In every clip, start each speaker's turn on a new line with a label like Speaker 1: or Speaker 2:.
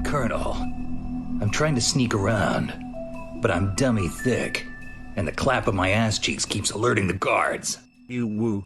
Speaker 1: Colonel, I'm trying to sneak around, but I'm dummy thick, and the clap of my ass cheeks keeps alerting the guards. You woo.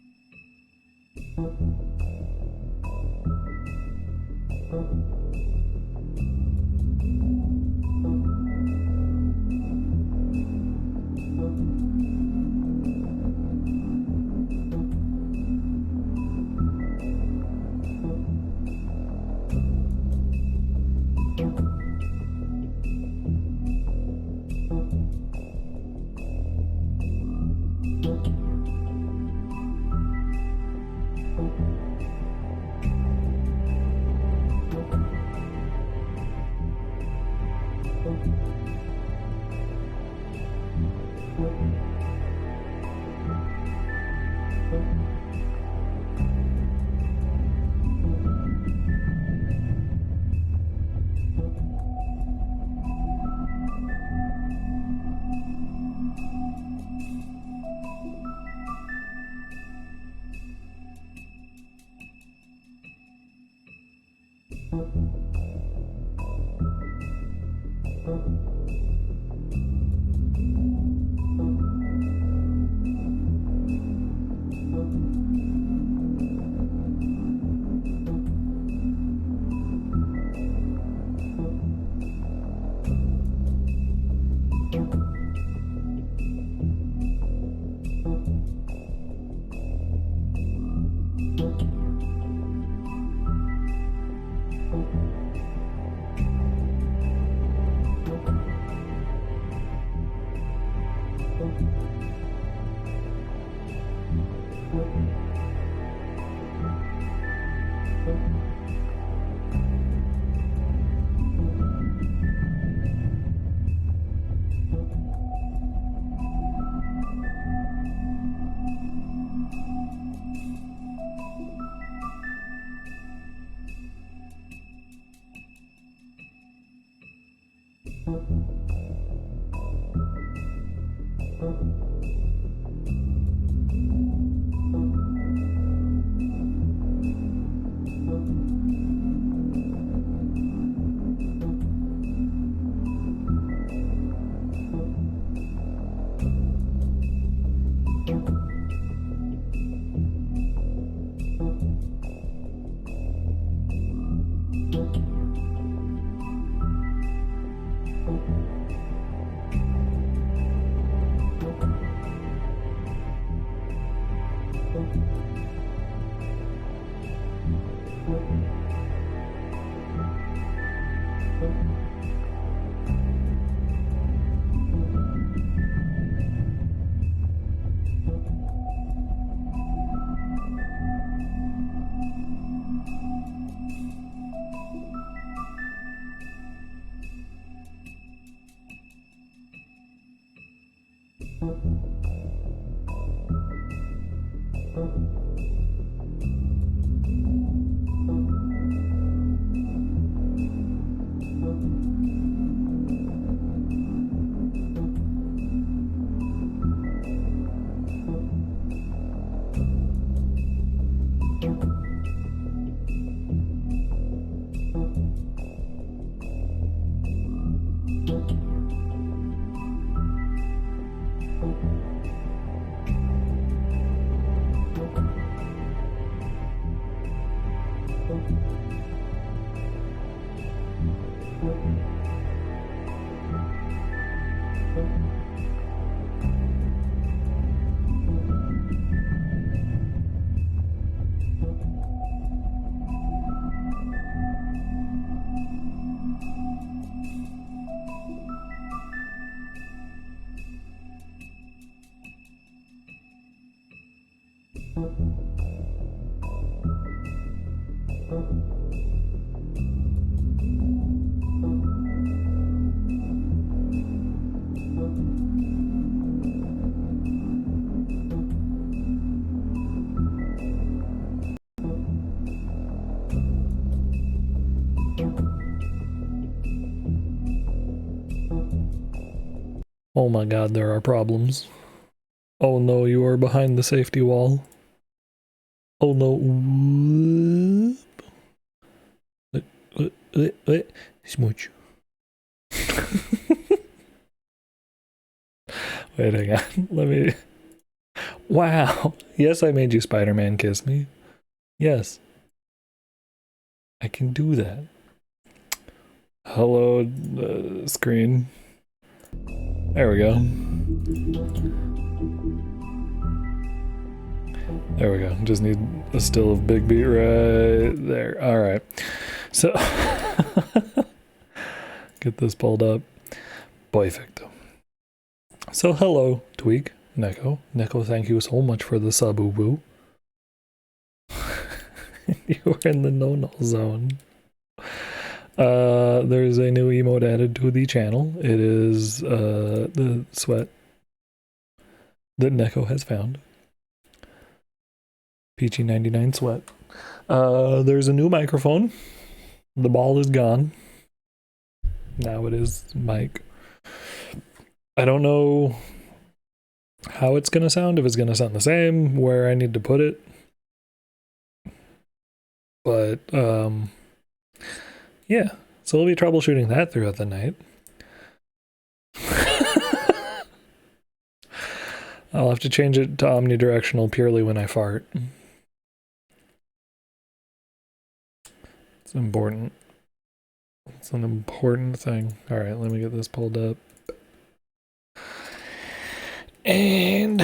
Speaker 2: Oh my god, there are problems. Oh no, you are behind the safety wall. Oh no. Smooch. Wait, hang on. Let me... Wow. Yes, I made you Spider-Man kiss me. Yes. I can do that. Hello, screen. There we go. There we go. Just need a still of Big Beat right there. Alright. So, get this pulled up. Perfect. So, hello, Tweak, Neko. Neko, thank you so much for the sub, Ubu. You were in the no-no zone. There's a new emote added to the channel. It is the sweat that Neko has found. PG99 sweat. There's a new microphone. The ball is gone. Now it is mic. I don't know how it's gonna sound, if it's gonna sound the same, where I need to put it. But yeah, so we'll be troubleshooting that throughout the night. I'll have to change it to omnidirectional purely when I fart. It's important. It's an important thing. Alright, let me get this pulled up. And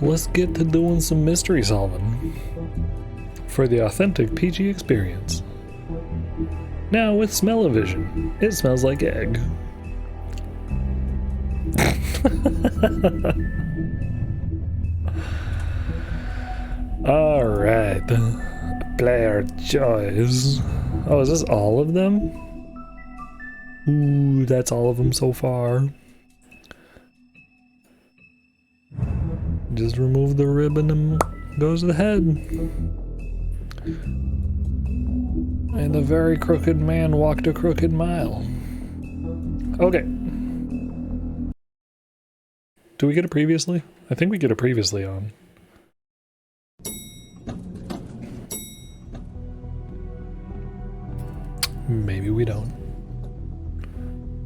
Speaker 2: let's get to doing some mystery solving for the authentic PG experience. Now with smell-o-vision, it smells like egg. Alright, player choice. Oh, is this all of them? Ooh, that's all of them so far. Just remove the ribbon and goes the head. And the very crooked man walked a crooked mile. Okay. Do we get a previously? I think we get a previously on. Maybe we don't.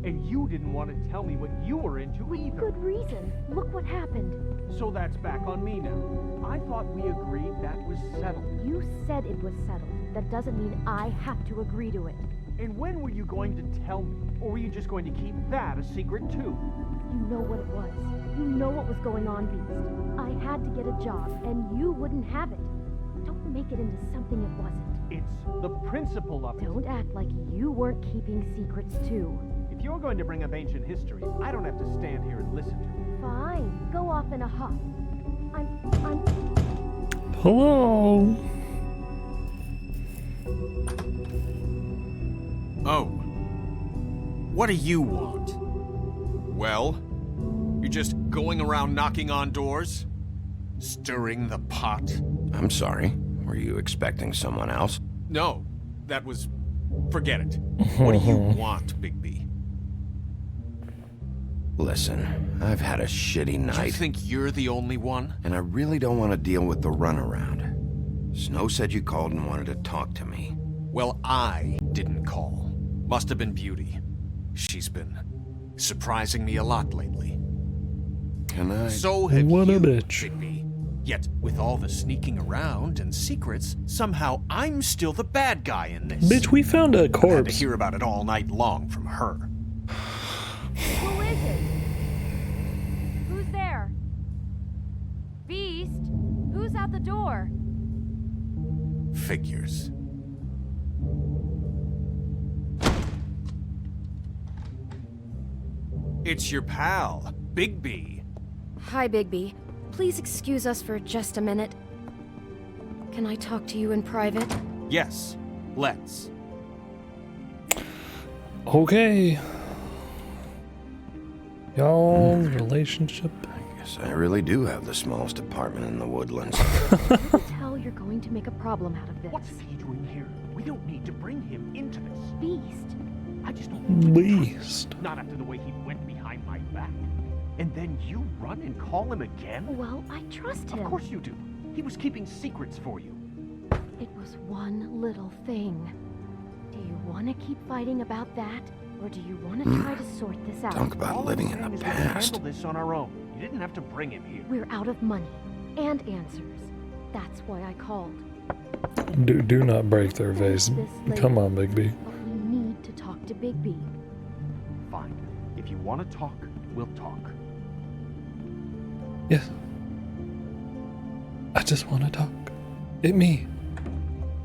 Speaker 3: And you didn't want to tell me what you were into either.
Speaker 4: Good reason. Look what happened.
Speaker 3: So that's back on me now. I thought we agreed that was settled.
Speaker 4: You said it was settled. That doesn't mean I have to agree to it.
Speaker 3: And when were you going to tell me? Or were you just going to keep that a secret too?
Speaker 4: You know what it was. You know what was going on, Beast. I had to get a job, and you wouldn't have it. Don't make it into something it wasn't.
Speaker 3: It's the principle of it.
Speaker 4: Don't act like you weren't keeping secrets too.
Speaker 3: If you're going to bring up ancient history, I don't have to stand here and listen to it.
Speaker 4: Fine. Go off in a huff. I'm...
Speaker 2: Hello.
Speaker 5: Oh. What do you want?
Speaker 6: Well,
Speaker 5: You're just going around knocking on doors? Stirring the pot?
Speaker 6: I'm sorry. Were you expecting someone else?
Speaker 5: No, that was... Forget it. What do you want, Bigby?
Speaker 6: Listen, I've had a shitty
Speaker 5: You
Speaker 6: night,
Speaker 5: think you're the only one?
Speaker 6: and I really don't want to deal with the runaround. Snow said you called and wanted to talk to me.
Speaker 5: Well, I didn't call. Must have been Beauty. She's been surprising me a lot lately.
Speaker 6: Can I...
Speaker 5: So have
Speaker 2: What a
Speaker 5: you,
Speaker 2: bitch.
Speaker 5: Bigby. Yet, with all the sneaking around and secrets, somehow I'm still the bad guy in this.
Speaker 2: Bitch, we found a
Speaker 5: I had to
Speaker 2: corpse.
Speaker 5: hear about it all night long from her.
Speaker 4: Who is it? Who's there? Beast? Who's at the door?
Speaker 5: Figures. It's your pal, Bigby.
Speaker 4: Hi, Bigby. Please excuse us for just a minute. Can I talk to you in private?
Speaker 5: Yes, let's.
Speaker 2: Okay. Y'all's relationship.
Speaker 6: I guess I really do have the smallest apartment in the woodlands.
Speaker 4: Tell you're going to make a problem out of this.
Speaker 3: What's he doing here? We don't need to bring him into this.
Speaker 4: Beast?
Speaker 3: I just don't think we can trust
Speaker 2: Beast.
Speaker 3: him. Not after the way he went behind my back. And then you run and call him again?
Speaker 4: Well, I trust him.
Speaker 3: Of course you do. He was keeping secrets for you.
Speaker 4: It was one little thing. Do you want to keep fighting about that? Or do you want to try to sort this out?
Speaker 6: Talk about
Speaker 3: All
Speaker 6: living
Speaker 3: I'm
Speaker 6: in
Speaker 3: saying
Speaker 6: the
Speaker 3: is we can
Speaker 6: past.
Speaker 3: handle this on our own. You didn't have to bring him here.
Speaker 4: We're out of money and answers. That's why I called.
Speaker 2: Do not break their vase.
Speaker 4: This later,
Speaker 2: Come on, Bigby.
Speaker 4: But we need to talk to Bigby.
Speaker 3: Fine. If you want to talk, we'll talk.
Speaker 2: Yes. I just want to talk. It me.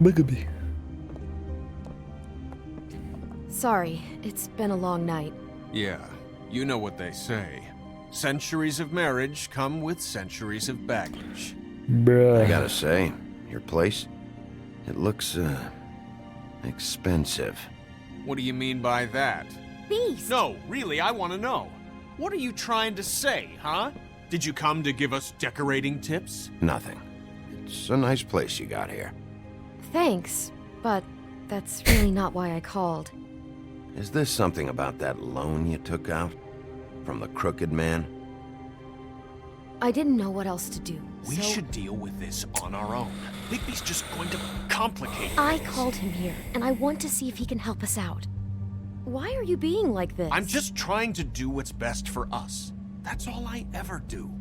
Speaker 2: Bigby.
Speaker 4: Sorry, it's been a long night.
Speaker 5: Yeah, you know what they say. Centuries of marriage come with centuries of baggage.
Speaker 2: Bruh.
Speaker 6: I gotta say, your place, it looks, expensive.
Speaker 5: What do you mean by that?
Speaker 4: Beast!
Speaker 5: No, really, I want to know. What are you trying to say, huh? Did you come to give us decorating tips?
Speaker 6: Nothing. It's a nice place you got here.
Speaker 4: Thanks, but that's really not why I called.
Speaker 6: Is this something about that loan you took out? From the crooked man?
Speaker 4: I didn't know what else to do.
Speaker 5: We
Speaker 4: so
Speaker 5: should deal with this on our own. Bigby's just going to complicate
Speaker 4: I
Speaker 5: things.
Speaker 4: called him here, and I want to see if he can help us out. Why are you being like this?
Speaker 5: I'm just trying to do what's best for us. That's all I ever do.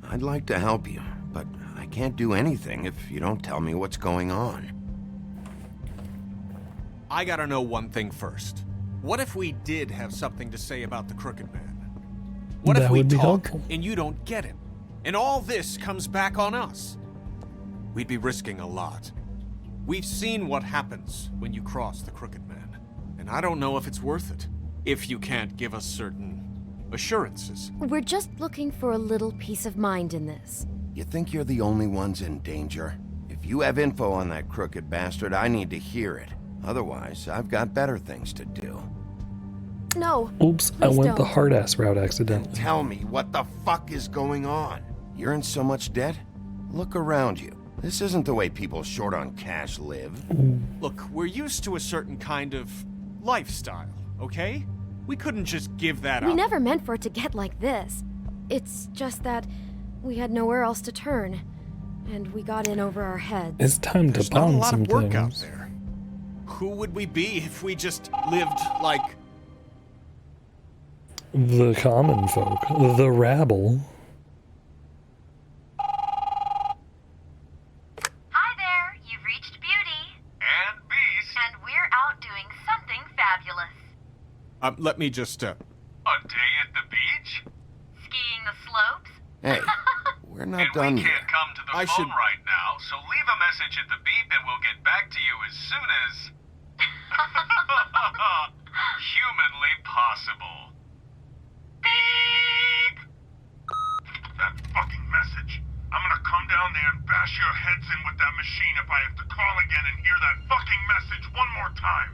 Speaker 6: I'd like to help you, but I can't do anything if you don't tell me what's going on.
Speaker 5: I gotta know one thing first. What if we did have something to say about the Crooked Man? What if
Speaker 2: That
Speaker 5: we
Speaker 2: would be
Speaker 5: talk
Speaker 2: helpful.
Speaker 5: and you don't get him? And all this comes back on us? We'd be risking a lot. We've seen what happens when you cross the Crooked Man, and I don't know if it's worth it. If you can't give us certain assurances.
Speaker 4: We're just looking for a little peace of mind in this.
Speaker 6: You think you're the only ones in danger? If you have info on that crooked bastard, I need to hear it. Otherwise, I've got better things to do.
Speaker 4: No.
Speaker 2: Oops, I
Speaker 4: Please
Speaker 2: went the
Speaker 4: don't.
Speaker 2: hard ass route accidentally.
Speaker 6: Tell me, what the fuck is going on? You're in so much debt? Look around you. This isn't the way people short on cash live.
Speaker 5: Look, we're used to a certain kind of lifestyle, okay? We couldn't just give that
Speaker 4: We
Speaker 5: up.
Speaker 4: never meant for it to get like this. It's just that we had nowhere else to turn, and we got in over our heads.
Speaker 2: It's time to
Speaker 5: There's not a
Speaker 2: pound
Speaker 5: lot
Speaker 2: some
Speaker 5: of work out
Speaker 2: things.
Speaker 5: there. Who would we be if we just lived like...
Speaker 2: The common folk. The rabble.
Speaker 7: Hi there, you've reached Beauty. And Beast. And we're out doing something fabulous.
Speaker 5: Let me just,
Speaker 7: A day at the beach? Skiing the slopes?
Speaker 6: Hey, we're not done
Speaker 7: we
Speaker 6: yet.
Speaker 7: can't come to the
Speaker 5: I
Speaker 7: phone
Speaker 5: should-
Speaker 7: right now, so leave a message at the beep and we'll get back to you as soon as... humanly possible. Beep!
Speaker 8: That fucking message. I'm gonna come down there and bash your heads in with that machine if I have to call again and hear that fucking message one more time.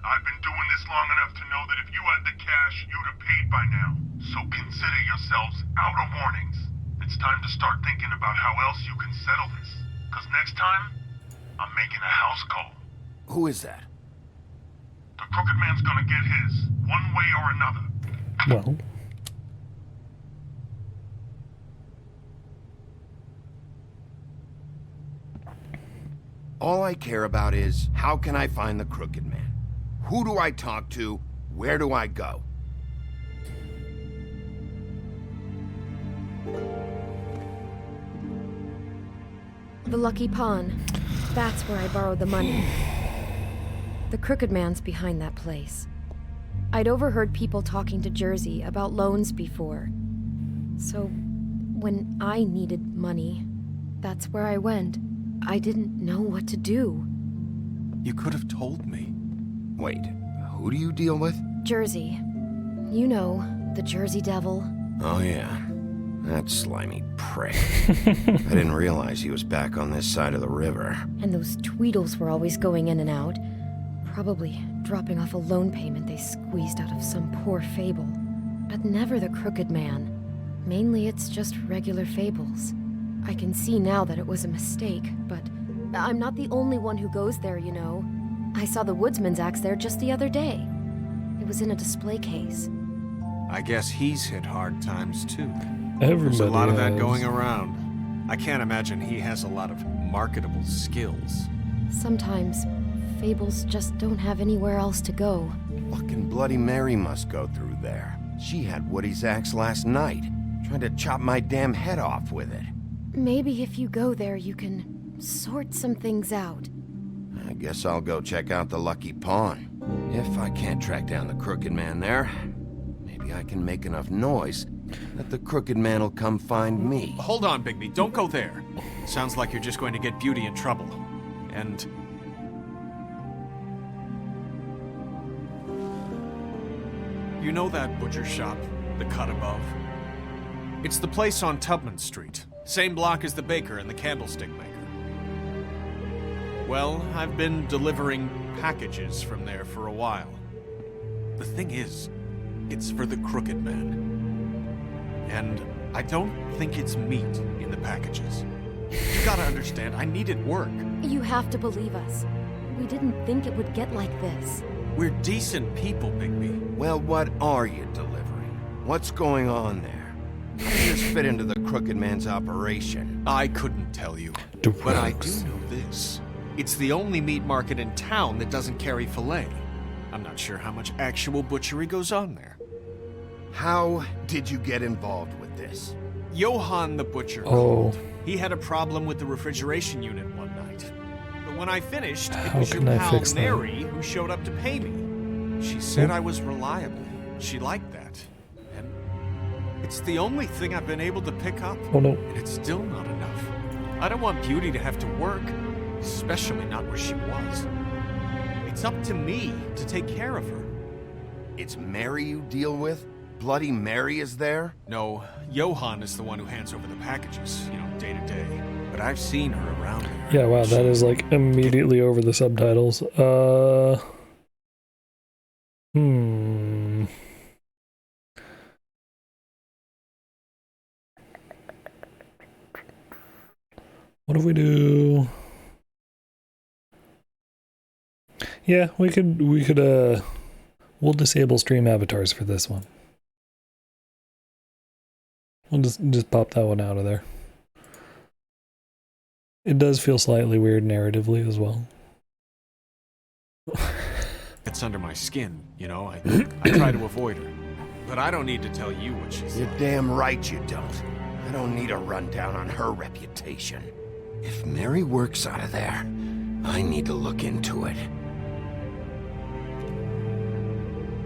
Speaker 8: I've been doing this long enough to know that if you had the cash, you'd have paid by now. So consider yourselves out of warnings. It's time to start thinking about how else you can settle this. Because next time, I'm making a house call.
Speaker 6: Who is that?
Speaker 8: The Crooked Man's gonna get his, one way or another.
Speaker 2: Well,
Speaker 6: All I care about is, how can I find the Crooked Man? Who do I talk to? Where do I go?
Speaker 4: The Lucky Pawn. That's where I borrowed the money. The Crooked Man's behind that place. I'd overheard people talking to Jersey about loans before. So, when I needed money, that's where I went. I didn't know what to do.
Speaker 5: You could have told me.
Speaker 6: Wait, who do you deal with?
Speaker 4: Jersey. You know, the Jersey Devil.
Speaker 6: Oh yeah, that slimy prick. I didn't realize he was back on this side of the river.
Speaker 4: And those Tweedles were always going in and out. Probably dropping off a loan payment they squeezed out of some poor fable. But never the Crooked Man. Mainly it's just regular fables. I can see now that it was a mistake, but I'm not the only one who goes there, you know. I saw the Woodsman's axe there just the other day. It was in a display case.
Speaker 5: I guess he's hit hard times too.
Speaker 2: everybody
Speaker 5: There's a lot of that
Speaker 2: has.
Speaker 5: going around. I can't imagine he has a lot of marketable skills.
Speaker 4: Sometimes, fables just don't have anywhere else to go.
Speaker 6: Fucking Bloody Mary must go through there. She had Woody's axe last night. Tried to chop my damn head off with it.
Speaker 4: Maybe if you go there, you can sort some things out.
Speaker 6: I guess I'll go check out the Lucky Pawn. If I can't track down the Crooked Man there, maybe I can make enough noise that the Crooked Man will come find me.
Speaker 5: Hold on, Bigby. Don't go there. Sounds like you're just going to get Beauty in trouble. And... you know that butcher shop, the cut above? It's the place on Tubman Street. Same block as the baker and the candlestick maker. Well, I've been delivering packages from there for a while. The thing is, it's for the Crooked Man. And I don't think it's meat in the packages. You gotta understand, I needed work.
Speaker 4: You have to believe us. We didn't think it would get like this.
Speaker 5: We're decent people, Bigby.
Speaker 6: Well, what are you delivering? What's going on there? How does this fit into the Crooked Man's operation?
Speaker 5: I couldn't tell you. But I do know this. It's the only meat market in town that doesn't carry filet. I'm not sure how much actual butchery goes on there.
Speaker 6: How did you get involved with this?
Speaker 5: Johann the butcher
Speaker 2: Oh.
Speaker 5: called. He had a problem with the refrigeration unit one night. But when I finished, it
Speaker 2: How
Speaker 5: was your
Speaker 2: can I
Speaker 5: pal
Speaker 2: fix that?
Speaker 5: Mary who showed up to pay me. She said I was reliable. She liked that. And it's the only thing I've been able to pick up.
Speaker 2: Oh no.
Speaker 5: And it's still not enough. I don't want Beauty to have to work, especially not where she was. It's up to me to take care of her.
Speaker 6: It's Mary you deal with? Bloody Mary is there?
Speaker 5: No, Johann is the one who hands over the packages, day to day. But I've seen her around there.
Speaker 2: Yeah, wow, that is like immediately over the subtitles. What if we do? Yeah, we could we'll disable stream avatars for this one. We'll just pop that one out of there. It does feel slightly weird narratively as well.
Speaker 5: It's under my skin, I try to avoid her. But I don't need to tell you what she's
Speaker 6: You're
Speaker 5: like.
Speaker 6: damn right you don't. I don't need a rundown on her reputation. If Mary works out of there, I need to look into it.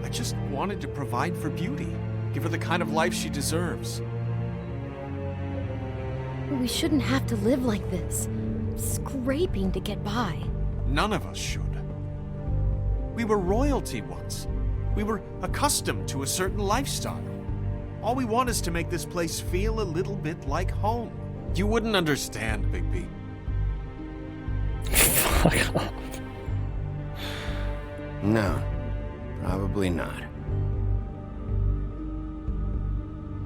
Speaker 5: I just wanted to provide for Beauty. Give her the kind of life she deserves.
Speaker 4: We shouldn't have to live like this, scraping to get by.
Speaker 5: None of us should. We were royalty once. We were accustomed to a certain lifestyle. All we want is to make this place feel a little bit like home. You wouldn't understand, Bigby.
Speaker 2: Fuck off.
Speaker 6: No, probably not.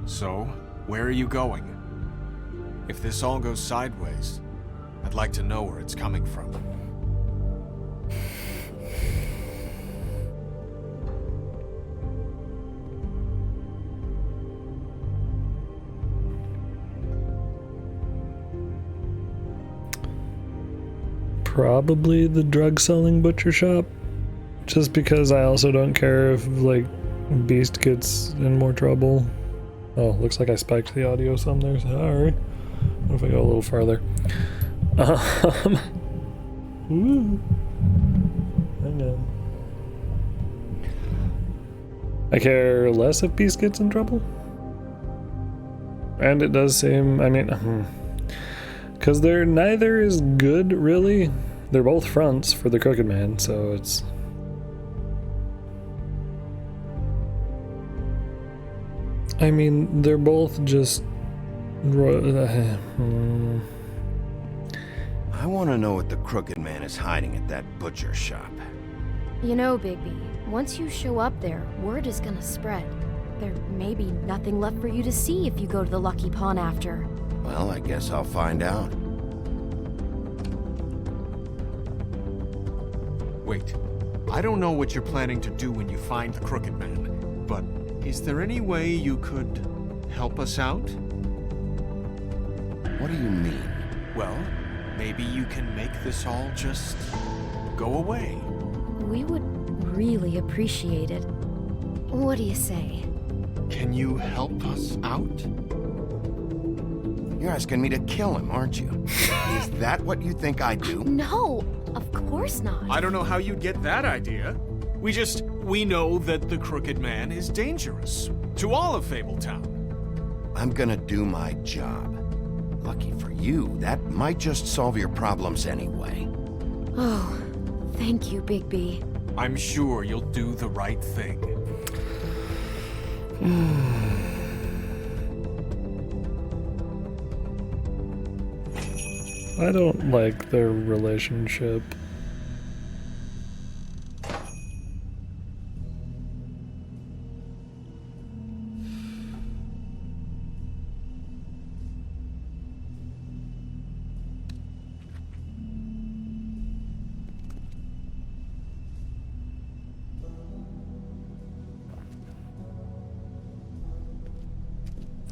Speaker 5: So, where are you going? If this all goes sideways, I'd like to know where it's coming from.
Speaker 2: Probably the drug-selling butcher shop. Just because I also don't care if, like, Beast gets in more trouble. Oh, looks like I spiked the audio some there. Sorry. What if I go a little farther? Ooh. Hang on. I care less if Beast gets in trouble. And it does seem, I mean, because they're neither is good, really. They're both fronts for the Crooked Man, so it's... I mean, they're both just...
Speaker 6: I want to know what the Crooked Man is hiding at that butcher shop.
Speaker 4: You know, Bigby, once you show up there, word is gonna spread. There may be nothing left for you to see if you go to the Lucky Pawn after.
Speaker 6: Well, I guess I'll find out.
Speaker 5: Wait, I don't know what you're planning to do when you find the Crooked Man, but is there any way you could help us out?
Speaker 6: What do you mean?
Speaker 5: Well, maybe you can make this all just go away.
Speaker 4: We would really appreciate it. What do you say?
Speaker 5: Can you help us out?
Speaker 6: You're asking me to kill him, aren't you? Is that what you think I do?
Speaker 4: No, of course not.
Speaker 5: I don't know how you'd get that idea. We know that the Crooked Man is dangerous to all of Fabletown.
Speaker 6: I'm gonna do my job. Lucky for you, that might just solve your problems anyway.
Speaker 4: Oh, thank you, Bigby.
Speaker 5: I'm sure you'll do the right thing.
Speaker 2: I don't like their relationship.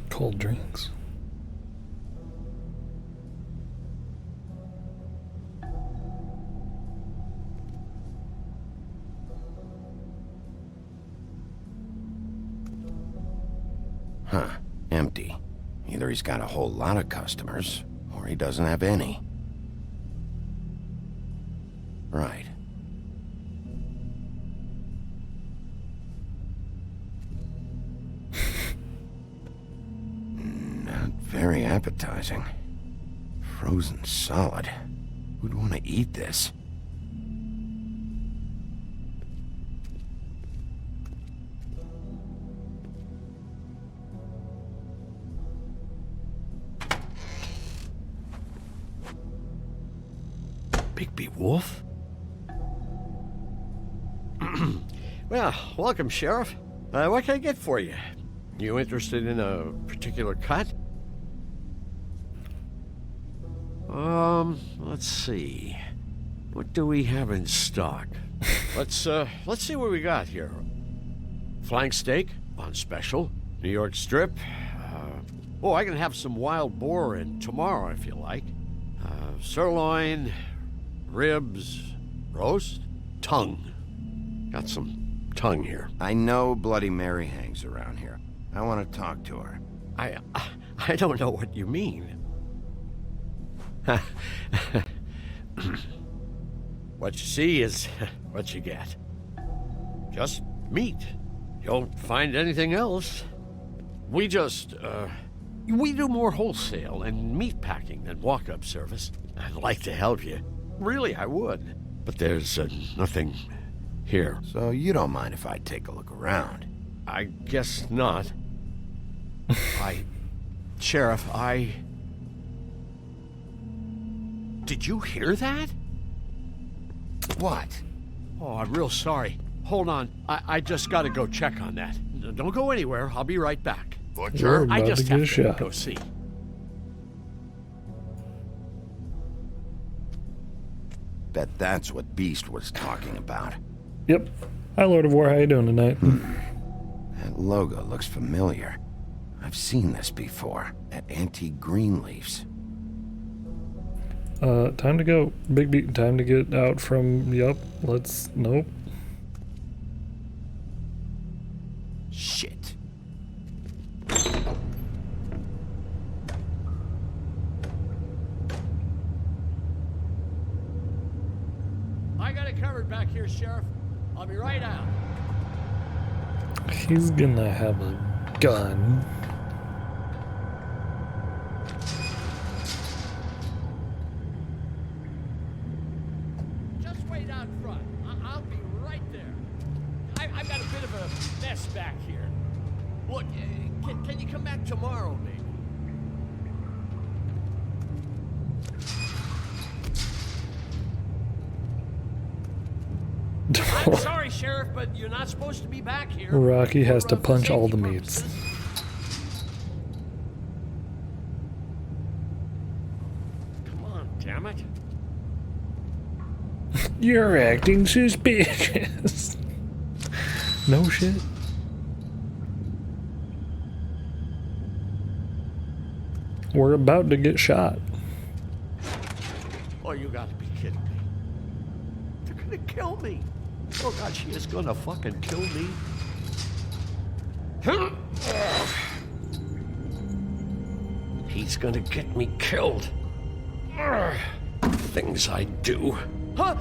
Speaker 2: Cold drinks.
Speaker 6: Huh. Empty. Either he's got a whole lot of customers, or he doesn't have any. Right. Not very appetizing. Frozen solid. Who'd want to eat this?
Speaker 9: Bigby Wolf? Well, welcome, Sheriff. What can I get for you? You interested in a particular cut? Let's see. What do we have in stock? Let's see what we got here. Flank steak on special. New York strip. Oh, I can have some wild boar in tomorrow if you like. Sirloin, ribs, roast, tongue. Got some tongue here.
Speaker 6: I know Bloody Mary hangs around here. I want to talk to her.
Speaker 9: I don't know what you mean. What you see is what you get. Just meat. You don't find anything else. We do more wholesale and meat packing than walk-up service. I'd like to help you. Really, I would. But there's nothing here.
Speaker 6: So you don't mind if I take a look around?
Speaker 9: I guess not. Sheriff, Did you hear that?
Speaker 6: What?
Speaker 9: Oh, I'm real sorry. Hold on. I just gotta go check on that. Don't go anywhere. I'll be right back.
Speaker 6: Butcher?
Speaker 2: We're
Speaker 9: I
Speaker 2: about
Speaker 9: just
Speaker 2: to get
Speaker 9: have to
Speaker 2: shot.
Speaker 9: go see.
Speaker 6: Bet that's what Beast was talking about.
Speaker 2: Yep. Hi, Lord of War. How you doing tonight?
Speaker 6: That logo looks familiar. I've seen this before at Antique Greenleaf's.
Speaker 2: Time to go. Big beat. Time to get out from. Yup. Let's. Nope.
Speaker 6: Shit.
Speaker 9: I got it covered back here, Sheriff. I'll be right out.
Speaker 2: He's gonna have a gun.
Speaker 9: Just wait out front. I'll be right there. I've got a bit of a mess back here. Look, can you come back tomorrow, maybe? I'm sorry, Sheriff, but you're not supposed to be back here.
Speaker 2: Rocky has to
Speaker 9: For
Speaker 2: punch all the
Speaker 9: safety
Speaker 2: meats.
Speaker 9: purposes. Come on, damn it.
Speaker 2: You're acting suspicious. No shit. We're about to get shot.
Speaker 9: Oh, you gotta be kidding me. They're gonna kill me. Oh God, she is gonna fucking kill me. He's gonna get me killed. Things I do. Huh?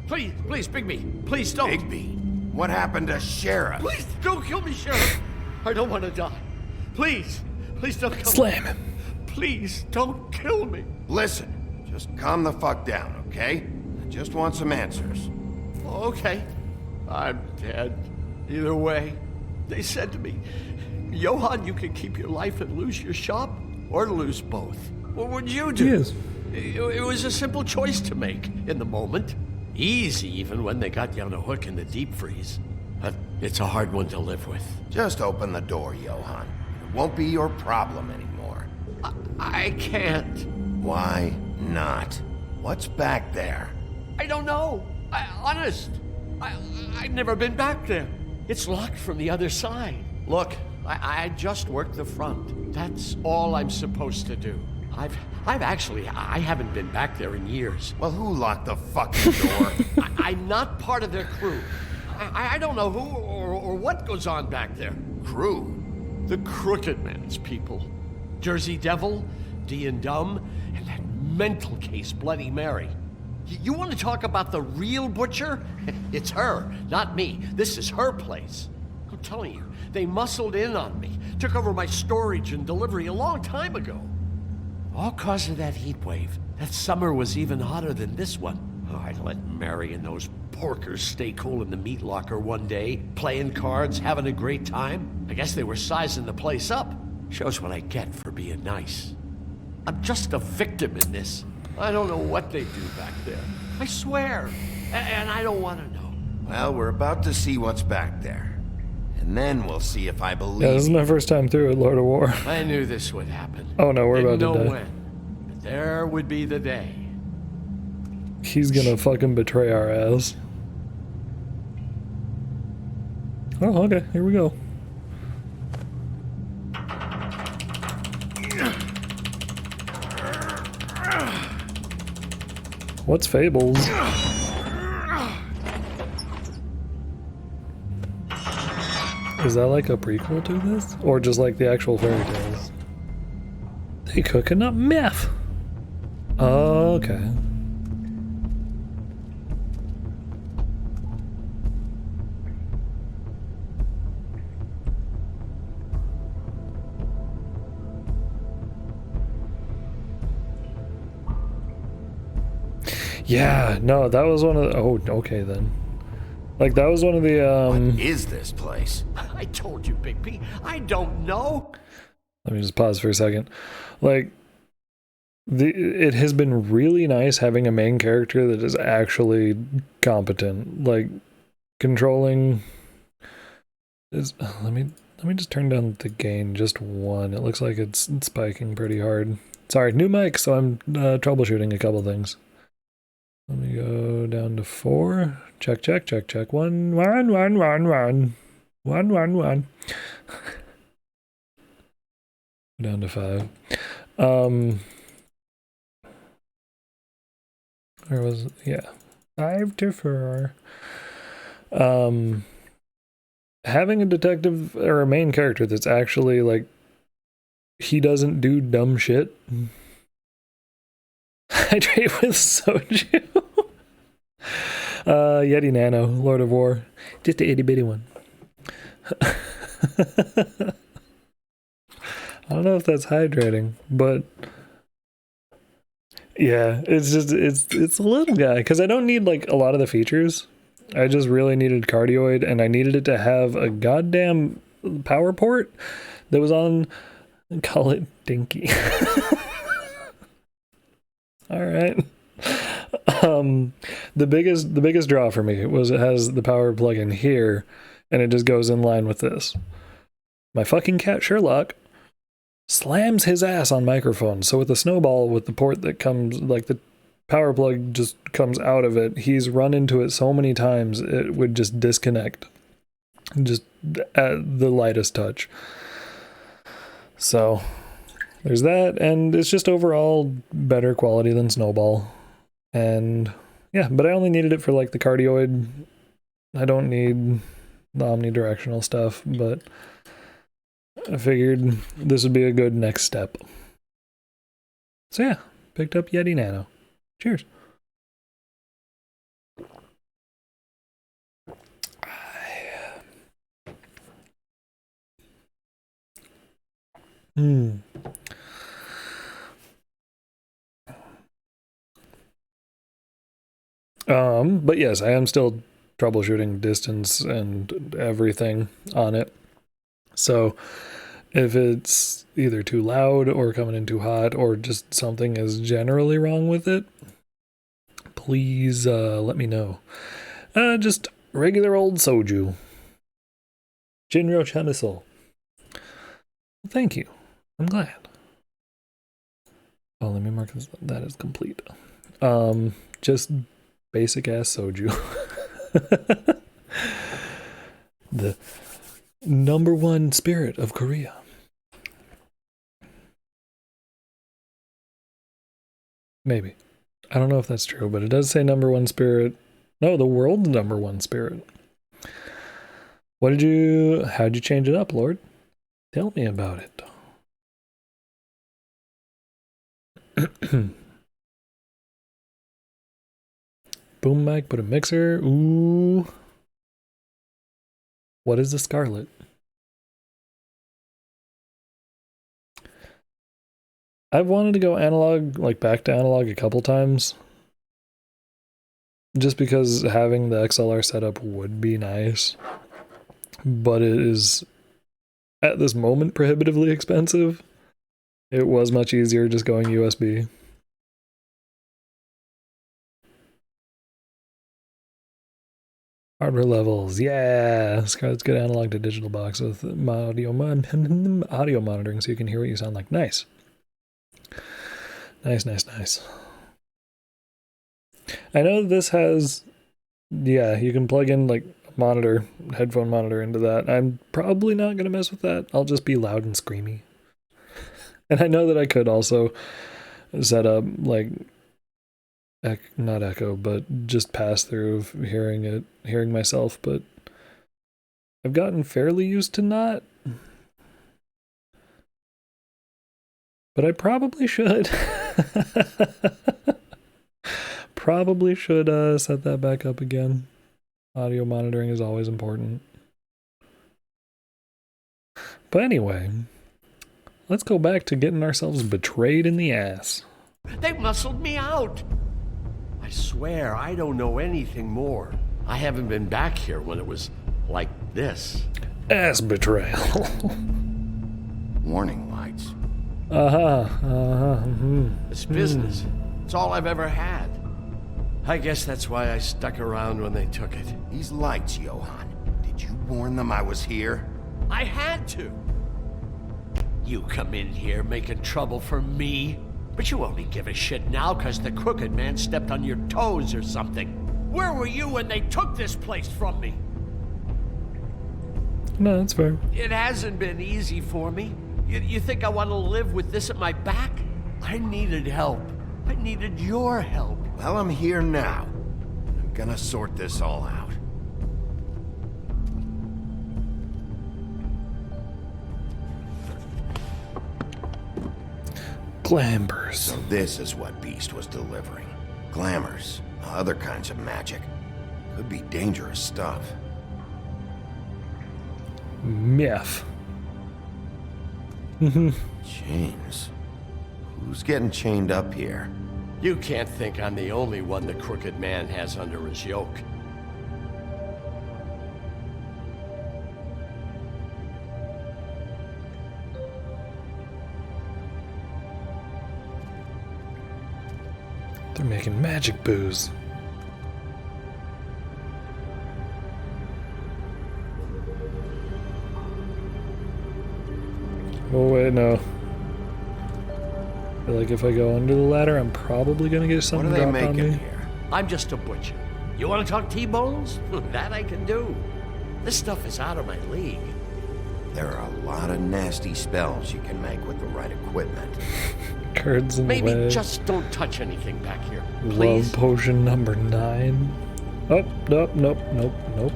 Speaker 9: Please, please, Bigby. Please don't.
Speaker 6: Bigby? What happened to Sheriff?
Speaker 9: Please don't kill me, Sheriff. I don't want to die. Please, please don't kill
Speaker 2: Slam
Speaker 9: me.
Speaker 2: him.
Speaker 9: Please don't kill me.
Speaker 6: Listen, just calm the fuck down, okay? I just want some answers.
Speaker 9: Okay, I'm dead. Either way, they said to me, Johann, you can keep your life and lose your shop, or lose both. What would you do?
Speaker 2: Yes.
Speaker 9: It was a simple choice to make in the moment. Easy, even when they got you on a hook in the deep freeze. But it's a hard one to live with.
Speaker 6: Just open the door, Johann. It won't be your problem anymore.
Speaker 9: I can't.
Speaker 6: Why not? What's back there?
Speaker 9: I don't know. Honest. I've never been back there. It's locked from the other side. Look, I just worked the front. That's all I'm supposed to do. I haven't been back there in years.
Speaker 6: Well, who locked the fucking door?
Speaker 9: I'm not part of their crew. I don't know who or what goes on back there.
Speaker 6: Crew?
Speaker 9: The Crooked Man's people. Jersey Devil, D and Dumb, and that mental case, Bloody Mary. You want to talk about the real butcher? It's her, not me. This is her place. I'm telling you, they muscled in on me, took over my storage and delivery a long time ago. All cause of that heat wave. That summer was even hotter than this one. Oh, I let Mary and those porkers stay cool in the meat locker one day, playing cards, having a great time. I guess they were sizing the place up. Shows what I get for being nice. I'm just a victim in this. I don't know what they do back there. I swear. And I don't want to know.
Speaker 6: Well, we're about to see what's back there. And then we'll see if I believe
Speaker 2: Yeah, this is my first time through it, Lord of War.
Speaker 9: I knew this would happen.
Speaker 2: Oh no, we're
Speaker 9: Didn't
Speaker 2: about to
Speaker 9: know
Speaker 2: die.
Speaker 9: when. But there would be the day.
Speaker 2: He's gonna fucking betray our ass. Oh, okay, here we go. What's Fables? Is that like a prequel to this? Or just like the actual fairy tales? They cooking up meth! Oh, okay. Yeah, no, that was one of the... Oh, okay then. Like, that was one of the,
Speaker 6: What is this place?
Speaker 9: I told you, Big P. I don't know.
Speaker 2: Let me just pause for a second. Like, It has been really nice having a main character that is actually competent. Like, controlling is... let me just turn down the gain just one. It looks like it's spiking pretty hard. Sorry, new mic, so I'm troubleshooting a couple things. Let me go down to 4. Check, check, check, check. 1, 1, 1, 1, 1. 1, 1, 1. Down to 5. Or was it? Yeah. 5 to 4. Having a detective or a main character that's actually like, he doesn't do dumb shit. Hydrate with soju. Yeti Nano, Lord of War. Just a itty bitty one. I don't know if that's hydrating, but yeah, it's just it's a little guy because I don't need like a lot of the features. I just really needed cardioid, and I needed it to have a goddamn power port that was on, call it dinky. All right. The biggest draw for me was it has the power plug in here, and it just goes in line with this. My fucking cat Sherlock slams his ass on microphone, so with the snowball, with the port that comes, like the power plug just comes out of it, he's run into it so many times it would just disconnect just at the lightest touch. So there's that, and it's just overall better quality than Snowball. And yeah, but I only needed it for like the cardioid. I don't need the omnidirectional stuff, but I figured this would be a good next step. So yeah, picked up Yeti Nano. Cheers. But yes, I am still troubleshooting distance and everything on it. So if it's either too loud or coming in too hot or just something is generally wrong with it, please let me know. Just regular old soju. Jinro Chamisul. Thank you. I'm glad. Oh, let me mark this. That is complete. Just basic ass soju. The #1 spirit of Korea. Maybe. I don't know if that's true, but it does say #1 spirit. No, the world's #1 spirit. How'd you change it up, Lord? Tell me about it. Boom mic, put a mixer. Ooh. What is the Scarlet? I've wanted to go analog, like back to analog a couple times. Just because having the XLR setup would be nice. But it is, at this moment, prohibitively expensive. It was much easier just going USB. Hardware levels, yeah! Scarlet's good analog to digital box with audio monitoring so you can hear what you sound like. Nice. Nice, nice, nice. I know this has, yeah, you can plug in like monitor, headphone monitor into that. I'm probably not going to mess with that. I'll just be loud and screamy. And I know that I could also set up like, not echo, but just pass through of hearing myself, but I've gotten fairly used to not. But I probably should. Probably should set that back up again. Audio monitoring is always important. But anyway, let's go back to getting ourselves betrayed in the ass.
Speaker 9: They muscled me out. I swear I don't know anything more. I haven't been back here when it was like this.
Speaker 2: Ass betrayal.
Speaker 6: Warning lights.
Speaker 9: It's business. It's all I've ever had. I guess that's why I stuck around when they took it.
Speaker 6: These lights, Johann. Did you warn them I was here?
Speaker 9: I had to. You come in here making trouble for me, but you only give a shit now because the crooked man stepped on your toes or something. Where were you when they took this place from me?
Speaker 2: No, that's fair.
Speaker 9: It hasn't been easy for me. You think I want to live with this at my back? I needed help. I needed your help.
Speaker 6: Well, I'm here now. I'm gonna sort this all out.
Speaker 2: Glambers.
Speaker 6: So this is what Beast was delivering. Glamours, other kinds of magic. Could be dangerous stuff.
Speaker 2: Myth.
Speaker 6: Chains. Who's getting chained up here?
Speaker 9: You can't think I'm the only one the crooked man has under his yoke.
Speaker 2: They're making magic booze. Oh wait, no. I feel like if I go under the ladder, I'm probably gonna get
Speaker 6: What
Speaker 2: something
Speaker 6: are they
Speaker 2: dropped on
Speaker 6: making
Speaker 2: me.
Speaker 6: here?
Speaker 9: I'm just a butcher. You want to talk T-bones? That I can do. This stuff is out of my league.
Speaker 6: There are a lot of nasty spells you can make with the right equipment.
Speaker 2: Curds in the
Speaker 9: Maybe
Speaker 2: way.
Speaker 9: just don't touch anything back here,
Speaker 2: Love
Speaker 9: please.
Speaker 2: potion number 9. Oh, nope, nope, nope, nope.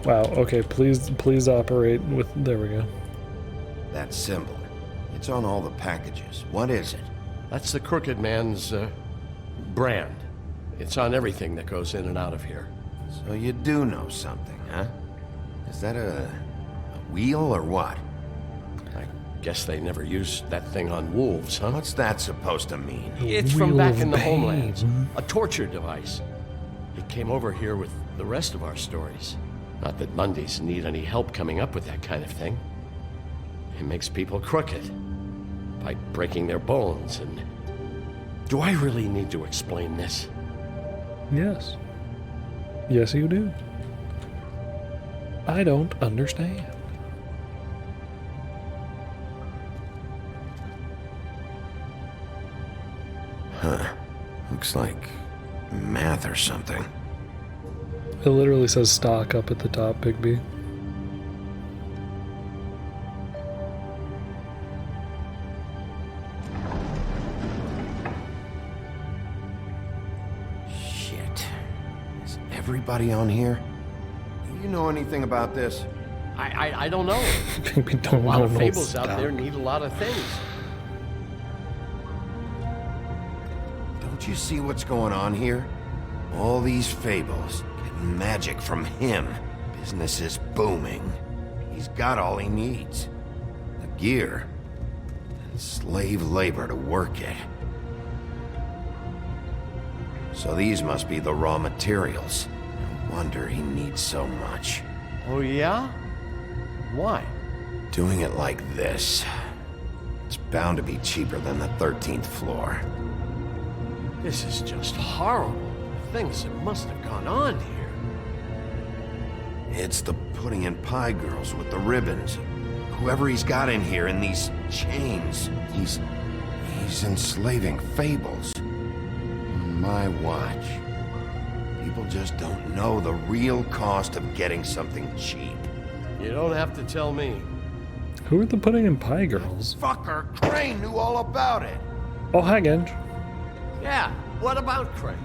Speaker 2: Wow, okay, please operate with, there we go.
Speaker 6: That symbol. It's on all the packages. What is it?
Speaker 9: That's the crooked man's brand. It's on everything that goes in and out of here.
Speaker 6: So you do know something, huh? Is that a wheel or what?
Speaker 9: I guess they never used that thing on wolves, huh?
Speaker 6: What's that supposed to mean?
Speaker 9: It's from
Speaker 2: Wheel
Speaker 9: back
Speaker 2: of
Speaker 9: in the
Speaker 2: pain.
Speaker 9: homelands. A torture device. It came over here with the rest of our stories. Not that Mondays need any help coming up with that kind of thing. It makes people crooked. By breaking their bones and... Do I really need to explain this?
Speaker 2: Yes. Yes, you do. I don't understand.
Speaker 6: Huh. Looks like math or something.
Speaker 2: It literally says stock up at the top, Bigby.
Speaker 6: Shit. Is everybody on here? Do you know anything about this?
Speaker 9: I don't know.
Speaker 2: Bigby
Speaker 9: A
Speaker 2: don't
Speaker 9: lot
Speaker 2: know
Speaker 9: of
Speaker 2: no
Speaker 9: fables out
Speaker 2: stock.
Speaker 9: there need a lot of things.
Speaker 6: Don't you see what's going on here? All these fables, getting magic from him. Business is booming. He's got all he needs. The gear, and slave labor to work it. So these must be the raw materials. No wonder he needs so much.
Speaker 9: Oh, yeah? Why?
Speaker 6: Doing it like this, it's bound to be cheaper than the 13th floor.
Speaker 9: This is just horrible. Things that must have gone on here.
Speaker 6: It's the pudding and pie girls with the ribbons. Whoever he's got in here in these chains, he's enslaving fables. On my watch. People just don't know the real cost of getting something cheap.
Speaker 9: You don't have to tell me.
Speaker 2: Who are the pudding and pie girls?
Speaker 6: Fucker Crane knew all about it.
Speaker 2: Oh, hi, Genj.
Speaker 9: Yeah, what about Craig?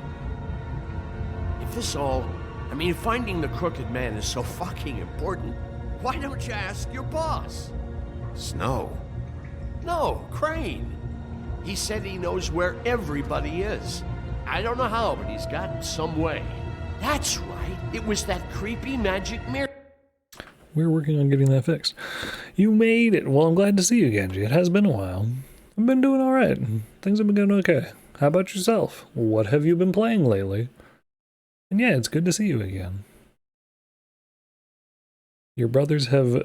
Speaker 9: If this all... I mean, finding the crooked man is so fucking important, why don't you ask your boss?
Speaker 6: Snow.
Speaker 9: No, Crane. He said he knows where everybody is. I don't know how, but he's got some way. That's right. It was that creepy magic mirror.
Speaker 2: We're working on getting that fixed. You made it. Well, I'm glad to see you, Genji. It has been a while. I've been doing alright. Things have been going okay. How about yourself? What have you been playing lately? And yeah, it's good to see you again. Your brothers have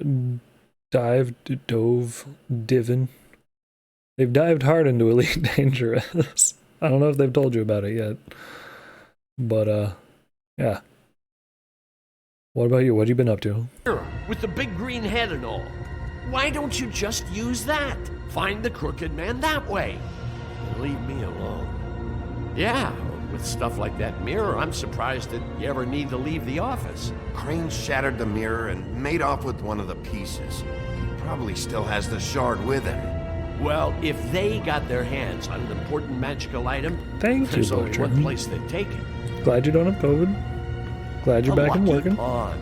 Speaker 2: divin. They've dived hard into Elite Dangerous. I don't know if they've told you about it yet. But, yeah. What about you? What have you been up to?
Speaker 9: With the big green head and all. Why don't you just use that? Find the crooked man that way. And leave me alone. Yeah, with stuff like that mirror, I'm surprised that you ever need to leave the office.
Speaker 6: Crane shattered the mirror and made off with one of the pieces. He probably still has the shard with him.
Speaker 9: Well, if they got their hands on an important magical item,
Speaker 2: Thank you,
Speaker 9: there's only one
Speaker 2: Bertram.
Speaker 9: place they'd take it.
Speaker 2: Glad you don't have COVID. Glad you're back and working.
Speaker 9: Pond.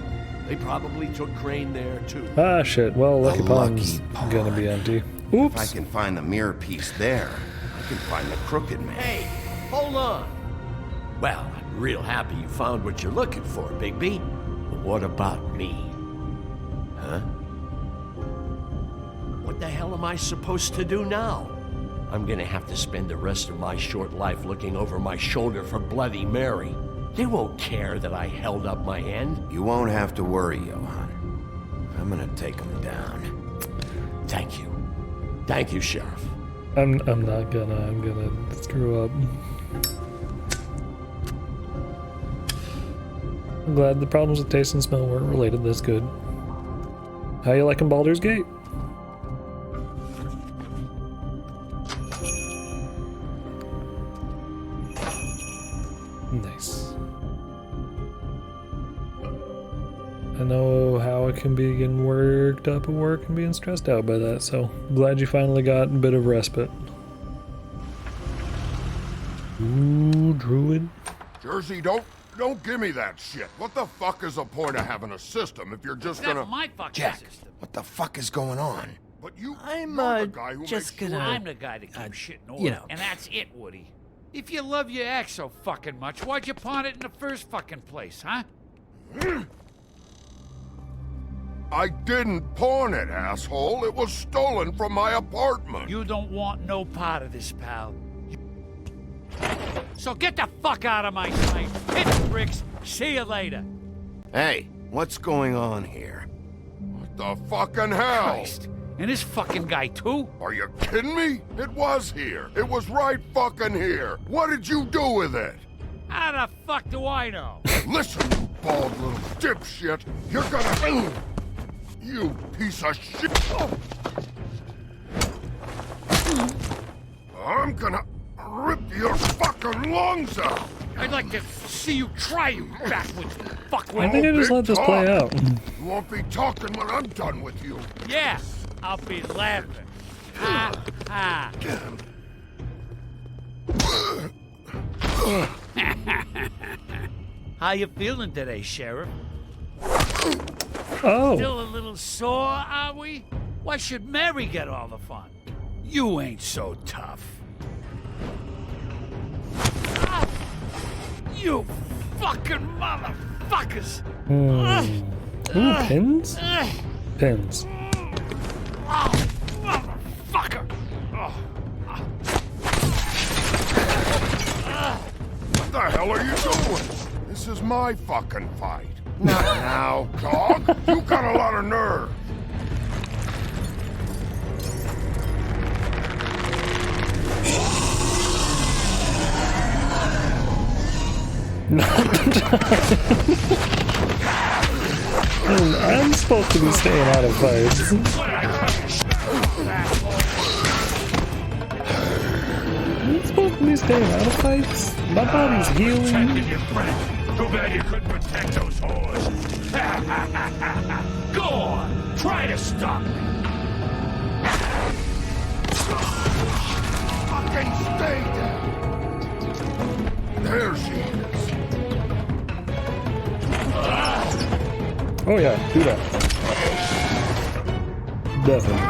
Speaker 9: They probably took Crane there too.
Speaker 2: Ah, shit. Well, Lucky
Speaker 6: The
Speaker 2: Pond's
Speaker 6: Lucky Pond.
Speaker 2: gonna be empty.
Speaker 6: If
Speaker 2: Oops.
Speaker 6: I can find the mirror piece there, I can find the crooked man.
Speaker 9: Hey, hold on. Well, I'm real happy you found what you're looking for, Bigby. But what about me? Huh? What the hell am I supposed to do now? I'm gonna have to spend the rest of my short life looking over my shoulder for Bloody Mary. They won't care that I held up my end.
Speaker 6: You won't have to worry, Johan. I'm gonna take him down.
Speaker 9: Thank you. Thank you, Sheriff.
Speaker 2: I'm not gonna. I'm gonna screw up. I'm glad the problems with taste and smell weren't related. That's good. How you liking Baldur's Gate? Nice. I know how I can be getting worked up at work and being stressed out by that, so glad you finally got a bit of respite. Ooh, Druid.
Speaker 10: Jersey, don't give me that shit. What the fuck is the point of having a system if you're just gonna...
Speaker 11: That's my fucking
Speaker 6: Jack,
Speaker 11: system.
Speaker 6: what the fuck is going on?
Speaker 10: But you're
Speaker 11: I'm
Speaker 10: the guy who
Speaker 11: just
Speaker 10: makes
Speaker 11: gonna.
Speaker 10: sure...
Speaker 11: I'm the guy that keeps shit in order,
Speaker 10: you know.
Speaker 11: and that's it, Woody. If you love your ex so fucking much, why'd you pawn it in the first fucking place, huh?
Speaker 10: I didn't pawn it, asshole. It was stolen from my apartment.
Speaker 11: You don't want no part of this, pal. So get the fuck out of my sight. Hit the bricks. See you later.
Speaker 6: Hey, what's going on here?
Speaker 10: What the fucking hell?
Speaker 11: Christ. And this fucking guy, too?
Speaker 10: Are you kidding me? It was here. It was right fucking here. What did you do with it?
Speaker 11: How the fuck do I know?
Speaker 10: Listen, you bald little dipshit. You're gonna... You piece of shit. I'm gonna rip your fucking lungs out.
Speaker 11: I'd like to see you try, you backwoods fuckwit.
Speaker 2: I think I just let this play out.
Speaker 10: You won't be talking when I'm done with you.
Speaker 11: Yeah, I'll be laughing. Ha ha. How you feeling today, Sheriff?
Speaker 2: Oh.
Speaker 11: Still a little sore, are we? Why should Mary get all the fun? You ain't so tough. Ah, you fucking motherfuckers!
Speaker 2: Ooh, pins? Pins.
Speaker 11: Oh, motherfucker!
Speaker 10: What the hell are you doing? This is my fucking fight. Not now, dog. You got a lot of nerve.
Speaker 2: I'm supposed to be staying out of fights. I'm supposed to be staying out of fights? My body's healing.
Speaker 8: Too bad you couldn't protect those whores. Go on, try to stop me.
Speaker 10: Fucking stay there. There she is.
Speaker 2: Oh yeah, do that. Definitely.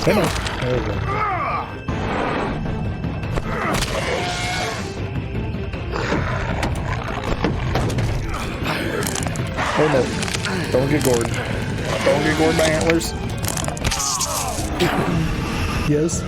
Speaker 2: Come on. There we go. Oh no. Don't get gored. Don't get gored by antlers. Yes.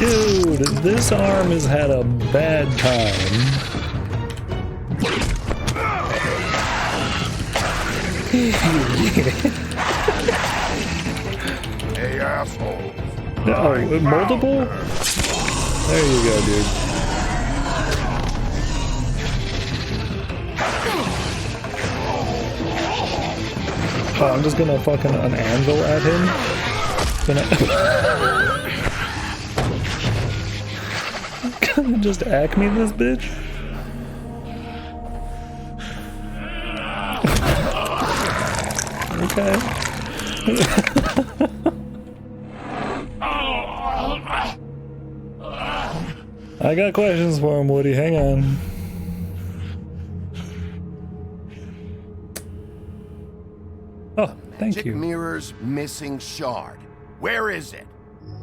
Speaker 2: Dude, this arm has had a bad time.
Speaker 10: Hey, asshole.
Speaker 2: Oh, multiple? There you go, dude. Oh, I'm just gonna fucking an anvil at him. Gonna just acme this bitch. Okay. I got questions for him, Woody. Hang on. Oh, thank
Speaker 6: Magic
Speaker 2: you.
Speaker 6: Mirror's missing shard. Where is it?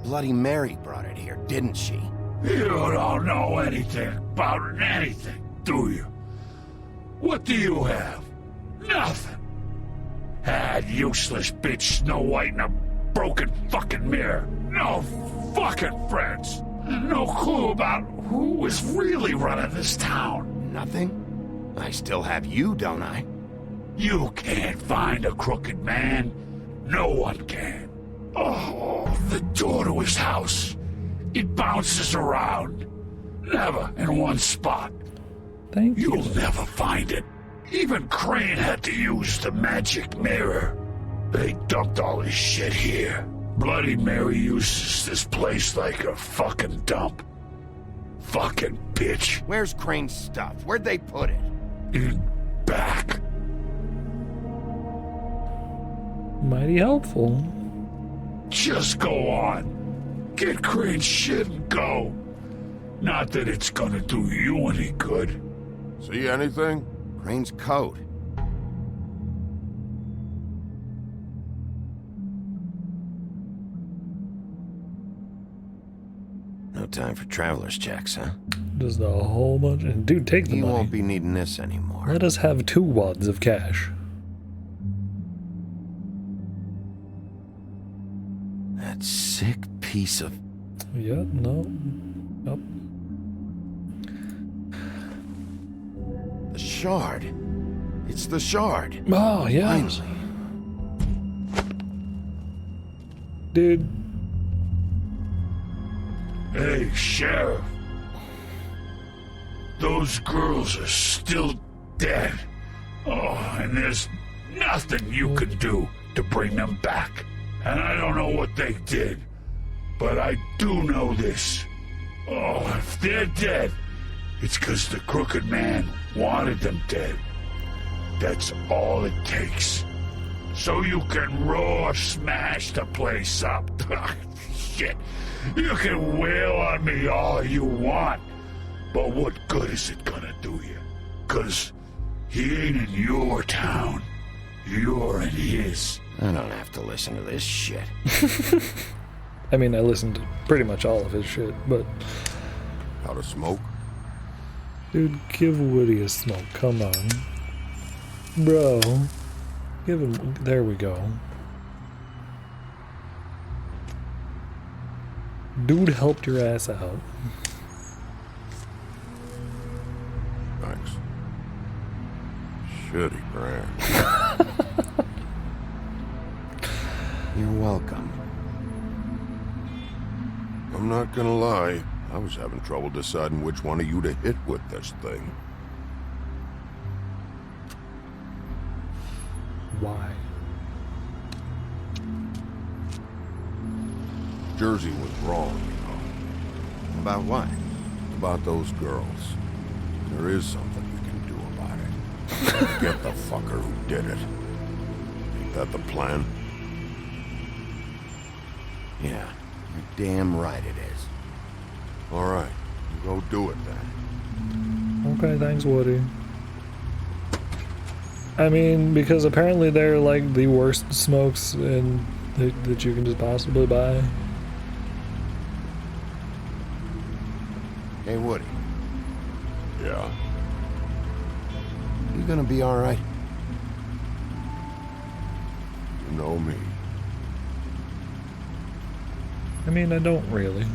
Speaker 6: Bloody Mary brought it here, didn't she?
Speaker 11: You don't know anything about anything, do you? What do you have? Nothing. Had useless bitch Snow White in a broken fucking mirror. No fucking friends. No clue about who was really running this town.
Speaker 6: Nothing? I still have you, don't I?
Speaker 11: You can't find a crooked man. No one can. Oh, the door to his house. It bounces around. Never in one spot.
Speaker 2: Thank you.
Speaker 11: You'll never find it. Even Crane had to use the magic mirror. They dumped all his shit here. Bloody Mary uses this place like a fucking dump. Fucking bitch.
Speaker 6: Where's Crane's stuff? Where'd they put it?
Speaker 11: In back.
Speaker 2: Mighty helpful.
Speaker 11: Just go on. Get Crane's shit and go. Not that it's gonna do you any good.
Speaker 10: See anything?
Speaker 6: Crane's coat. No time for traveler's checks, huh?
Speaker 2: Just a whole bunch. And dude, take the
Speaker 6: You
Speaker 2: money.
Speaker 6: won't be needing this anymore.
Speaker 2: Let us have 2 wads of cash.
Speaker 6: That sick piece of...
Speaker 2: Yeah, no. Nope.
Speaker 6: The shard. It's the shard.
Speaker 2: Oh, yeah.
Speaker 6: Finally.
Speaker 2: Dude.
Speaker 11: Hey, Sheriff. Those girls are still dead. Oh, and there's nothing you can do to bring them back. And I don't know what they did, but I do know this. Oh, if they're dead, it's because the Crooked Man wanted them dead. That's all it takes. So you can raw smash the place up. Shit. You can wail on me all you want, but what good is it gonna do you? 'Cause he ain't in your town. You're in his.
Speaker 6: I don't have to listen to this shit.
Speaker 2: I mean, I listened to pretty much all of his shit, but...
Speaker 10: How to smoke?
Speaker 2: Dude, give Woody a smoke. Come on. Bro. Give him... There we go. Dude helped your ass out.
Speaker 10: Thanks. Shitty brand.
Speaker 6: You're welcome.
Speaker 10: I'm not gonna lie. I was having trouble deciding which one of you to hit with this thing.
Speaker 2: Why?
Speaker 10: Jersey was wrong, you know.
Speaker 6: About what?
Speaker 10: About those girls. There is something we can do about it. Get the fucker who did it. Ain't that the plan?
Speaker 6: Yeah, you're damn right it is.
Speaker 10: All right, go do it then.
Speaker 2: Okay, thanks, Woody. I mean, because apparently they're like the worst smokes that you can just possibly buy.
Speaker 6: Hey, Woody.
Speaker 10: Yeah.
Speaker 6: You gonna be all right?
Speaker 10: You know me.
Speaker 2: I mean, I don't really.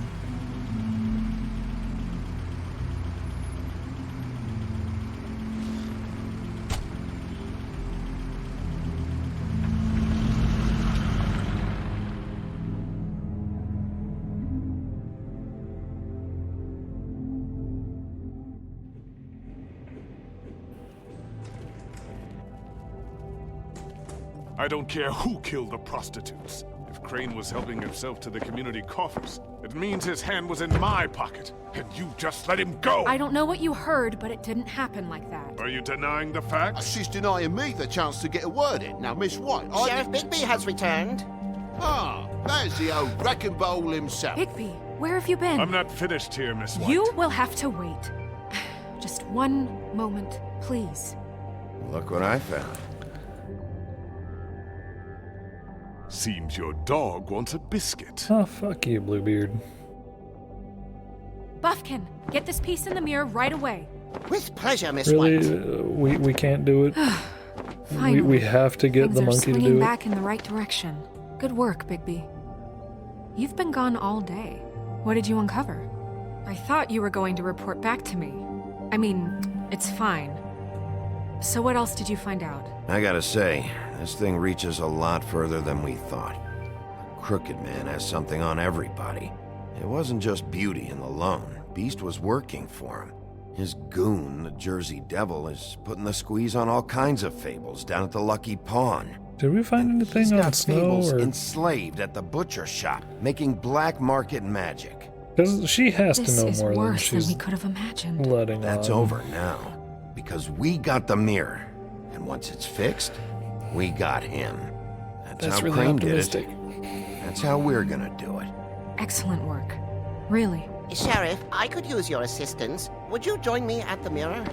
Speaker 8: I don't care who killed the prostitutes. If Crane was helping himself to the community coffers, it means his hand was in my pocket, and you just let him go!
Speaker 12: I don't know what you heard, but it didn't happen like that.
Speaker 8: Are you denying the facts?
Speaker 13: She's denying me the chance to get a word in. Now, Miss White,
Speaker 14: Sheriff Bigby has returned.
Speaker 13: Ah, there's the old wrecking bowl himself.
Speaker 12: Bigby, where have you been?
Speaker 8: I'm not finished here, Miss White.
Speaker 12: You will have to wait. Just one moment, please.
Speaker 6: Look what I found.
Speaker 8: Seems your dog wants a biscuit.
Speaker 2: Oh, fuck you, Bluebeard.
Speaker 12: Buffkin, get this piece in the mirror right away.
Speaker 14: With pleasure, Miss
Speaker 2: Really?
Speaker 14: White.
Speaker 2: We can't do it.
Speaker 12: Finally,
Speaker 2: we have to get
Speaker 12: things
Speaker 2: the
Speaker 12: are
Speaker 2: monkey to
Speaker 12: swinging
Speaker 2: do it.
Speaker 12: back in the right direction. Good work, Bigby. You've been gone all day. What did you uncover? I thought you were going to report back to me. I mean, it's fine. So what else did you find out?
Speaker 6: I gotta say, this thing reaches a lot further than we thought. The Crooked Man has something on everybody. It wasn't just Beauty and the Lone. Beast was working for him. His goon, the Jersey Devil, is putting the squeeze on all kinds of fables down at the Lucky Pawn.
Speaker 2: Did we find anything
Speaker 6: He's
Speaker 2: on
Speaker 6: got
Speaker 2: Snow?
Speaker 6: fables
Speaker 2: Or...
Speaker 6: enslaved at the butcher shop, making black market magic.
Speaker 2: Because she has
Speaker 12: This
Speaker 2: to know
Speaker 12: is
Speaker 2: more than
Speaker 12: worse than
Speaker 2: she's
Speaker 12: we could have imagined.
Speaker 2: letting
Speaker 6: That's
Speaker 2: on.
Speaker 6: over now, because we got the mirror. And once it's fixed, we got him. That's how
Speaker 2: really
Speaker 6: Crane
Speaker 2: optimistic.
Speaker 6: did it. That's how we're gonna do it.
Speaker 12: Excellent work. Really.
Speaker 14: Sheriff, I could use your assistance. Would you join me at the mirror?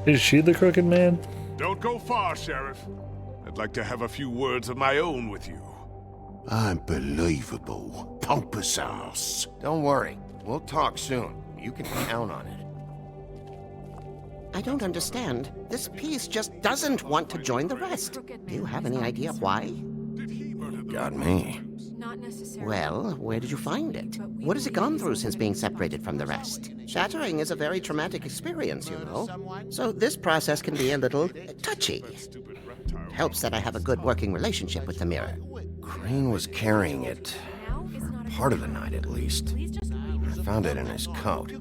Speaker 2: Is she the Crooked Man?
Speaker 8: Don't go far, Sheriff. I'd like to have a few words of my own with you.
Speaker 13: Unbelievable. Pompous ass.
Speaker 6: Don't worry, we'll talk soon. You can count on it.
Speaker 14: I don't understand. This piece just doesn't want to join the rest. Do you have any idea why?
Speaker 6: Got me.
Speaker 12: Not necessarily.
Speaker 14: Well, where did you find it? What has it gone through since being separated from the rest? Shattering is a very traumatic experience, you know. So this process can be a little touchy. It helps that I have a good working relationship with the mirror.
Speaker 6: Crane was carrying it for part of the night, at least. I found it in his coat.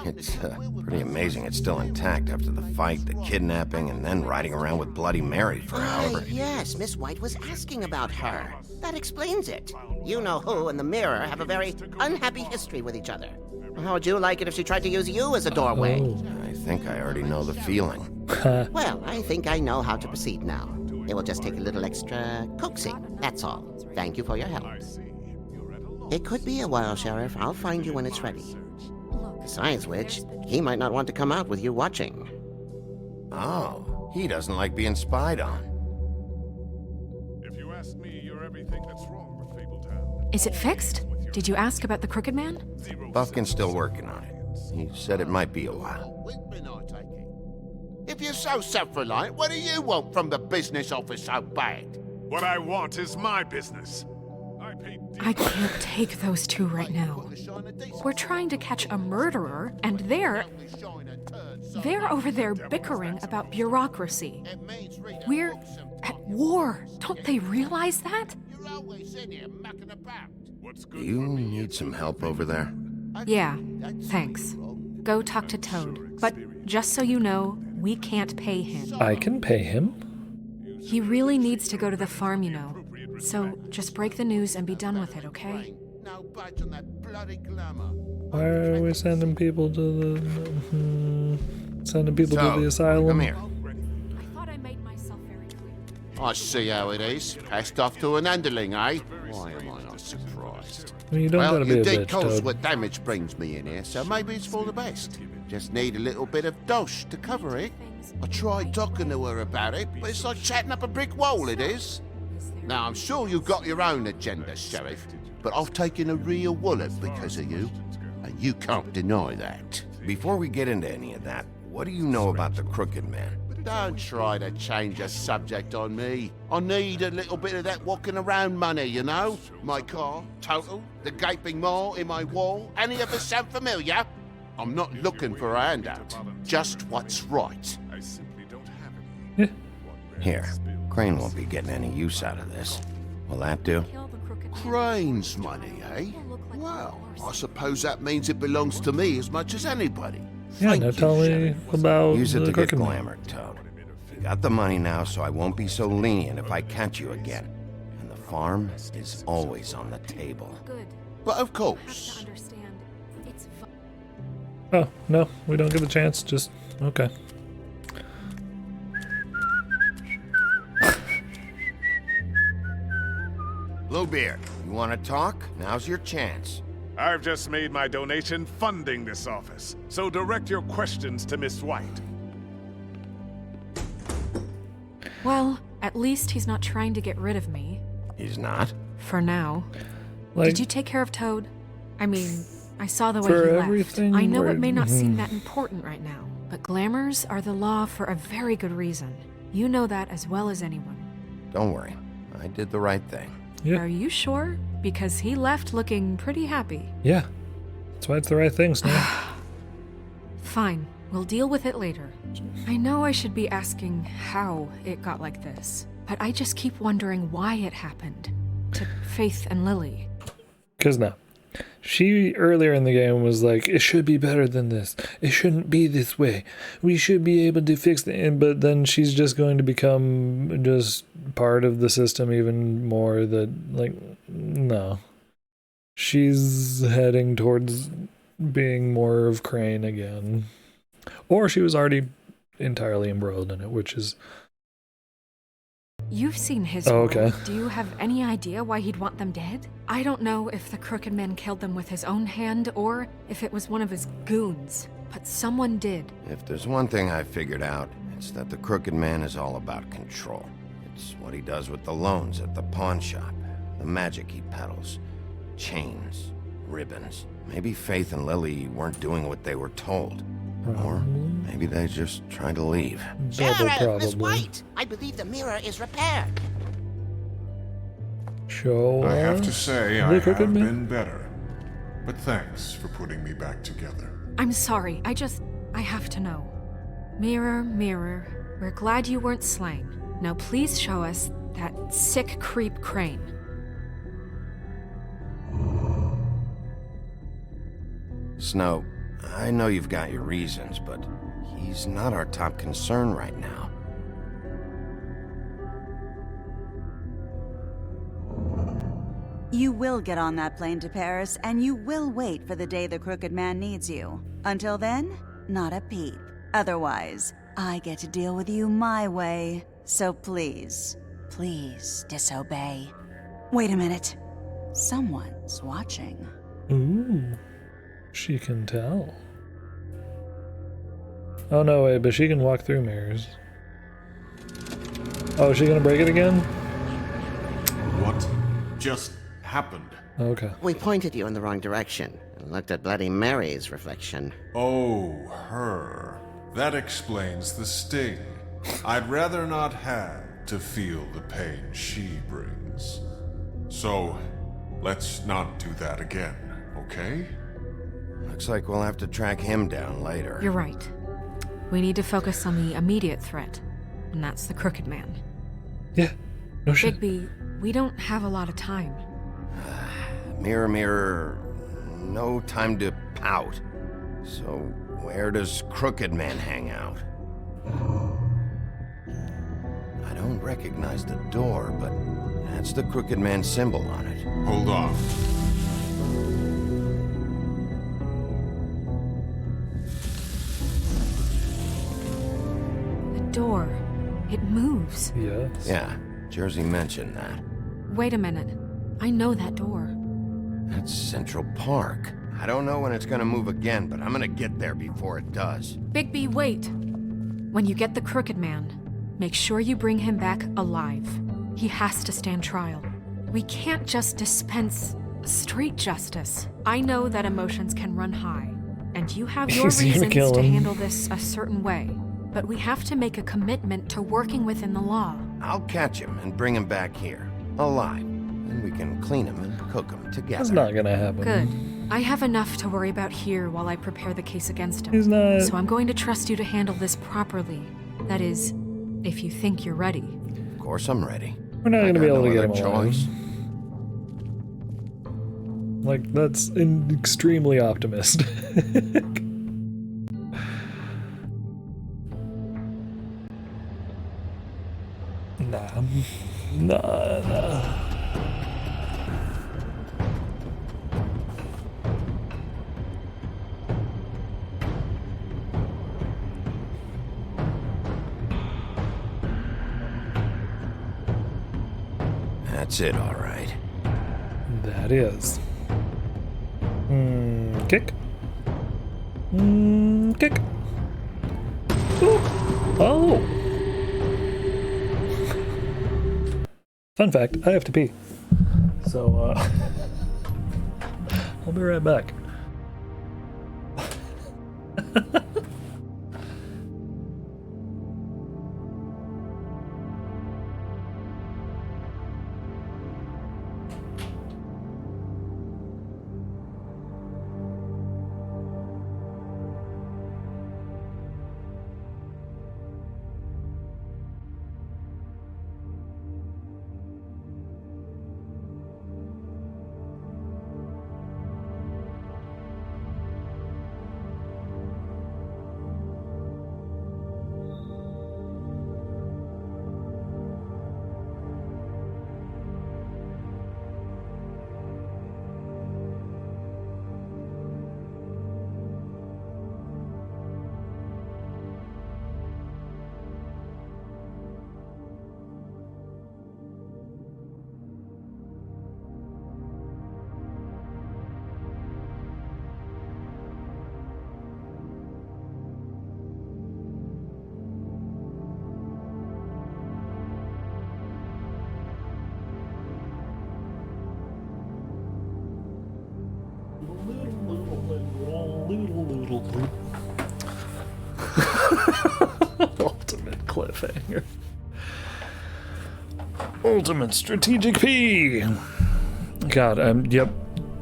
Speaker 6: It's pretty amazing it's still intact after the fight, the kidnapping, and then riding around with Bloody Mary for however...
Speaker 14: Yes, Miss White was asking about her. That explains it. You know who and the mirror have a very unhappy history with each other. How would you like it if she tried to use you as a doorway?
Speaker 6: I think I already know the feeling.
Speaker 14: Well, I think I know how to proceed now. It will just take a little extra coaxing, that's all. Thank you for your help. It could be a while, Sheriff. I'll find you when it's ready. Besides which, he might not want to come out with you watching.
Speaker 6: Oh, he doesn't like being spied on.
Speaker 8: If you ask me, you're everything that's wrong with Fabletown.
Speaker 12: Is it fixed? Did you ask about the Crooked Man?
Speaker 6: Buffkin's still working on it. He said it might be a while.
Speaker 13: If you're so self-reliant, what do you want from the business office so bad?
Speaker 8: What I want is my business.
Speaker 12: I can't take those two right now. We're trying to catch a murderer, and they're over there bickering about bureaucracy. We're at war. Don't they realize that?
Speaker 6: Do you need some help over there?
Speaker 12: Yeah, thanks. Go talk to Toad. But just so you know, we can't pay him.
Speaker 2: I can pay him.
Speaker 12: He really needs to go to the farm, you know. So just break the news and be done with it, okay?
Speaker 2: Why are we sending people to the asylum?
Speaker 6: Come here.
Speaker 13: I see how it is. Passed off to an underling, eh? Why am I not surprised?
Speaker 2: Well, you don't gotta be
Speaker 13: you
Speaker 2: a
Speaker 13: did
Speaker 2: bitch,
Speaker 13: cause
Speaker 2: Toad.
Speaker 13: what damage brings me in here, so maybe it's for the best. Just need a little bit of dosh to cover it. I tried talking to her about it, but it's like chatting up a brick wall, it is. Now, I'm sure you've got your own agenda, Sheriff, but I've taken a real wallet because of you, and you can't deny that.
Speaker 6: Before we get into any of that, what do you know about the Crooked Man?
Speaker 13: Don't try to change the subject on me. I need a little bit of that walking around money, you know? My car, total, the gaping maw in my wall. Any of us sound familiar? I'm not looking for a handout, just what's right.
Speaker 8: I simply don't have any.
Speaker 6: Here, Crane won't be getting any use out of this. Will that do?
Speaker 13: Crane's money, eh? Well, I suppose that means it belongs to me as much as anybody.
Speaker 2: Yeah,
Speaker 13: Thank
Speaker 2: now
Speaker 13: you,
Speaker 2: tell me
Speaker 13: Sheriff.
Speaker 2: about
Speaker 6: Use it
Speaker 2: the
Speaker 6: to get
Speaker 2: Crooked Man.
Speaker 6: glamour, Toad. You got the money now, so I won't be so lenient if I catch you again. And the farm is always on the table.
Speaker 12: Good.
Speaker 13: But of
Speaker 12: You
Speaker 13: course.
Speaker 12: have to understand. It's
Speaker 2: Oh, no, we don't get the chance. Just, okay.
Speaker 6: Bluebeard, you want to talk? Now's your chance.
Speaker 15: I've just made my donation funding this office, so direct your questions to Miss White.
Speaker 12: Well, at least he's not trying to get rid of me.
Speaker 6: He's not?
Speaker 12: For now.
Speaker 2: Like,
Speaker 12: Did you take care of Toad? I mean, I saw the way
Speaker 2: For
Speaker 12: he left.
Speaker 2: everything
Speaker 12: I know
Speaker 2: we're-
Speaker 12: it may not seem that important right now, but glamours are the law for a very good reason. You know that as well as anyone.
Speaker 6: Don't worry. I did the right thing.
Speaker 2: Yeah.
Speaker 12: Are you sure? Because he left looking pretty happy.
Speaker 2: Yeah. That's why it's the right thing, Snake.
Speaker 12: Fine, we'll deal with it later. I know I should be asking how it got like this, but I just keep wondering why it happened. To Faith and Lily.
Speaker 2: Because now, she earlier in the game was like, it should be better than this. It shouldn't be this way. We should be able to fix it. But then she's just going to become just part of the system even more. That, like, no. She's heading towards being more of Crane again. Or she was already entirely embroiled in it, which is...
Speaker 12: You've seen his
Speaker 2: Oh,
Speaker 12: world.
Speaker 2: okay.
Speaker 12: Do you have any idea why he'd want them dead? I don't know if the Crooked Man killed them with his own hand or if it was one of his goons, but someone did.
Speaker 6: If there's one thing I figured out, it's that the Crooked Man is all about control. It's what he does with the loans at the pawn shop, the magic he peddles, chains, ribbons. Maybe Faith and Lily weren't doing what they were told. Or maybe they just tried to leave.
Speaker 2: Double
Speaker 14: Sheriff, Miss
Speaker 2: probably.
Speaker 14: White, I believe the mirror is repaired.
Speaker 2: Show
Speaker 10: I have
Speaker 2: us
Speaker 10: to say,
Speaker 2: the
Speaker 10: I have
Speaker 2: Crooked Man.
Speaker 10: been better. But thanks for putting me back together.
Speaker 12: I'm sorry, I have to know. Mirror, mirror, we're glad you weren't slain. Now please show us that sick creep Crane.
Speaker 6: Snow, I know you've got your reasons, but he's not our top concern right now.
Speaker 16: You will get on that plane to Paris, and you will wait for the day the Crooked Man needs you. Until then, not a peep. Otherwise, I get to deal with you my way. So please, please disobey. Wait a minute. Someone's watching.
Speaker 2: Ooh. She can tell. Oh no, wait, but she can walk through mirrors. Oh, is she gonna break it again?
Speaker 5: What just happened?
Speaker 2: Okay.
Speaker 14: We pointed you in the wrong direction and looked at Bloody Mary's reflection.
Speaker 10: Oh, her. That explains the sting. I'd rather not have to feel the pain she brings. So, let's not do that again, okay?
Speaker 6: Looks like we'll have to track him down later.
Speaker 12: You're right. We need to focus on the immediate threat, and that's the Crooked Man.
Speaker 2: Yeah, no shit.
Speaker 12: Bigby, we don't have a lot of time.
Speaker 6: Mirror, mirror, no time to pout. So, where does Crooked Man hang out? I don't recognize the door, but that's the Crooked Man symbol on it.
Speaker 10: Hold on.
Speaker 12: The door. It moves.
Speaker 2: Yes.
Speaker 6: Yeah, Jersey mentioned that.
Speaker 12: Wait a minute. I know that door.
Speaker 6: That's Central Park. I don't know when it's gonna move again, but I'm gonna get there before it does.
Speaker 12: Bigby, wait. When you get the Crooked Man, make sure you bring him back alive. He has to stand trial. We can't just dispense street justice. I know that emotions can run high, and you have your
Speaker 2: He's gonna
Speaker 12: reasons
Speaker 2: kill
Speaker 12: to
Speaker 2: him.
Speaker 12: handle this a certain way. But we have to make a commitment to working within the law.
Speaker 6: I'll catch him and bring him back here, alive. Then we can clean him and cook him together.
Speaker 2: That's not gonna happen.
Speaker 12: Good. I have enough to worry about here while I prepare the case against him.
Speaker 2: He's not-
Speaker 12: So I'm going to trust you to handle this properly. That is, if you think you're ready.
Speaker 6: Of course I'm ready.
Speaker 2: We're not
Speaker 6: I
Speaker 2: gonna be
Speaker 6: got
Speaker 2: able to
Speaker 6: no
Speaker 2: get him
Speaker 6: other
Speaker 2: alive.
Speaker 6: choice.
Speaker 2: Like, that's extremely optimistic. Nah.
Speaker 6: That's it, all right.
Speaker 2: That is. Kick. Kick. Ooh. Oh. Fun fact, I have to pee. So, I'll be right back. Ultimate cliffhanger. Ultimate strategic P. God, yep.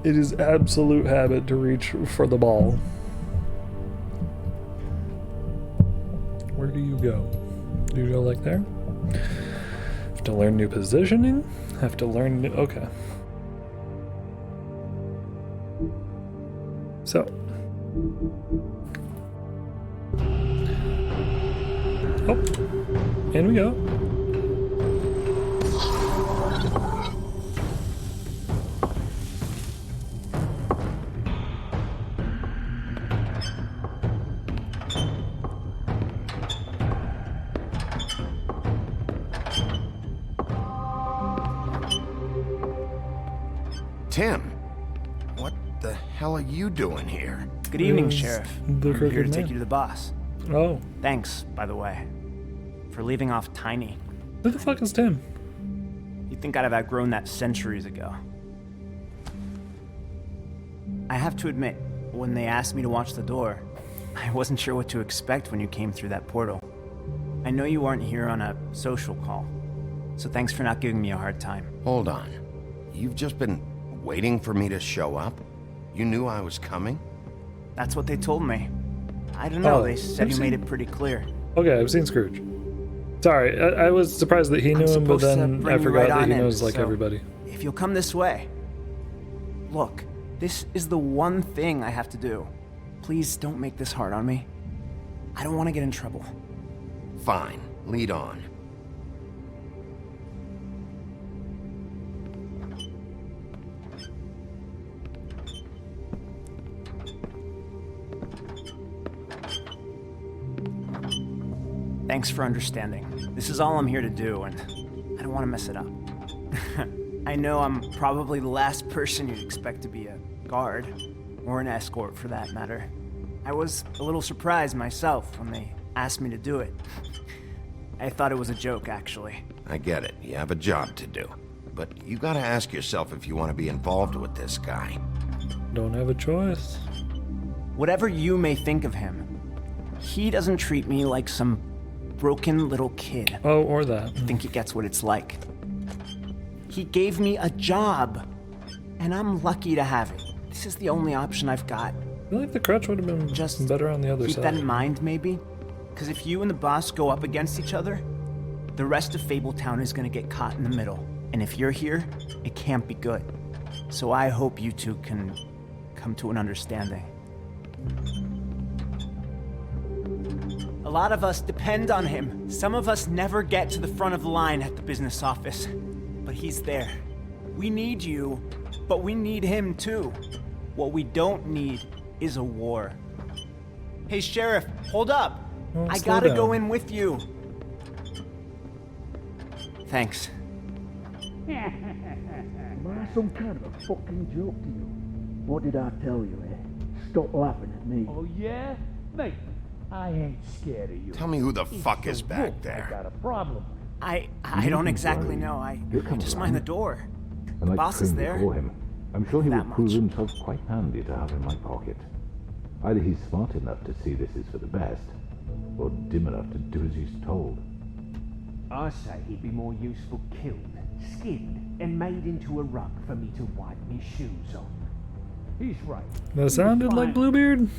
Speaker 2: It is absolute habit to reach for the ball. Where do you go? Do you go like there? Have to learn new positioning? Have to learn new... Okay. So. Oh. In we go.
Speaker 6: Tim, what the hell are you doing here?
Speaker 17: Good evening, Sheriff.
Speaker 2: The
Speaker 17: I'm here to
Speaker 2: Crooked
Speaker 17: take
Speaker 2: Man.
Speaker 17: you to the boss.
Speaker 2: Oh.
Speaker 17: Thanks, by the way, for leaving off Tiny.
Speaker 2: Who the fuck is Tim?
Speaker 17: You'd think I'd have outgrown that centuries ago. I have to admit, when they asked me to watch the door, I wasn't sure what to expect when you came through that portal. I know you aren't here on a social call, so thanks for not giving me a hard time.
Speaker 6: Hold on. You've just been waiting for me to show up? You knew I was coming?
Speaker 17: That's what they told me. I don't know,
Speaker 2: Oh,
Speaker 17: they said
Speaker 2: I've
Speaker 17: you
Speaker 2: seen-
Speaker 17: made it pretty clear.
Speaker 2: Okay, I've seen Scrooge. Sorry, I was surprised that he knew him, but
Speaker 17: supposed to
Speaker 2: then
Speaker 17: bring
Speaker 2: I
Speaker 17: you
Speaker 2: forgot
Speaker 17: right
Speaker 2: that
Speaker 17: on
Speaker 2: he
Speaker 17: in,
Speaker 2: knows like
Speaker 17: so
Speaker 2: everybody.
Speaker 17: If you'll come this way. Look, this is the one thing I have to do. Please don't make this hard on me. I don't want to get in trouble.
Speaker 6: Fine, lead on.
Speaker 17: Thanks for understanding. This is all I'm here to do, and I don't want to mess it up. I know I'm probably the last person you'd expect to be a guard, or an escort for that matter. I was a little surprised myself when they asked me to do it. I thought it was a joke, actually.
Speaker 6: I get it. You have a job to do. But you gotta ask yourself if you want to be involved with this guy.
Speaker 2: Don't have a choice.
Speaker 17: Whatever you may think of him, he doesn't treat me like some broken little kid.
Speaker 2: Oh, or that.
Speaker 17: I think he gets what it's like. He gave me a job, and I'm lucky to have it. This is the only option I've got.
Speaker 2: I feel like the crutch would have been just better on the other
Speaker 17: Keep
Speaker 2: side.
Speaker 17: that in mind, maybe? Because if you and the boss go up against each other, the rest of Fabletown is going to get caught in the middle. And if you're here, it can't be good. So I hope you two can come to an understanding. A lot of us depend on him. Some of us never get to the front of the line at the business office. But he's there. We need you, but we need him too. What we don't need is a war. Hey, Sheriff, hold up.
Speaker 2: Oh,
Speaker 17: I
Speaker 2: slow
Speaker 17: gotta
Speaker 2: down.
Speaker 17: go in with you. Thanks.
Speaker 18: Am I some kind of a fucking joke to you? What did I tell you, eh? Stop laughing at me.
Speaker 3: Oh, yeah? Mate, I ain't scared of you.
Speaker 6: Tell me who the
Speaker 3: It's
Speaker 6: fuck
Speaker 3: the
Speaker 6: is back
Speaker 3: wolf I
Speaker 6: there.
Speaker 3: got a problem.
Speaker 17: I don't exactly know. I just mind the door.
Speaker 19: And like
Speaker 17: Boss is
Speaker 19: trained
Speaker 17: there.
Speaker 19: before him, I'm sure he
Speaker 17: That
Speaker 19: will prove
Speaker 17: much.
Speaker 19: himself quite handy to have in my pocket. Either he's smart enough to see this is for the best, or dim enough to do as he's told.
Speaker 3: I say he'd be more useful killed, skinned, and made into a rug for me to wipe me shoes on. He's right.
Speaker 2: That sounded like Bluebeard.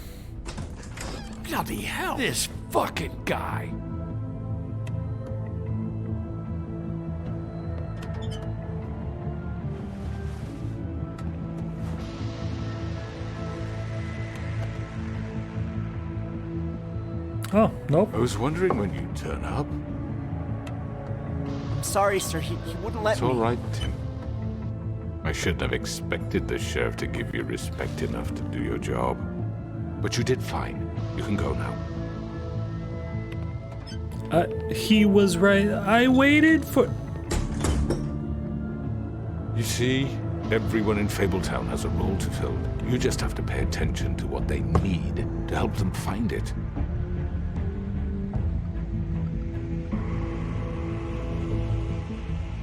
Speaker 11: Bloody hell! This fucking guy!
Speaker 2: Oh, nope.
Speaker 11: I was wondering when you'd turn up.
Speaker 17: I'm sorry, sir. He wouldn't let
Speaker 11: It's
Speaker 17: me.
Speaker 11: all right, Tim. I shouldn't have expected the sheriff to give you respect enough to do your job. But you did fine. You can go now.
Speaker 2: He was right. I waited for...
Speaker 11: You see, everyone in Fabletown has a role to fill. You just have to pay attention to what they need to help them find it.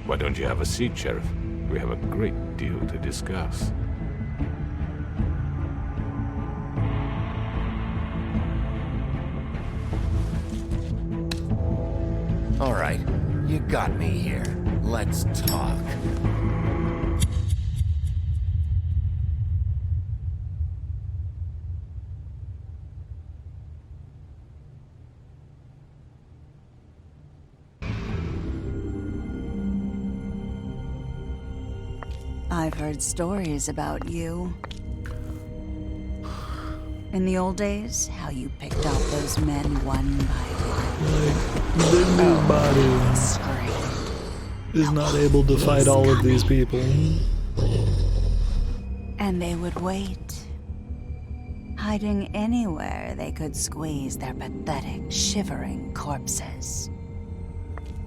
Speaker 11: Why don't you have a seat, Sheriff? We have a great deal to discuss.
Speaker 6: All right, you got me here. Let's talk.
Speaker 16: I've heard stories about you. In the old days, how you picked off those men one by one.
Speaker 2: The new body is not able to fight all of these people.
Speaker 16: And they would wait, hiding anywhere they could squeeze their pathetic, shivering corpses.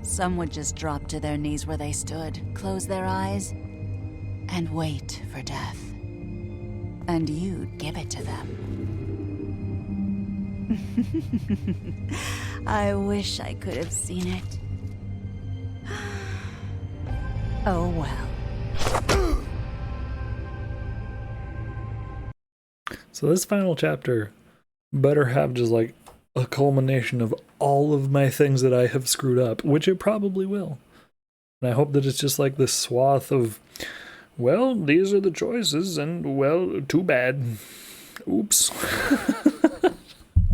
Speaker 16: Some would just drop to their knees where they stood, close their eyes, and wait for death. And you'd give it to them. I wish I could have seen it. Oh well.
Speaker 2: So this final chapter better have just like a culmination of all of my things that I have screwed up, which it probably will. And I hope that it's just like this swath of, well, these are the choices, and well, too bad. Oops.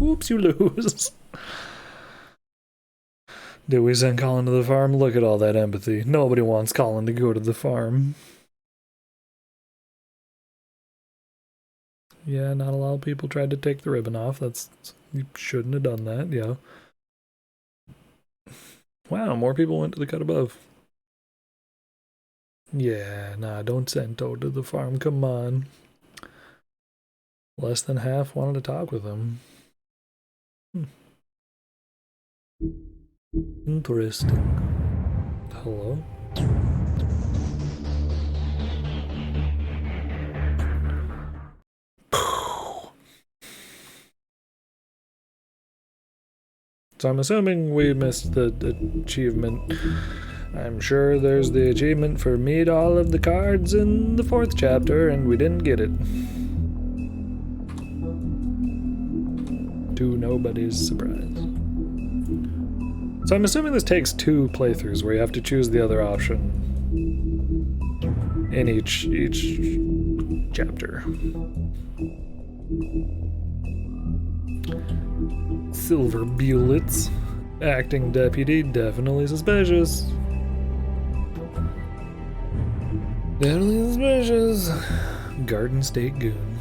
Speaker 2: Oops, you lose. Did we send Colin to the farm? Look at all that empathy. Nobody wants Colin to go to the farm. Yeah, not a lot of people tried to take the ribbon off. You shouldn't have done that, yeah. Wow, more people went to the cut above. Yeah, nah, don't send Toad to the farm, come on. Less than half wanted to talk with him. Interesting. Hello? So I'm assuming we missed the achievement. I'm sure there's the achievement for meet all of the cards in the 4th chapter, and we didn't get it. To nobody's surprise. So I'm assuming this takes 2 playthroughs where you have to choose the other option in each chapter. Silver Bullets. Acting deputy, definitely suspicious. Definitely suspicious. Garden State Goon.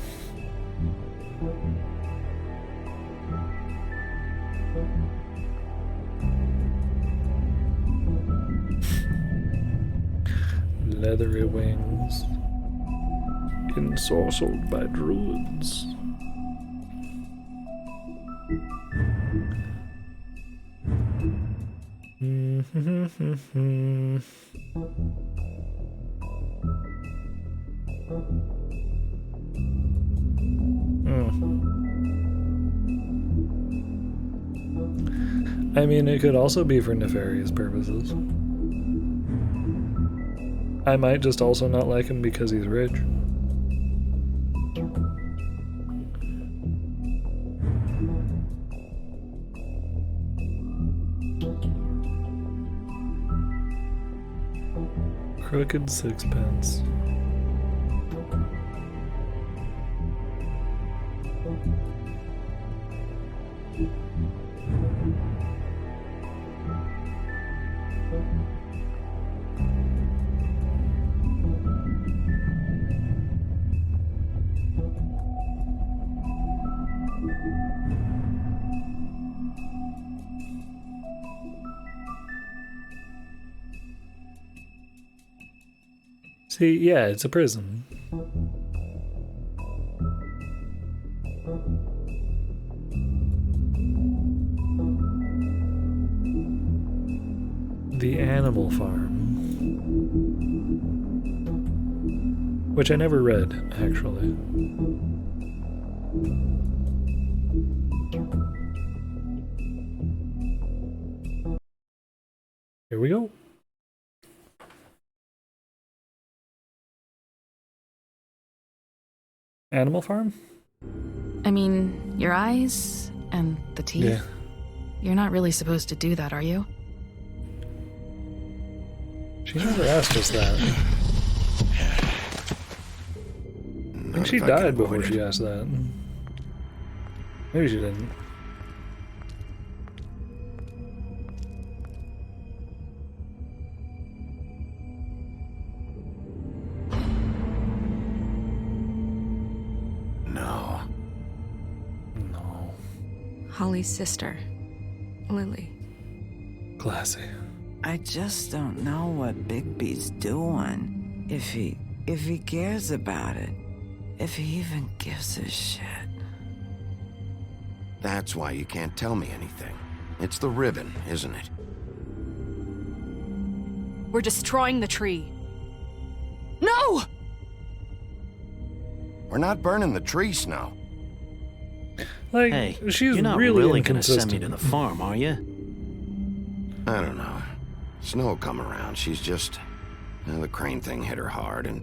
Speaker 2: leathery wings, ensorcelled by druids. I mean, it could also be for nefarious purposes. I might just also not like him because he's rich. Crooked sixpence. See, yeah, it's a prison. The Animal Farm. Which I never read, actually. Here we go. Animal Farm?
Speaker 20: I mean, your eyes and the teeth.
Speaker 2: Yeah.
Speaker 20: You're not really supposed to do that, are you?
Speaker 2: She never asked us that. I think she died before she asked that. Maybe she didn't.
Speaker 12: Holly's sister, Lily.
Speaker 2: Classy.
Speaker 21: I just don't know what Bigby's doing. If he cares about it. If he even gives a shit.
Speaker 6: That's why you can't tell me anything. It's the ribbon, isn't it?
Speaker 12: We're destroying the tree. No!
Speaker 6: We're not burning the tree, Snow.
Speaker 2: Like,
Speaker 22: hey,
Speaker 2: she's
Speaker 22: you're not
Speaker 2: really
Speaker 22: gonna send me
Speaker 2: inconsistent.
Speaker 22: to the farm, are you?
Speaker 6: I don't know. Snow will come around. She's just... the crane thing hit her hard, and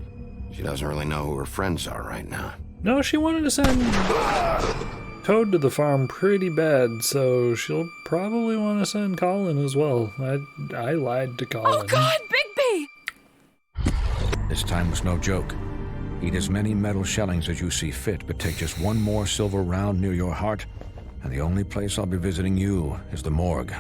Speaker 6: she doesn't really know who her friends are right now.
Speaker 2: No, she wanted to send Toad to the farm pretty bad, so she'll probably want to send Colin as well. I lied to Colin.
Speaker 12: Oh God, Bigby!
Speaker 23: This time was no joke. Eat as many metal shellings as you see fit, but take just one more silver round near your heart, and the only place I'll be visiting you is the morgue.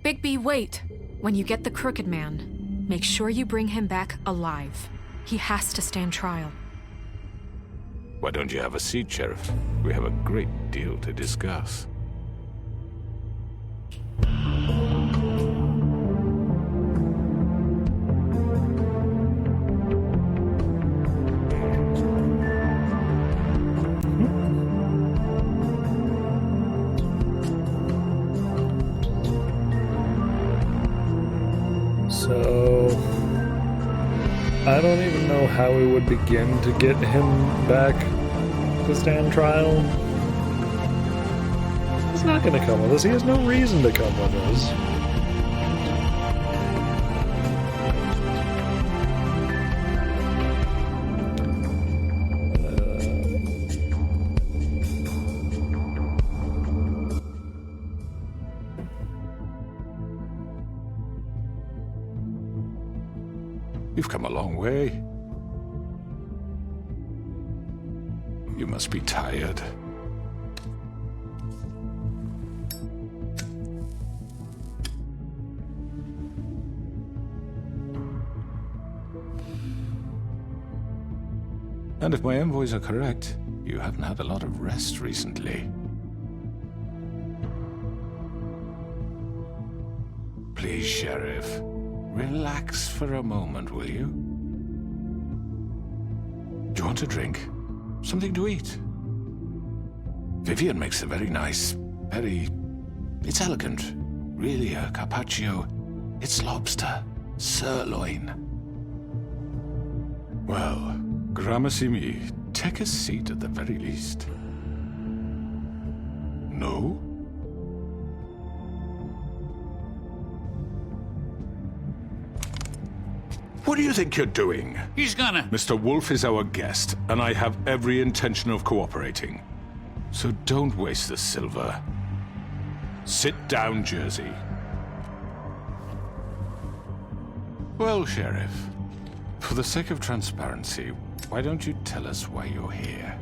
Speaker 12: Bigby, wait. When you get the Crooked Man, make sure you bring him back alive. He has to stand trial.
Speaker 11: Why don't you have a seat, Sheriff? We have a great deal to discuss.
Speaker 2: So, I don't even know how we would begin to get him back to stand trial. He's not going to come with us. He has no reason to come with us.
Speaker 11: You've come a long way. You must be tired. And if my envoys are correct, you haven't had a lot of rest recently. Please, Sheriff,
Speaker 19: relax for a moment, will you? Do you want a drink? Something to eat? Vivian makes a very nice, it's elegant. Really a carpaccio. It's lobster. Sirloin. Well, gramercy me. Take a seat at the very least. No? What do you think you're doing?
Speaker 11: He's gonna...
Speaker 19: Mr. Wolf is our guest, and I have every intention of cooperating. So don't waste the silver. Sit down, Jersey. Well, Sheriff, for the sake of transparency, why don't you tell us why you're here?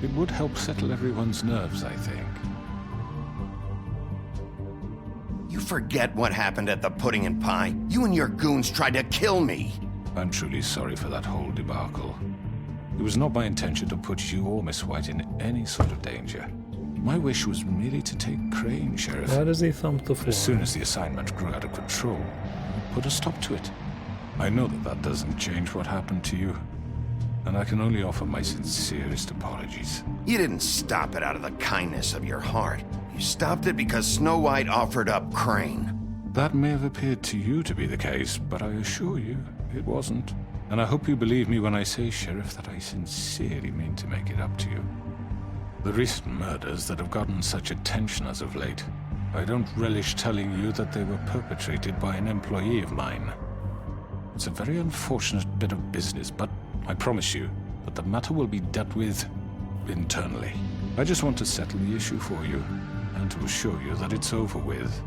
Speaker 19: It would help settle everyone's nerves, I think.
Speaker 6: You forget what happened at the Pudding and Pie. You and your goons tried to kill me.
Speaker 19: I'm truly sorry for that whole debacle. It was not my intention to put you or Miss White in any sort of danger. My wish was merely to take Crane, Sheriff.
Speaker 2: Why does he thump the floor?
Speaker 19: As soon as the assignment grew out of control, I put a stop to it. I know that doesn't change what happened to you, and I can only offer my sincerest apologies.
Speaker 6: You didn't stop it out of the kindness of your heart. You stopped it because Snow White offered up Crane.
Speaker 19: That may have appeared to you to be the case, but I assure you, it wasn't. And I hope you believe me when I say, Sheriff, that I sincerely mean to make it up to you. The recent murders that have gotten such attention as of late, I don't relish telling you that they were perpetrated by an employee of mine. It's a very unfortunate bit of business, but I promise you that the matter will be dealt with internally. I just want to settle the issue for you, and to assure you that it's over with.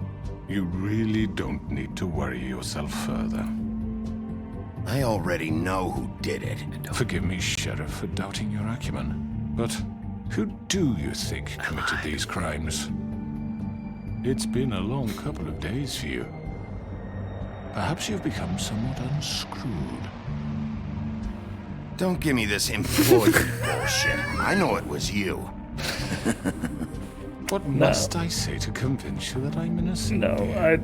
Speaker 19: You really don't need to worry yourself further.
Speaker 6: I already know who did it.
Speaker 19: Forgive me, Sheriff, for doubting your acumen, but who do you think committed these crimes? It's been a long couple of days for you. Perhaps you've become somewhat unscrewed.
Speaker 6: Don't give me this employee bullshit. I know it was you.
Speaker 19: What must I say to convince you that I'm innocent?
Speaker 2: No,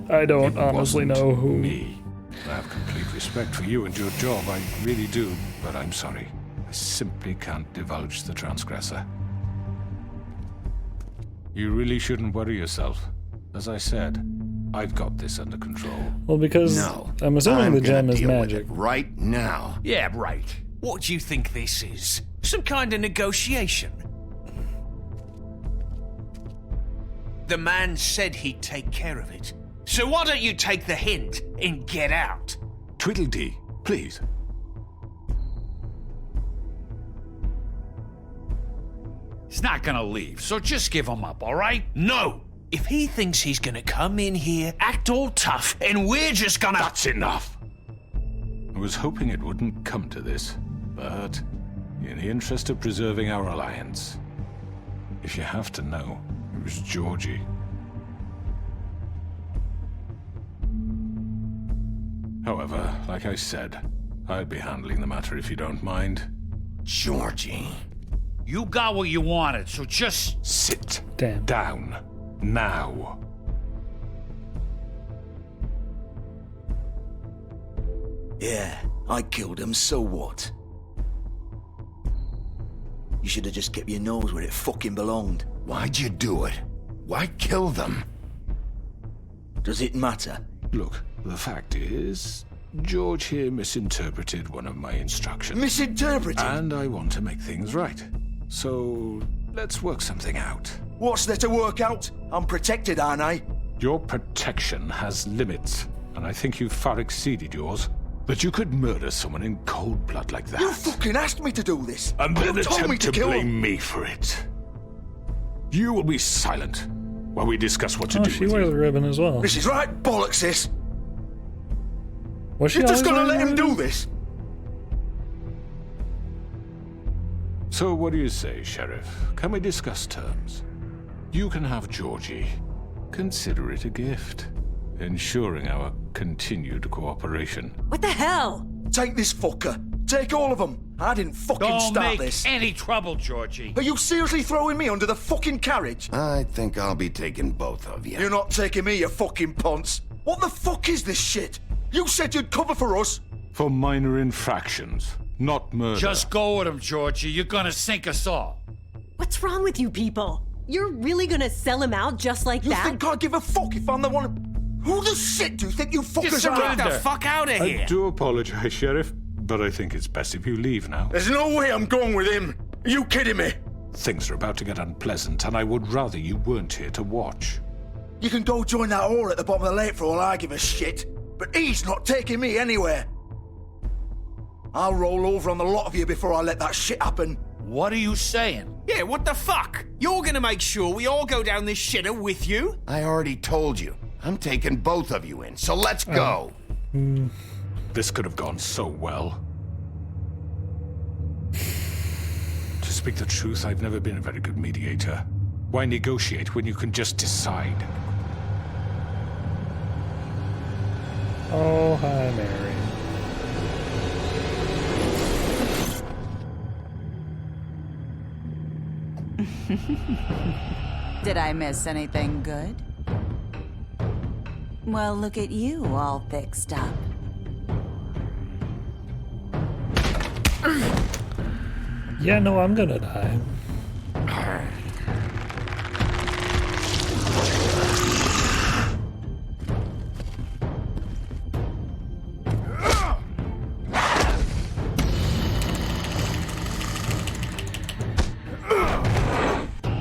Speaker 2: I don't honestly know who.
Speaker 19: Me. I have complete respect for you and your job, I really do, but I'm sorry. I simply can't divulge the transgressor. You really shouldn't worry yourself. As I said, I've got this under control.
Speaker 2: Well, because I'm assuming the gem is magic.
Speaker 6: Right now.
Speaker 5: Yeah, right. What do you think this is? Some kind of negotiation? The man said he'd take care of it. So why don't you take the hint and get out?
Speaker 19: Tweedledee, please.
Speaker 11: He's not gonna leave, so just give him up, all right?
Speaker 5: No! If he thinks he's gonna come in here, act all tough, and we're just gonna...
Speaker 19: That's enough! I was hoping it wouldn't come to this, but in the interest of preserving our alliance, if you have to know, it was Georgie. However, like I said, I'd be handling the matter if you don't mind.
Speaker 6: Georgie.
Speaker 11: You got what you wanted, so just...
Speaker 19: Sit down. Now.
Speaker 1: Yeah, I killed him, so what? You should have just kept your nose where it fucking belonged.
Speaker 6: Why'd you do it? Why kill them?
Speaker 1: Does it matter?
Speaker 19: Look, the fact is, George here misinterpreted one of my instructions.
Speaker 1: Misinterpreted?
Speaker 19: And I want to make things right. So, let's work something out.
Speaker 1: What's there to work out? I'm protected, aren't I?
Speaker 19: Your protection has limits, and I think you've far exceeded yours. That you could murder someone in cold blood like that.
Speaker 1: You fucking asked me to do this!
Speaker 19: And then
Speaker 1: you told me
Speaker 19: attempt to blame me for it. You will be silent while we discuss what to do
Speaker 2: She
Speaker 19: with
Speaker 2: wears
Speaker 19: you.
Speaker 2: a ribbon as well.
Speaker 1: This is right bollocks, sis!
Speaker 2: Was she
Speaker 1: You're just
Speaker 2: always
Speaker 1: gonna let
Speaker 2: wearing
Speaker 1: him
Speaker 2: a
Speaker 1: do
Speaker 2: ribbon?
Speaker 1: this?
Speaker 19: So what do you say, Sheriff? Can we discuss terms? You can have Georgie. Consider it a gift, ensuring our continued cooperation.
Speaker 16: What the hell?
Speaker 1: Take this fucker. Take all of them. I didn't fucking
Speaker 11: Don't
Speaker 1: start
Speaker 11: make
Speaker 1: this.
Speaker 11: any trouble, Georgie.
Speaker 1: Are you seriously throwing me under the fucking carriage?
Speaker 6: I think I'll be taking both of you.
Speaker 1: You're not taking me, you fucking ponce. What the fuck is this shit? You said you'd cover for us.
Speaker 19: For minor infractions, not murder.
Speaker 11: Just go with him, Georgie. You're gonna sink us all.
Speaker 4: What's wrong with you people? You're really gonna sell him out just like that?
Speaker 1: You think I give a fuck if I'm the one... Who the shit do you think you fuckers are?
Speaker 5: Get the fuck out of here!
Speaker 19: I do apologize, Sheriff, but I think it's best if you leave now.
Speaker 1: There's no way I'm going with him. Are you kidding me?
Speaker 19: Things are about to get unpleasant, and I would rather you weren't here to watch.
Speaker 1: You can go join that whore at the bottom of the lake for all I give a shit, but he's not taking me anywhere. I'll roll over on the lot of you before I let that shit happen.
Speaker 11: What are you saying?
Speaker 5: Yeah, what the fuck? You're gonna make sure we all go down this shitter with you?
Speaker 6: I already told you. I'm taking both of you in, so let's go.
Speaker 19: This could have gone so well. To speak the truth, I've never been a very good mediator. Why negotiate when you can just decide?
Speaker 2: Oh, hi, Mary.
Speaker 16: Did I miss anything good? Well, look at you, all fixed up.
Speaker 2: Yeah, no, I'm gonna die.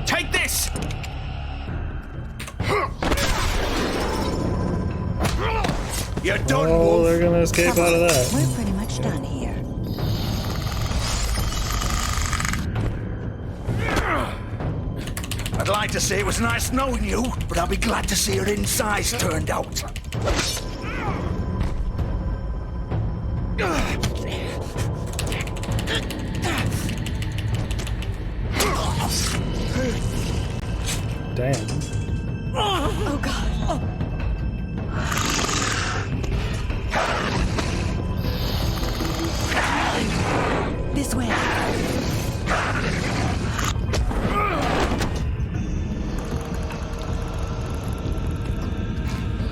Speaker 5: Take this!
Speaker 1: You're done,
Speaker 2: Oh,
Speaker 1: Wolf.
Speaker 2: they're gonna escape out of that.
Speaker 16: We're pretty much done here.
Speaker 1: I'd like to say it was nice knowing you, but I'll be glad to see your insides turned out.
Speaker 2: Damn.
Speaker 4: Oh, God. This way.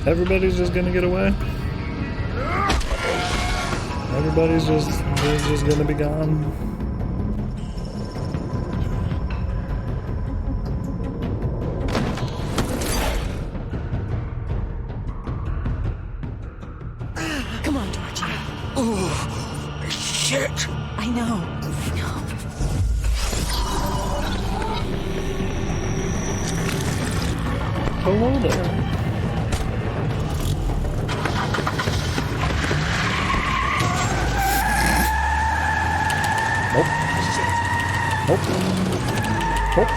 Speaker 2: Everybody's just gonna get away. Everybody's just gonna be gone.
Speaker 4: Come on, Georgie.
Speaker 1: Oh, shit.
Speaker 4: I know.
Speaker 2: Hello there. Nope. Nope. Nope.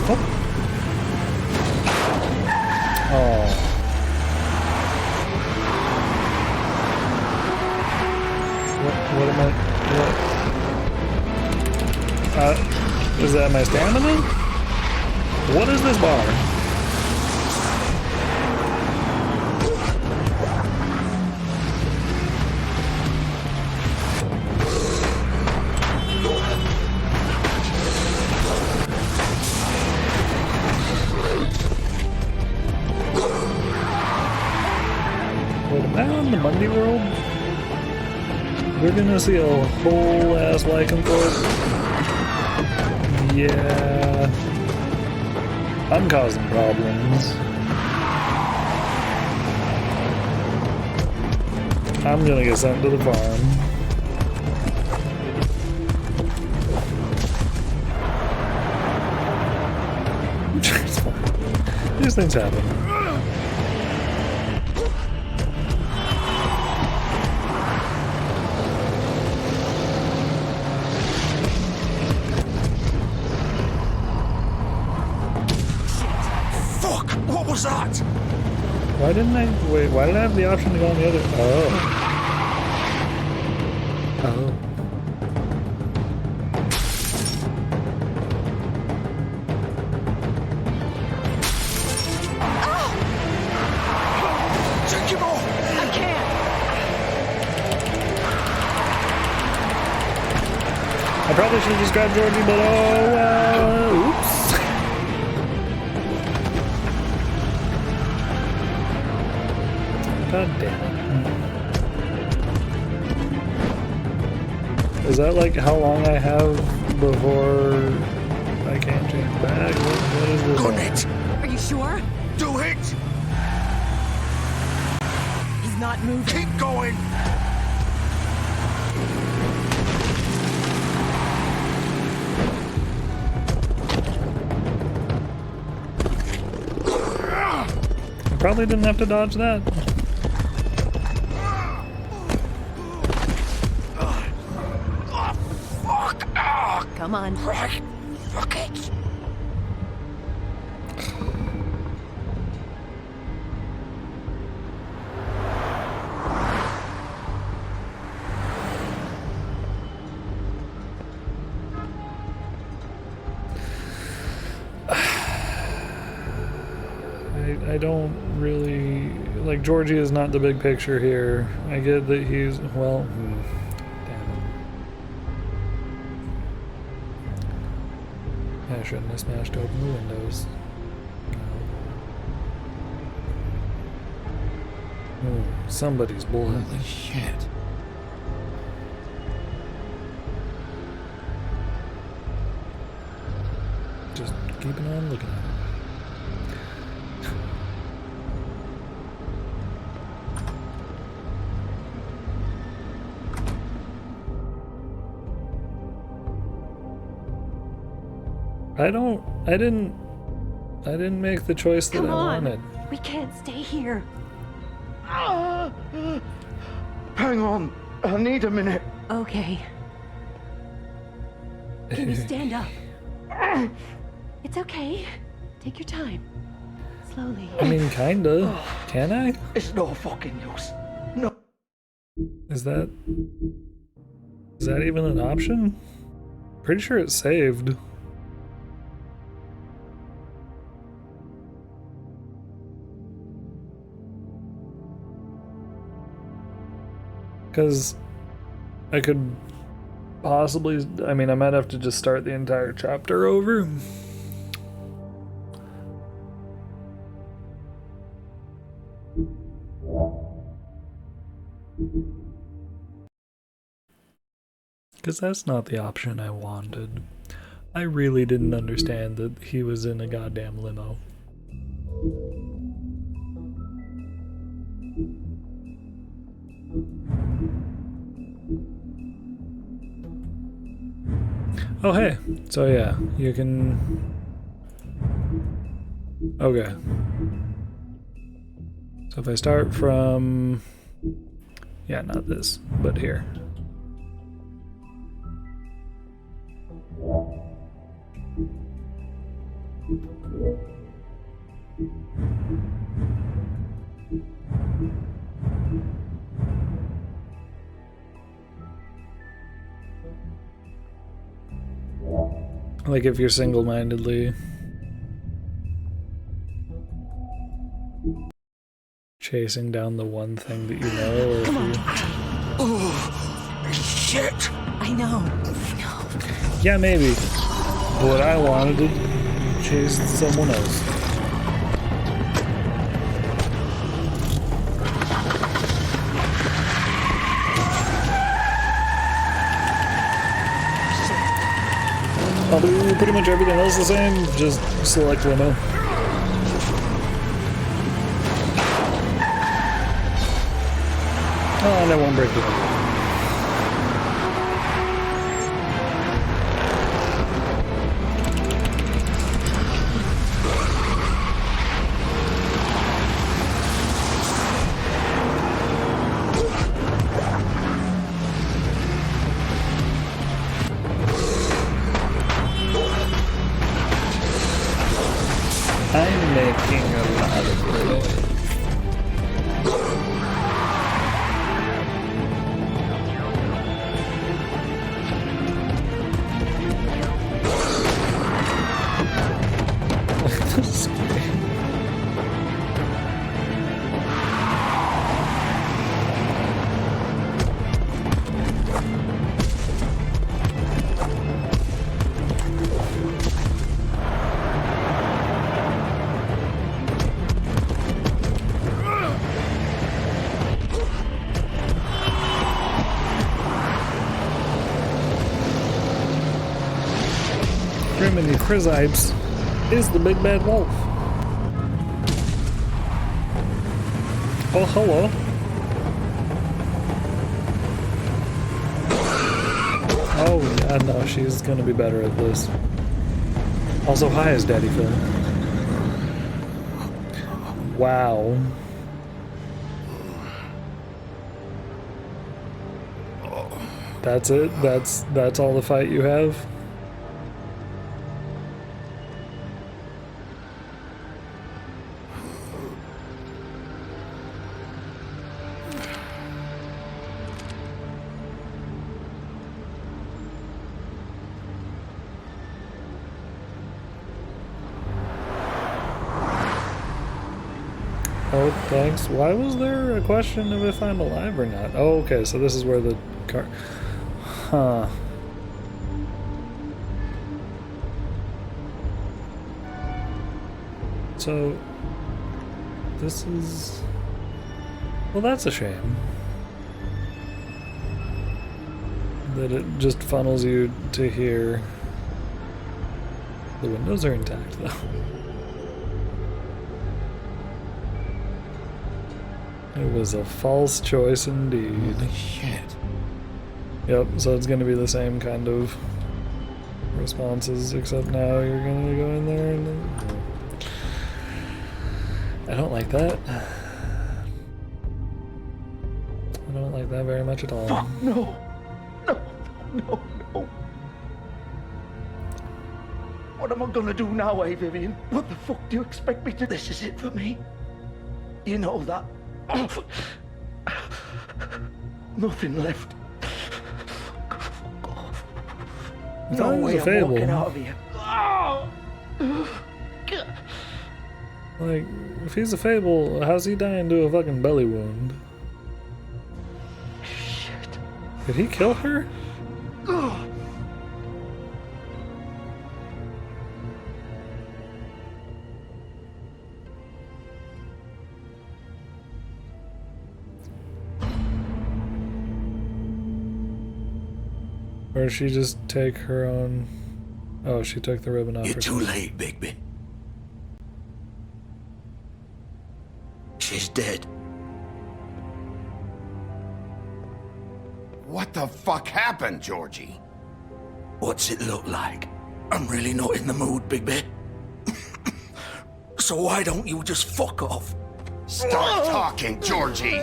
Speaker 2: Nope. Oh. What am I... What? Is that my stamina? What is this bar? Wait, am I on the Mundy world? We're gonna see a whole ass lycanthrope. Yeah. I'm causing problems. I'm gonna get sent to the farm. It's fine. These things happen.
Speaker 1: What was that?
Speaker 2: Why didn't I... Wait, why did I have the option to go on the other... Oh. Oh.
Speaker 1: Take him off!
Speaker 4: I can't!
Speaker 2: I probably should have just grabbed Georgie, but oh well. Oops. God damn it. Is that like how long I have before I can't change back? What is this?
Speaker 1: Gun it!
Speaker 4: Are you sure?
Speaker 1: Do it!
Speaker 4: He's not moving.
Speaker 1: Keep going!
Speaker 2: I probably didn't have to dodge that.
Speaker 4: Come on.
Speaker 1: Fuck it!
Speaker 2: I don't really like Georgie is not the big picture here. I get that he's well. Damn it. I shouldn't have smashed open the windows. Oh, somebody's blood.
Speaker 6: Holy shit.
Speaker 2: Just keeping on looking at it. I didn't make the choice that I wanted.
Speaker 4: We can't stay here.
Speaker 18: Hang on. I need a minute.
Speaker 4: Okay. Can you stand up? It's okay. Take your time. Slowly.
Speaker 2: I mean, kinda. Can I?
Speaker 18: It's no fucking use. No.
Speaker 2: Is that even an option? Pretty sure it's saved. Because I could possibly, I mean, I might have to just start the entire chapter over. Because that's not the option I wanted. I really didn't understand that he was in a goddamn limo. Oh hey, so yeah, you can... Okay. So if I start from... Yeah, not this, but here. Like if you're single-mindedly chasing down the one thing that you know, or if you...
Speaker 1: Oh, shit!
Speaker 4: I know.
Speaker 2: Yeah, maybe. What I wanted to chase someone else. I'll do pretty much everything else the same, just select limo. Oh, and I won't break it. I'm making a lot of noise. screaming you Chryzipes is the big bad wolf. Oh, hello. Oh, yeah, no, she's gonna be better at this. Also, hi, is Daddy Phil. Wow. That's it? That's all the fight you have? Oh, thanks. Why was there a question of if I'm alive or not? Oh, okay, so this is where the car... Huh. So... This is... Well, that's a shame. That it just funnels you to here. The windows are intact, though. It was a false choice indeed.
Speaker 6: Holy shit.
Speaker 2: Yep, so it's gonna be the same kind of responses, except now you're gonna go in there and... I don't like that. I don't like that very much at all.
Speaker 18: Fuck, no. No. What am I gonna do now, Vivian? What the fuck do you expect me to... This is it for me. You know that. Nothing left. No way I'm walking out of here.
Speaker 2: Like, if he's a fable, how's he dying to a fucking belly wound?
Speaker 18: Shit.
Speaker 2: Did he kill her? Or did she just take her own... Oh, she took the ribbon off.
Speaker 1: You're too late, Bigby. She's dead.
Speaker 6: What the fuck happened, Georgie?
Speaker 1: What's it look like? I'm really not in the mood, Bigby. So why don't you just fuck off?
Speaker 6: Start talking, Georgie!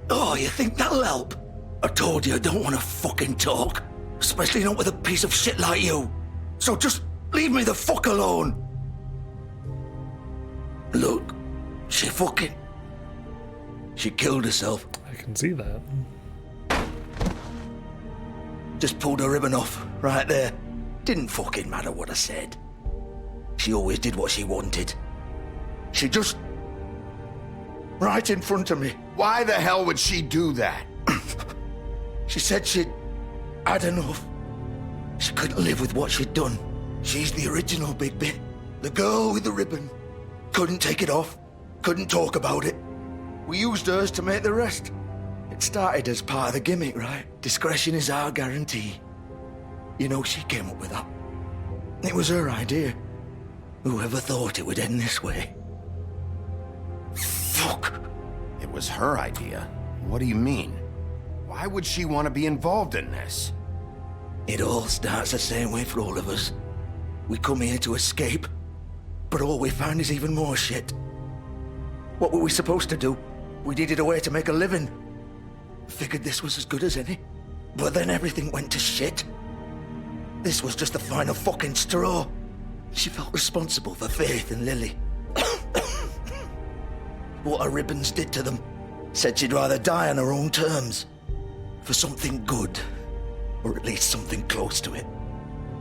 Speaker 1: Oh, you think that'll help? I told you I don't want to fucking talk. Especially not with a piece of shit like you. So just leave me the fuck alone. Look, she killed herself.
Speaker 2: I can see that.
Speaker 1: Just pulled her ribbon off, right there. Didn't fucking matter what I said. She always did what she wanted. She just... right in front of me.
Speaker 6: Why the hell would she do that?
Speaker 1: She said she'd had enough. She couldn't live with what she'd done. She's the original Bigby. The girl with the ribbon. Couldn't take it off. Couldn't talk about it. We used hers to make the rest. It started as part of the gimmick, right? Discretion is our guarantee. You know, she came up with that. It was her idea. Whoever thought it would end this way? Fuck.
Speaker 6: It was her idea? What do you mean? Why would she want to be involved in this?
Speaker 1: It all starts the same way for all of us. We come here to escape, but all we find is even more shit. What were we supposed to do? We needed a way to make a living. Figured this was as good as any. But then everything went to shit. This was just the final fucking straw. She felt responsible for Faith and Lily. What her ribbons did to them. Said she'd rather die on her own terms. For something good. Or at least something close to it.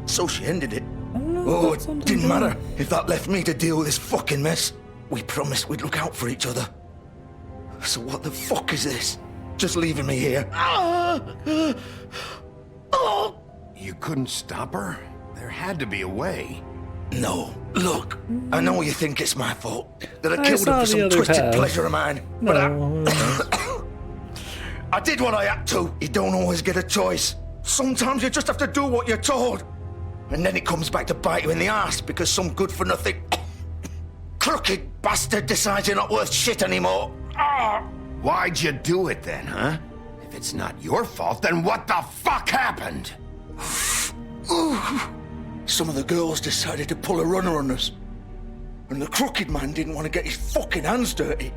Speaker 1: So she ended it. Oh, it didn't matter if that left me to deal with this fucking mess. We promised we'd look out for each other. So what the fuck is this? Just leaving me here?
Speaker 6: You couldn't stop her? There had to be a way.
Speaker 1: No. Look, I know you think it's my fault. That I killed her for some twisted pleasure of mine. But I did what I had to. You don't always get a choice. Sometimes you just have to do what you're told. And then it comes back to bite you in the ass because some good-for-nothing crooked bastard decides you're not worth shit anymore.
Speaker 6: Why'd you do it then, huh? If it's not your fault, then what the fuck happened?
Speaker 1: Some of the girls decided to pull a runner on us. And the crooked man didn't want to get his fucking hands dirty.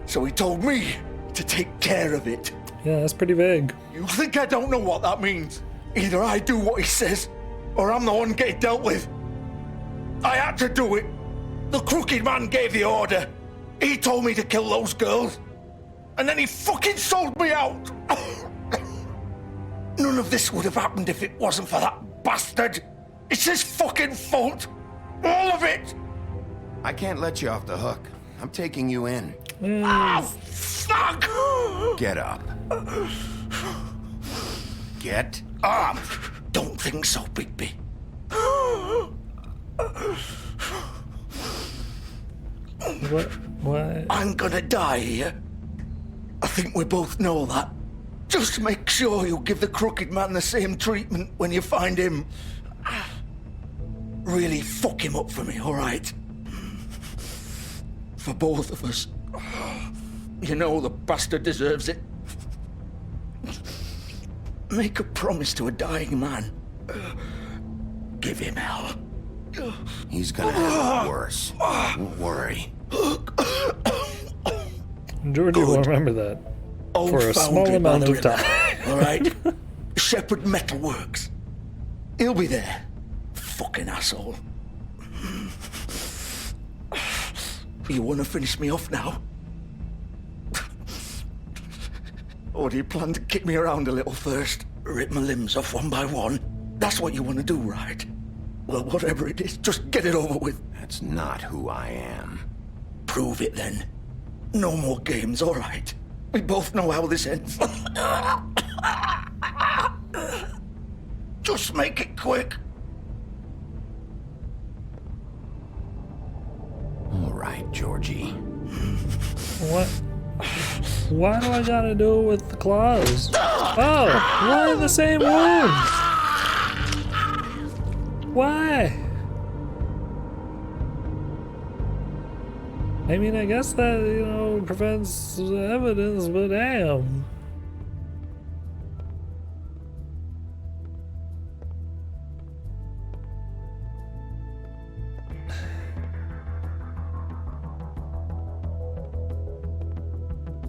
Speaker 1: So he told me to take care of it.
Speaker 2: Yeah, that's pretty vague.
Speaker 1: You think I don't know what that means? Either I do what he says, or I'm the one getting dealt with. I had to do it. The crooked man gave the order. He told me to kill those girls. And then he fucking sold me out. None of this would have happened if it wasn't for that bastard. It's his fucking fault. All of it.
Speaker 6: I can't let you off the hook. I'm taking you in.
Speaker 1: Oh, fuck!
Speaker 6: Get up. Get up!
Speaker 1: Don't think so, Bigby.
Speaker 2: What?
Speaker 1: I'm gonna die here. I think we both know that. Just make sure you give the crooked man the same treatment when you find him. Really fuck him up for me, all right? For both of us. You know the bastard deserves it. Make a promise to a dying man. Give him hell.
Speaker 6: He's gonna have it worse. Don't worry.
Speaker 2: Georgie will remember that for a small amount of time.
Speaker 1: All right? Shepherd Metalworks. He'll be there. Fucking asshole. You want to finish me off now? Or do you plan to kick me around a little first? Rip my limbs off one by one? That's what you want to do, right? Well, whatever it is, just get it over with.
Speaker 6: That's not who I am.
Speaker 1: Prove it then. No more games, all right? We both know how this ends. Just make it quick.
Speaker 6: All right, Georgie.
Speaker 2: What? Why do I gotta do it with the claws? Oh, we're in the same wound. Why? I mean, I guess that, you know, prevents evidence, but damn.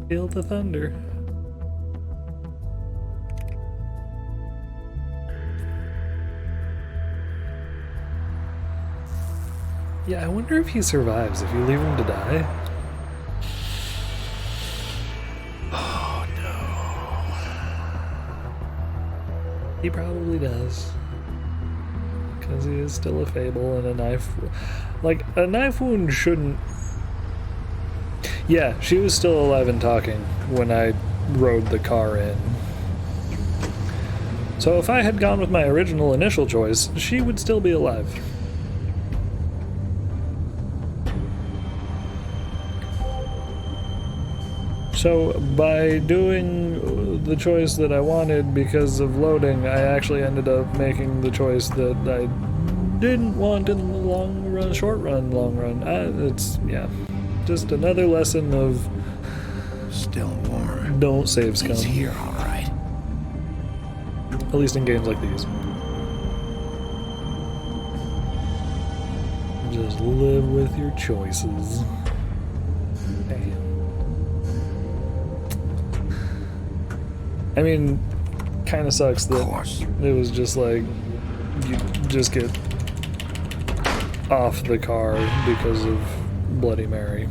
Speaker 2: Feel the thunder. Yeah, I wonder if he survives if you leave him to die.
Speaker 6: Oh no.
Speaker 2: He probably does. Because he is still a fable and a knife. Like, a knife wound shouldn't. Yeah, she was still alive and talking when I rode the car in. So if I had gone with my original initial choice, she would still be alive. So by doing the choice that I wanted because of loading, I actually ended up making the choice that I didn't want in the long run, short run, long run. It's, yeah. Just another lesson of
Speaker 6: still warm.
Speaker 2: Don't save scum.
Speaker 6: He's here, all right.
Speaker 2: At least in games like these. Just live with your choices. Damn. I mean, kind of sucks that it was just like you just get off the car because of Bloody Mary.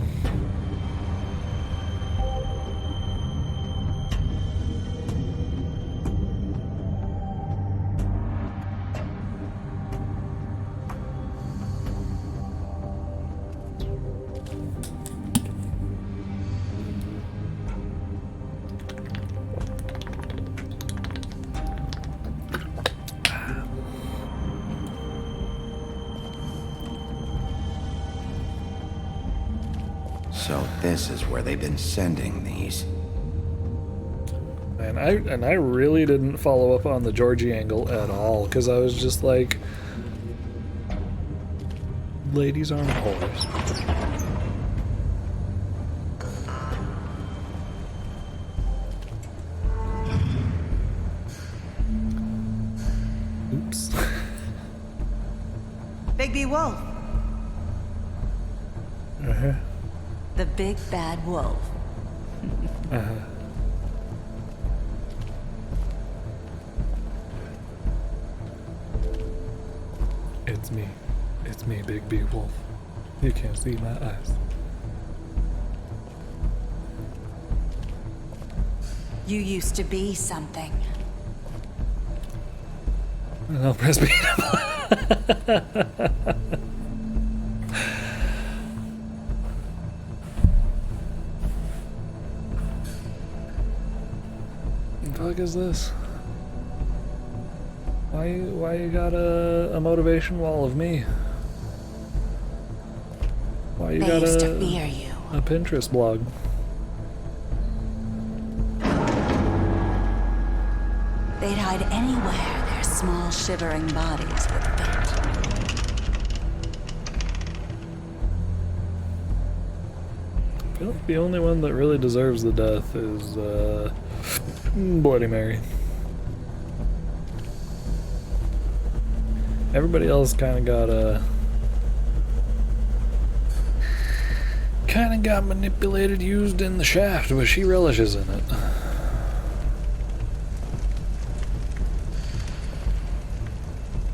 Speaker 6: So this is where they've been sending these.
Speaker 2: And I really didn't follow up on the Georgie angle at all, because I was just like, ladies aren't whores. Oops.
Speaker 16: Bigby Wolf.
Speaker 2: Uh-huh.
Speaker 16: The big bad wolf.
Speaker 2: Uh-huh. It's me. It's me, Big B Wolf. You can't see my eyes.
Speaker 16: You used to be something.
Speaker 2: I'll press B. The fuck is this? Why you got a motivation wall of me? Why you
Speaker 16: They
Speaker 2: got
Speaker 16: used to fear you.
Speaker 2: a Pinterest blog?
Speaker 16: They'd hide anywhere their small shivering bodies would fit.
Speaker 2: I feel like the only one that really deserves the death is Bloody Mary. Everybody else kind of got manipulated, used in the shaft, but she relishes in it.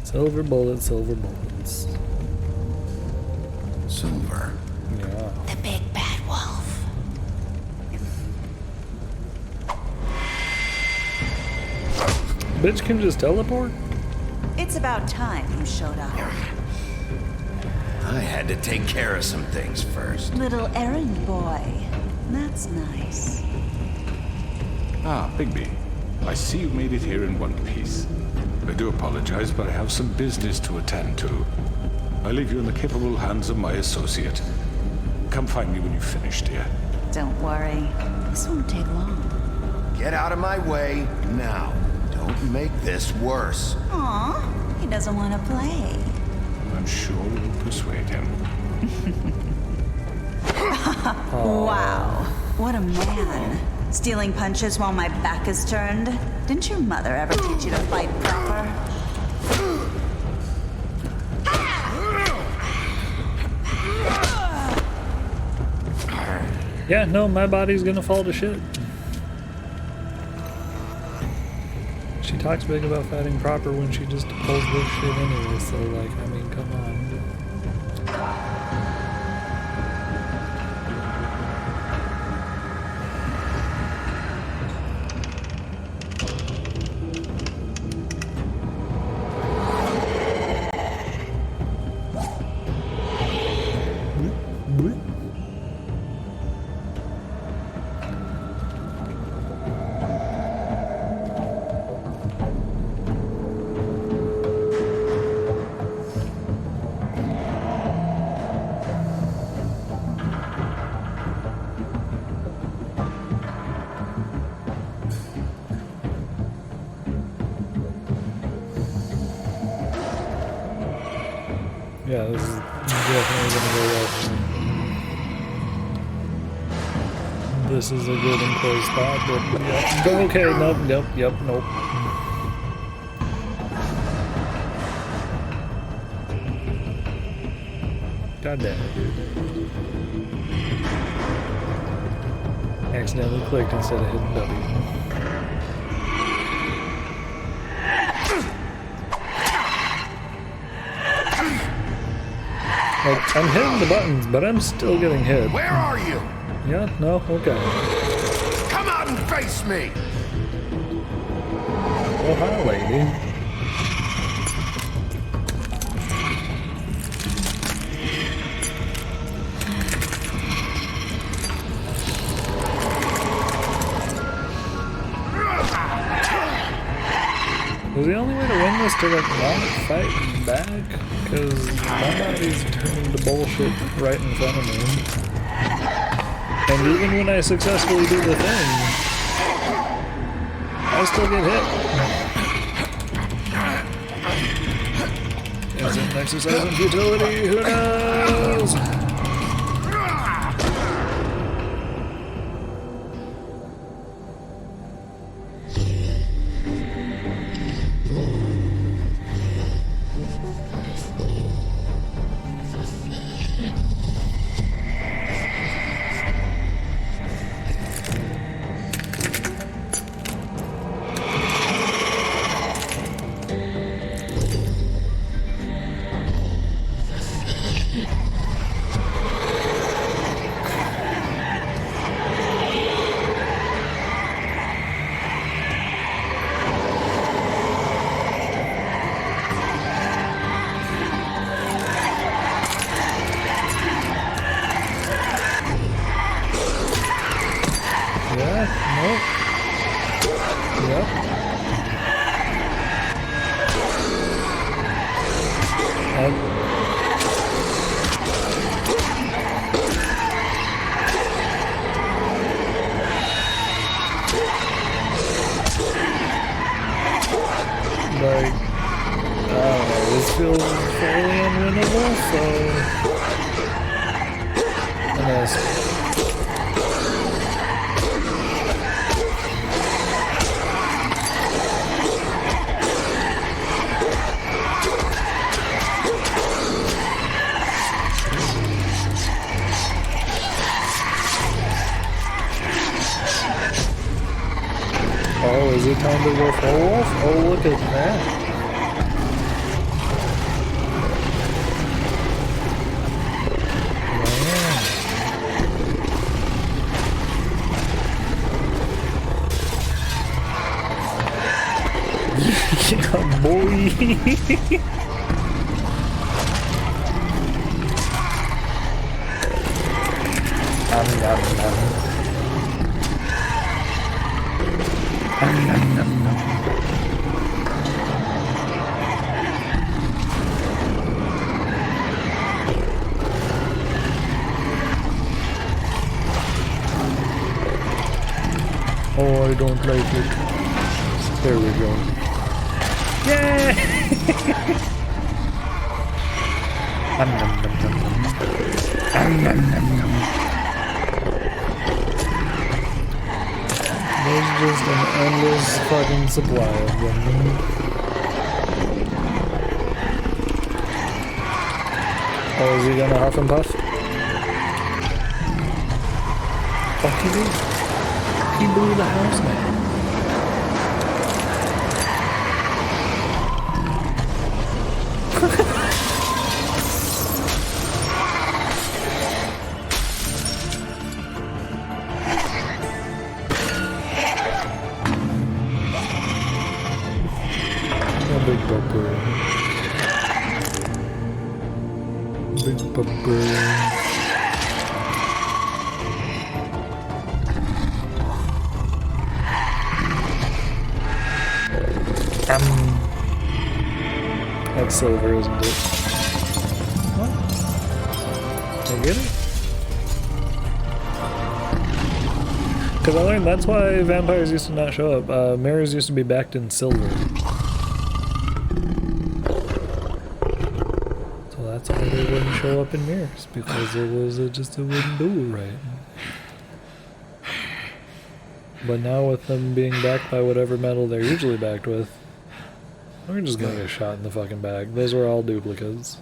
Speaker 2: Silver bullets, silver bullets.
Speaker 6: Silver.
Speaker 2: Yeah.
Speaker 16: The big bad wolf.
Speaker 2: Bitch can just teleport?
Speaker 16: It's about time you showed up.
Speaker 6: I had to take care of some things first.
Speaker 16: Little errand boy. That's nice.
Speaker 19: Ah, Bigby. I see you made it here in one piece. I do apologize, but I have some business to attend to. I leave you in the capable hands of my associate. Come find me when you've finished, dear.
Speaker 16: Don't worry. This won't take long.
Speaker 6: Get out of my way now. Don't make this worse.
Speaker 16: Aw, he doesn't want to play.
Speaker 19: I'm sure we'll persuade him.
Speaker 16: Wow, what a man. Stealing punches while my back is turned? Didn't your mother ever teach you to fight proper?
Speaker 2: Yeah, no, my body's gonna fall to shit. She talks big about fighting proper when she just pulls this shit anyway, so like, I mean, come on. Yeah, this is definitely gonna go well for me. This is a good enclosed spot, but yeah. Okay, nope, yep, nope. God damn it, dude. Accidentally clicked instead of hitting W. Like, I'm hitting the buttons, but I'm still getting hit.
Speaker 6: Where are you?
Speaker 2: Yeah, no, okay.
Speaker 6: Come out and face me!
Speaker 2: Oh, hi, lady. Was the only way to win this to like not fight back? Because my body's turned into bullshit right in front of me. And even when I successfully do the thing, I still get hit. Is it an exercise in futility? Who knows? Oh, is it time to go full wolf? Oh, look at that. Yeah, boy. Oh, I don't like it. There we go. Yay! There's just an endless fucking supply of them. Oh, is he gonna huff and puff? Fuck he did. He blew the house, man. Big bubble. Big bubble. That's silver, isn't it? What? I get it? Because I learned that's why vampires used to not show up. Mirrors used to be backed in silver. So that's why they wouldn't show up in mirrors, because it wouldn't do it right. But now with them being backed by whatever metal they're usually backed with, we're just gonna get shot in the fucking bag. Those were all duplicates.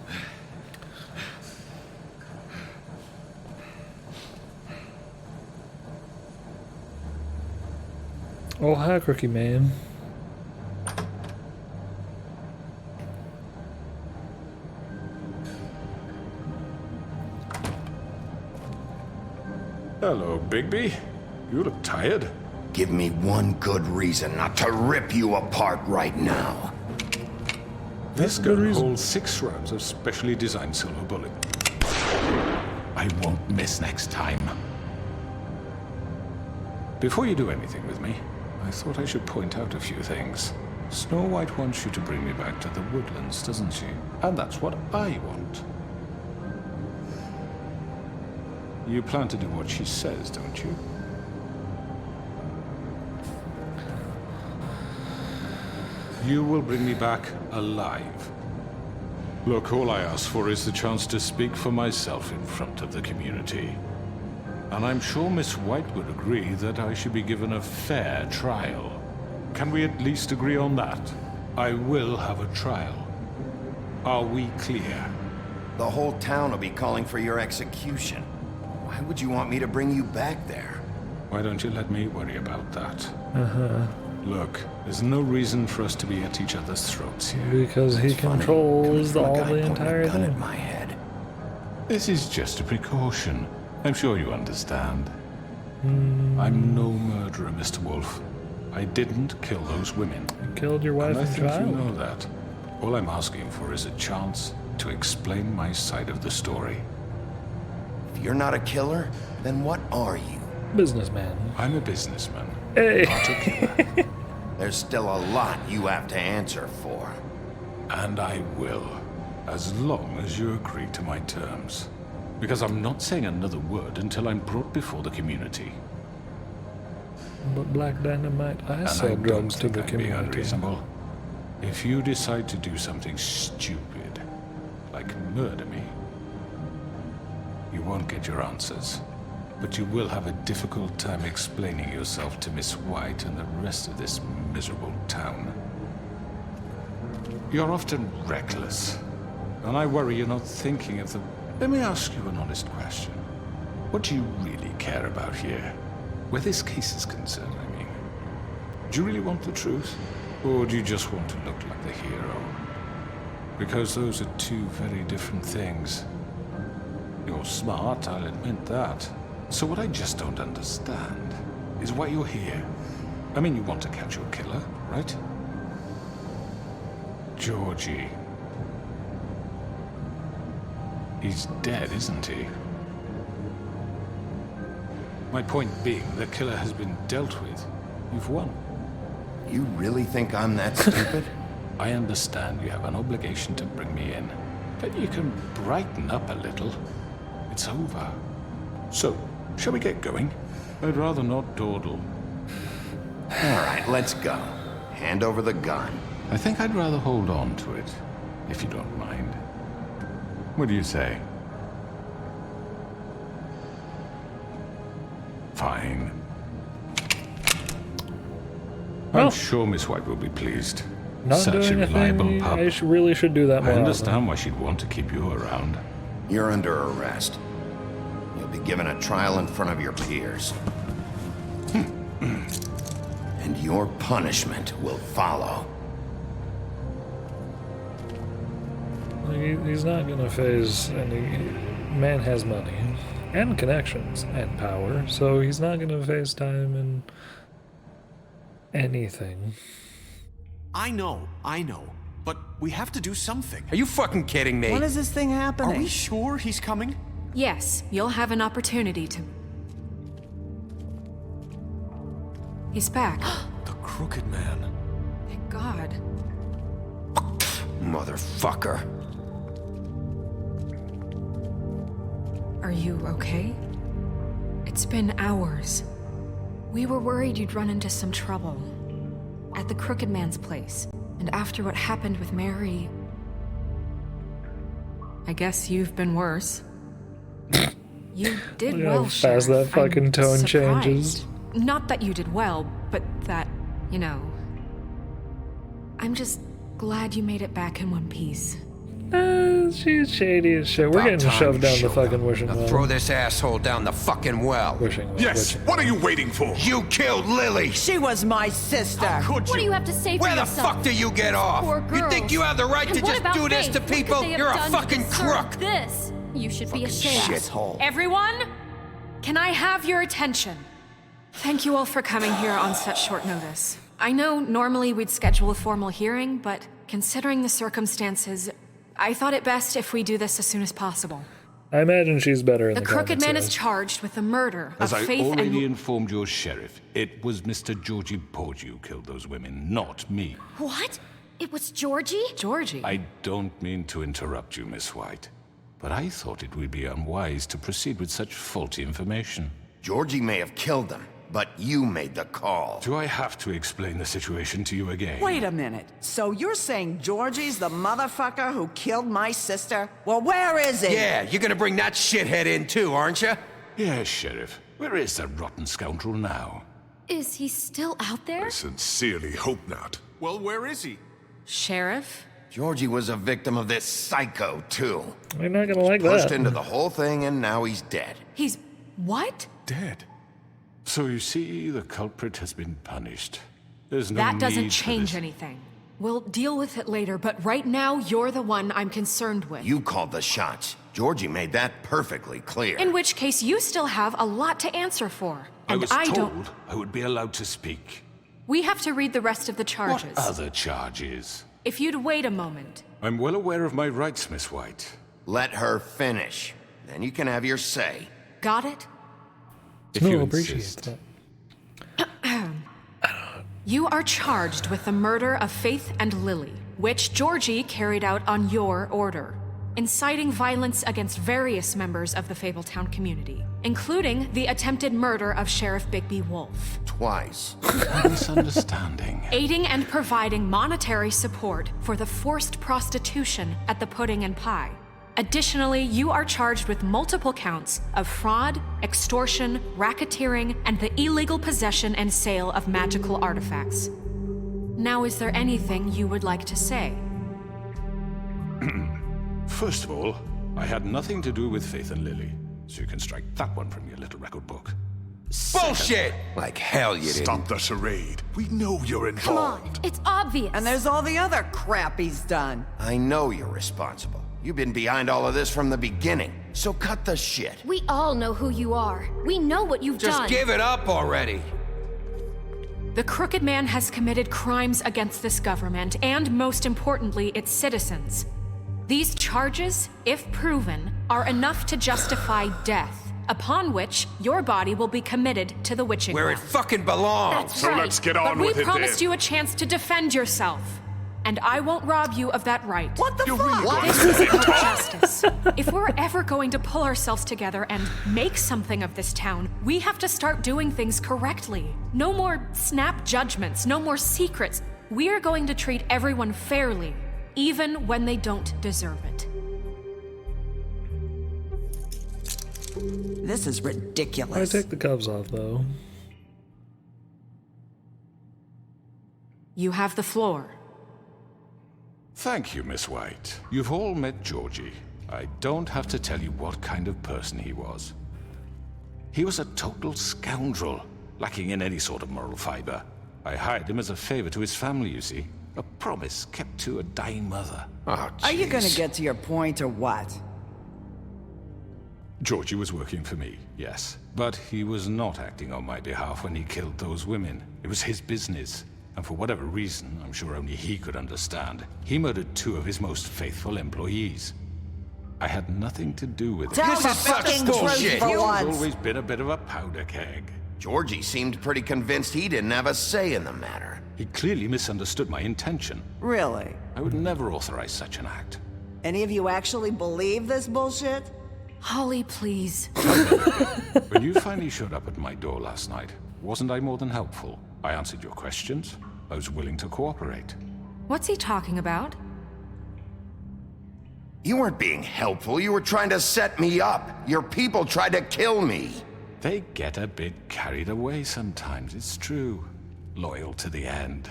Speaker 2: Oh, hi, Crookie Man.
Speaker 19: Hello, Bigby. You look tired.
Speaker 6: Give me one good reason not to rip you apart right now.
Speaker 19: This gun holds 6 rounds of specially designed silver bullet. I won't miss next time. Before you do anything with me, I thought I should point out a few things. Snow White wants you to bring me back to the woodlands, doesn't she? And that's what I want. You plan to do what she says, don't you? You will bring me back alive. Look, all I ask for is the chance to speak for myself in front of the community. And I'm sure Miss White would agree that I should be given a fair trial. Can we at least agree on that? I will have a trial. Are we clear?
Speaker 6: The whole town will be calling for your execution. Why would you want me to bring you back there?
Speaker 19: Why don't you let me worry about that?
Speaker 2: Uh-huh.
Speaker 19: Look, there's no reason for us to be at each other's throats here.
Speaker 2: Because he controls all the entire
Speaker 6: gun
Speaker 2: thing.
Speaker 6: at my head.
Speaker 19: This is just a precaution. I'm sure you understand. I'm no murderer, Mr. Wolf. I didn't kill those women.
Speaker 2: You killed your wife
Speaker 19: and I
Speaker 2: and
Speaker 19: think
Speaker 2: child.
Speaker 19: you know that. All I'm asking for is a chance to explain my side of the story.
Speaker 6: If you're not a killer, then what are you?
Speaker 2: Businessman.
Speaker 19: I'm a businessman.
Speaker 2: Hey.
Speaker 19: Not a killer.
Speaker 6: There's still a lot you have to answer for.
Speaker 19: And I will, as long as you agree to my terms. Because I'm not saying another word until I'm brought before the community.
Speaker 2: But Black Dynamite, I
Speaker 19: And
Speaker 2: sell
Speaker 19: I
Speaker 2: drugs
Speaker 19: don't
Speaker 2: to
Speaker 19: think
Speaker 2: the
Speaker 19: I'm being
Speaker 2: community.
Speaker 19: unreasonable. If you decide to do something stupid, like murder me, you won't get your answers. But you will have a difficult time explaining yourself to Miss White and the rest of this miserable town. You're often reckless, and I worry you're not thinking of the... Let me ask you an honest question. What do you really care about here? Where this case is concerned, I mean. Do you really want the truth? Or do you just want to look like the hero? Because those are two very different things. You're smart, I'll admit that. So what I just don't understand is why you're here. I mean, you want to catch your killer, right? Georgie. He's dead, isn't he? My point being, the killer has been dealt with. You've won.
Speaker 6: You really think I'm that stupid?
Speaker 19: I understand you have an obligation to bring me in, but you can brighten up a little. It's over. So, shall we get going? I'd rather not dawdle.
Speaker 6: All right, let's go. Hand over the gun.
Speaker 19: I think I'd rather hold on to it, if you don't mind. What do you say? Fine.
Speaker 2: Well,
Speaker 19: I'm sure Miss White will be pleased.
Speaker 2: Not
Speaker 19: Such a
Speaker 2: doing
Speaker 19: reliable
Speaker 2: anything.
Speaker 19: pup.
Speaker 2: I really should do that more
Speaker 19: I
Speaker 2: often.
Speaker 19: understand why she'd want to keep you around.
Speaker 6: You're under arrest. You'll be given a trial in front of your peers. And your punishment will follow.
Speaker 2: He's not gonna phase any. Man has money and connections and power, so he's not gonna phase time and anything.
Speaker 5: I know, but we have to do something.
Speaker 7: Are you fucking kidding me?
Speaker 21: When is this thing happening?
Speaker 5: Are we sure he's coming?
Speaker 12: Yes, you'll have an opportunity to. He's back.
Speaker 5: The Crooked Man.
Speaker 12: Thank God.
Speaker 6: Motherfucker.
Speaker 12: Are you okay? It's been hours. We were worried you'd run into some trouble. At the Crooked Man's place. And after what happened with Mary... I guess you've been worse. You did
Speaker 2: Look how
Speaker 12: well,
Speaker 2: fast
Speaker 12: Sheriff.
Speaker 2: that fucking
Speaker 12: I'm
Speaker 2: tone
Speaker 12: surprised.
Speaker 2: changes.
Speaker 12: Not that you did well, but that, you know... I'm just glad you made it back in one piece.
Speaker 2: She's shady as shit. We're getting shoved down the fucking wishing well.
Speaker 7: Throw this asshole down the fucking well.
Speaker 2: Wishing well.
Speaker 15: Yes, what are you waiting for?
Speaker 7: You killed Lily!
Speaker 21: She was my sister.
Speaker 4: What do you have to say for
Speaker 7: Where the
Speaker 4: yourself?
Speaker 7: fuck do you get off?
Speaker 4: Poor
Speaker 7: You think
Speaker 4: girls.
Speaker 7: you have the right
Speaker 4: And
Speaker 7: to
Speaker 4: what
Speaker 7: just
Speaker 4: about
Speaker 7: do this
Speaker 4: Faith?
Speaker 7: to
Speaker 4: What could
Speaker 7: people?
Speaker 4: they have
Speaker 7: You're a
Speaker 4: done to
Speaker 7: fucking
Speaker 4: deserve
Speaker 7: crook!
Speaker 4: This. You should be ashamed.
Speaker 6: Shithole.
Speaker 12: Everyone, can I have your attention? Thank you all for coming here on such short notice. I know normally we'd schedule a formal hearing, but considering the circumstances, I thought it best if we do this as soon as possible.
Speaker 2: I imagine she's better in the
Speaker 12: The Crooked Man is
Speaker 2: comments,
Speaker 12: charged with the murder
Speaker 19: As
Speaker 12: of
Speaker 19: I
Speaker 12: Faith
Speaker 19: already
Speaker 12: and...
Speaker 19: informed your sheriff, it was Mr. Georgie Porgy who killed those women, not me.
Speaker 4: What? It was Georgie?
Speaker 12: Georgie?
Speaker 19: I don't mean to interrupt you, Miss White, but I thought it would be unwise to proceed with such faulty information.
Speaker 6: Georgie may have killed them, but you made the call.
Speaker 19: Do I have to explain the situation to you again?
Speaker 21: Wait a minute. So you're saying Georgie's the motherfucker who killed my sister? Well, where is he?
Speaker 7: Yeah, you're gonna bring that shithead in too, aren't you?
Speaker 19: Yes, Sheriff. Where is that rotten scoundrel now?
Speaker 4: Is he still out there?
Speaker 10: I sincerely hope not.
Speaker 5: Well, where is he?
Speaker 4: Sheriff?
Speaker 6: Georgie was a victim of this psycho, too.
Speaker 2: You're not gonna like
Speaker 6: Pushed
Speaker 2: that.
Speaker 6: into the whole thing, and now he's dead.
Speaker 4: He's what?
Speaker 19: Dead. So you see, the culprit has been punished. There's no
Speaker 12: That doesn't
Speaker 19: need for
Speaker 12: change
Speaker 19: this.
Speaker 12: anything. We'll deal with it later, but right now, you're the one I'm concerned with.
Speaker 6: You called the shots. Georgie made that perfectly clear.
Speaker 12: In which case, you still have a lot to answer for.
Speaker 19: I
Speaker 12: And
Speaker 19: was
Speaker 12: I
Speaker 19: told
Speaker 12: don't.
Speaker 19: I would be allowed to speak.
Speaker 12: We have to read the rest of the charges.
Speaker 19: What other charges?
Speaker 12: If you'd wait a moment.
Speaker 19: I'm well aware of my rights, Miss White.
Speaker 6: Let her finish. Then you can have your say.
Speaker 12: Got it?
Speaker 19: If you
Speaker 2: appreciate
Speaker 19: insist.
Speaker 2: that.
Speaker 12: You are charged with the murder of Faith and Lily, which Georgie carried out on your order, inciting violence against various members of the Fabletown community, including the attempted murder of Sheriff Bigby Wolf.
Speaker 6: Twice.
Speaker 19: A misunderstanding.
Speaker 12: Aiding and providing monetary support for the forced prostitution at the Pudding and Pie. Additionally, you are charged with multiple counts of fraud, extortion, racketeering, and the illegal possession and sale of magical artifacts. Now, is there anything you would like to say?
Speaker 19: First of all, I had nothing to do with Faith and Lily, so you can strike that one from your little record book.
Speaker 7: Bullshit! Like hell you didn't.
Speaker 10: Stop the charade. We know you're
Speaker 4: Come
Speaker 10: involved.
Speaker 4: on, it's obvious.
Speaker 21: And there's all the other crap he's done.
Speaker 6: I know you're responsible. You've been behind all of this from the beginning. So cut the shit.
Speaker 4: We all know who you are. We know what you've
Speaker 7: Just
Speaker 4: done.
Speaker 7: give it up already.
Speaker 12: The Crooked Man has committed crimes against this government and, most importantly, its citizens. These charges, if proven, are enough to justify death, upon which your body will be committed to the witching
Speaker 7: Where it
Speaker 12: well.
Speaker 7: fucking belongs.
Speaker 4: That's
Speaker 15: So
Speaker 4: right.
Speaker 15: let's get
Speaker 12: But
Speaker 15: on
Speaker 12: we
Speaker 15: with it
Speaker 12: promised
Speaker 15: then.
Speaker 12: you a chance to defend yourself, and I won't rob you of that right.
Speaker 21: What the
Speaker 15: You're
Speaker 21: fuck?
Speaker 15: really going
Speaker 12: This
Speaker 15: to
Speaker 12: is
Speaker 15: let him
Speaker 12: about
Speaker 15: talk?
Speaker 12: justice. If we're ever going to pull ourselves together and make something of this town, we have to start doing things correctly. No more snap judgments, no more secrets. We are going to treat everyone fairly, even when they don't deserve it.
Speaker 21: This is
Speaker 2: I
Speaker 21: ridiculous.
Speaker 2: take the cuffs off, though.
Speaker 12: You have the floor.
Speaker 19: Thank you, Miss White. You've all met Georgie. I don't have to tell you what kind of person he was. He was a total scoundrel, lacking in any sort of moral fiber. I hired him as a favor to his family, you see. A promise kept to a dying mother.
Speaker 6: Oh,
Speaker 21: Are you gonna
Speaker 6: jeez.
Speaker 21: get to your point or what?
Speaker 19: Georgie was working for me, yes. But he was not acting on my behalf when he killed those women. It was his business. And for whatever reason, I'm sure only he could understand, he murdered 2 of his most faithful employees. I had nothing to do with it.
Speaker 21: Tell
Speaker 7: This
Speaker 21: the
Speaker 7: is such
Speaker 21: fucking
Speaker 7: bullshit.
Speaker 21: truth for
Speaker 19: He's
Speaker 21: once.
Speaker 19: always been a bit of a powder keg.
Speaker 6: Georgie seemed pretty convinced he didn't have a say in the matter.
Speaker 19: He clearly misunderstood my intention.
Speaker 21: Really?
Speaker 19: I would never authorize such an act.
Speaker 21: Any of you actually believe this bullshit?
Speaker 12: Holly, please.
Speaker 19: When you finally showed up at my door last night, wasn't I more than helpful? I answered your questions. I was willing to cooperate.
Speaker 12: What's he talking about?
Speaker 6: You weren't being helpful. You were trying to set me up. Your people tried to kill me.
Speaker 19: They get a bit carried away sometimes, it's true. Loyal to the end.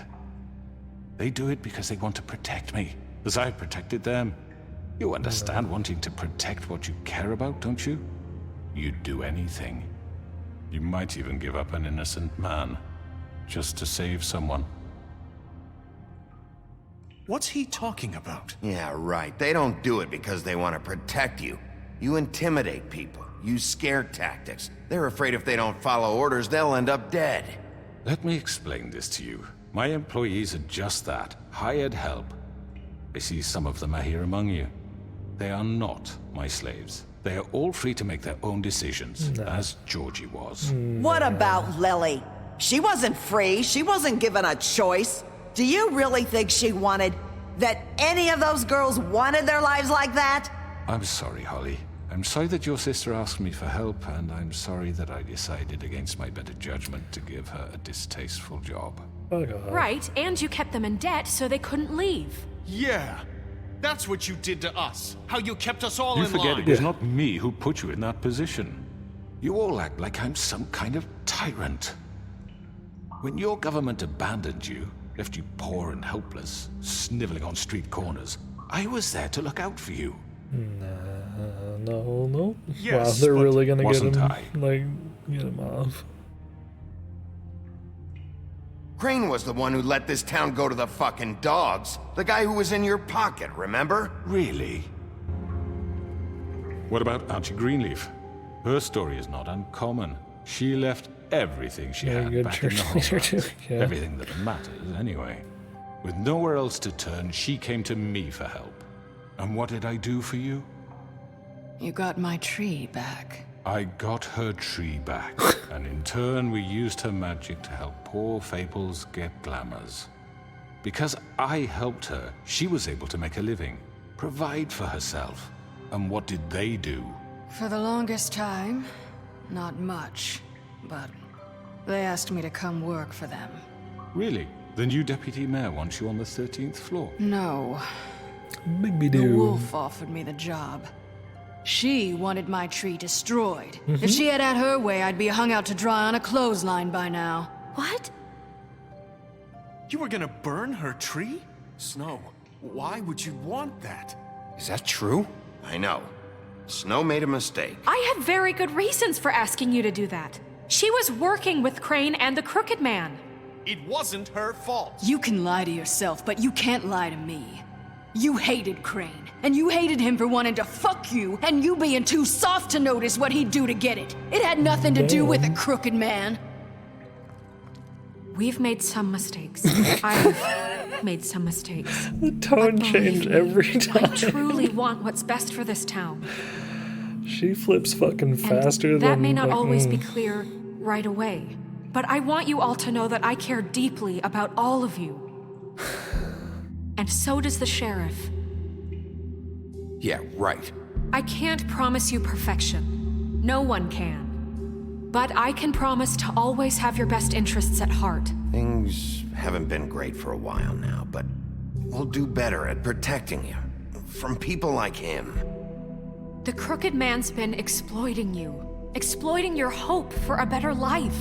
Speaker 19: They do it because they want to protect me, as I've protected them. You understand wanting to protect what you care about, don't you? You'd do anything. You might even give up an innocent man, just to save someone.
Speaker 5: What's he talking about?
Speaker 6: Yeah, right. They don't do it because they want to protect you. You intimidate people, use scare tactics. They're afraid if they don't follow orders, they'll end up dead.
Speaker 19: Let me explain this to you. My employees are just that, hired help. I see some of them are here among you. They are not my slaves. They are all free to make their own decisions, as Georgie was.
Speaker 21: What about Lily? She wasn't free. She wasn't given a choice. Do you really think she wanted... that any of those girls wanted their lives like that?
Speaker 19: I'm sorry, Holly. I'm sorry that your sister asked me for help, and I'm sorry that I decided against my better judgment to give her a distasteful job.
Speaker 12: Right, and you kept them in debt so they couldn't leave.
Speaker 5: Yeah, that's what you did to us. How you kept us all
Speaker 19: You
Speaker 5: in
Speaker 19: forget
Speaker 5: line.
Speaker 19: it was not me who put you in that position. You all act like I'm some kind of tyrant. When your government abandoned you, left you poor and helpless, sniveling on street corners, I was there to look out for you.
Speaker 2: No.
Speaker 19: Yes,
Speaker 2: wow, they're
Speaker 19: but
Speaker 2: really gonna get
Speaker 19: wasn't
Speaker 2: him,
Speaker 19: I?
Speaker 2: get him off.
Speaker 6: Crane was the one who let this town go to the fucking dogs. The guy who was in your pocket, remember?
Speaker 19: Really? What about Auntie Greenleaf? Her story is not uncommon. She left everything she had
Speaker 2: good
Speaker 19: back in the
Speaker 2: church leader
Speaker 19: homeland.
Speaker 2: too, yeah.
Speaker 19: Everything that matters, anyway. With nowhere else to turn, she came to me for help. And what did I do for you?
Speaker 20: You got my tree back.
Speaker 19: I got her tree back, and in turn we used her magic to help poor Fables get glamours. Because I helped her, she was able to make a living, provide for herself. And what did they do?
Speaker 20: For the longest time, not much, but they asked me to come work for them.
Speaker 19: Really? The new deputy mayor wants you on the 13th floor?
Speaker 20: No.
Speaker 2: Bigby
Speaker 20: The
Speaker 2: do.
Speaker 20: wolf offered me the job. She wanted my tree destroyed. If she had had her way, I'd be hung out to dry on a clothesline by now.
Speaker 12: What?
Speaker 5: You were gonna burn her tree? Snow, why would you want that?
Speaker 6: Is that true? I know. Snow made a mistake.
Speaker 12: I had very good reasons for asking you to do that. She was working with Crane and the Crooked Man.
Speaker 5: It wasn't her fault.
Speaker 20: You can lie to yourself, but you can't lie to me. You hated Crane, and you hated him for wanting to fuck you, and you being too soft to notice what he'd do to get it. It had nothing to do with the Crooked Man.
Speaker 12: We've made some mistakes. I've made some mistakes.
Speaker 2: The tone change every time.
Speaker 12: I truly want what's best for this town.
Speaker 2: She flips fucking faster
Speaker 12: And
Speaker 2: than
Speaker 12: that may not
Speaker 2: like,
Speaker 12: always be clear right away. But I want you all to know that I care deeply about all of you. And so does the sheriff.
Speaker 6: Yeah, right.
Speaker 12: I can't promise you perfection. No one can. But I can promise to always have your best interests at heart.
Speaker 6: Things haven't been great for a while now, but we'll do better at protecting you. From people like him.
Speaker 12: The Crooked Man's been exploiting you. Exploiting your hope for a better life.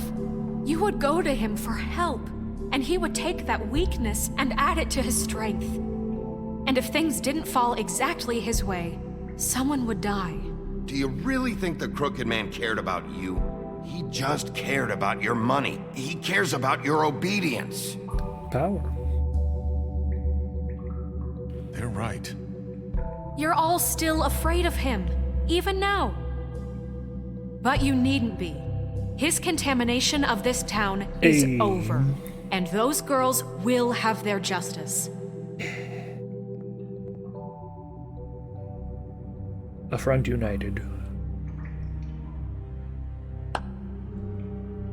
Speaker 12: You would go to him for help, and he would take that weakness and add it to his strength. And if things didn't fall exactly his way, someone would die.
Speaker 6: Do you really think the Crooked Man cared about you? He just cared about your money. He cares about your obedience.
Speaker 2: Power.
Speaker 5: They're right.
Speaker 12: You're all still afraid of him, even now. But you needn't be. His contamination of this town is over, and those girls will have their justice.
Speaker 2: A front united.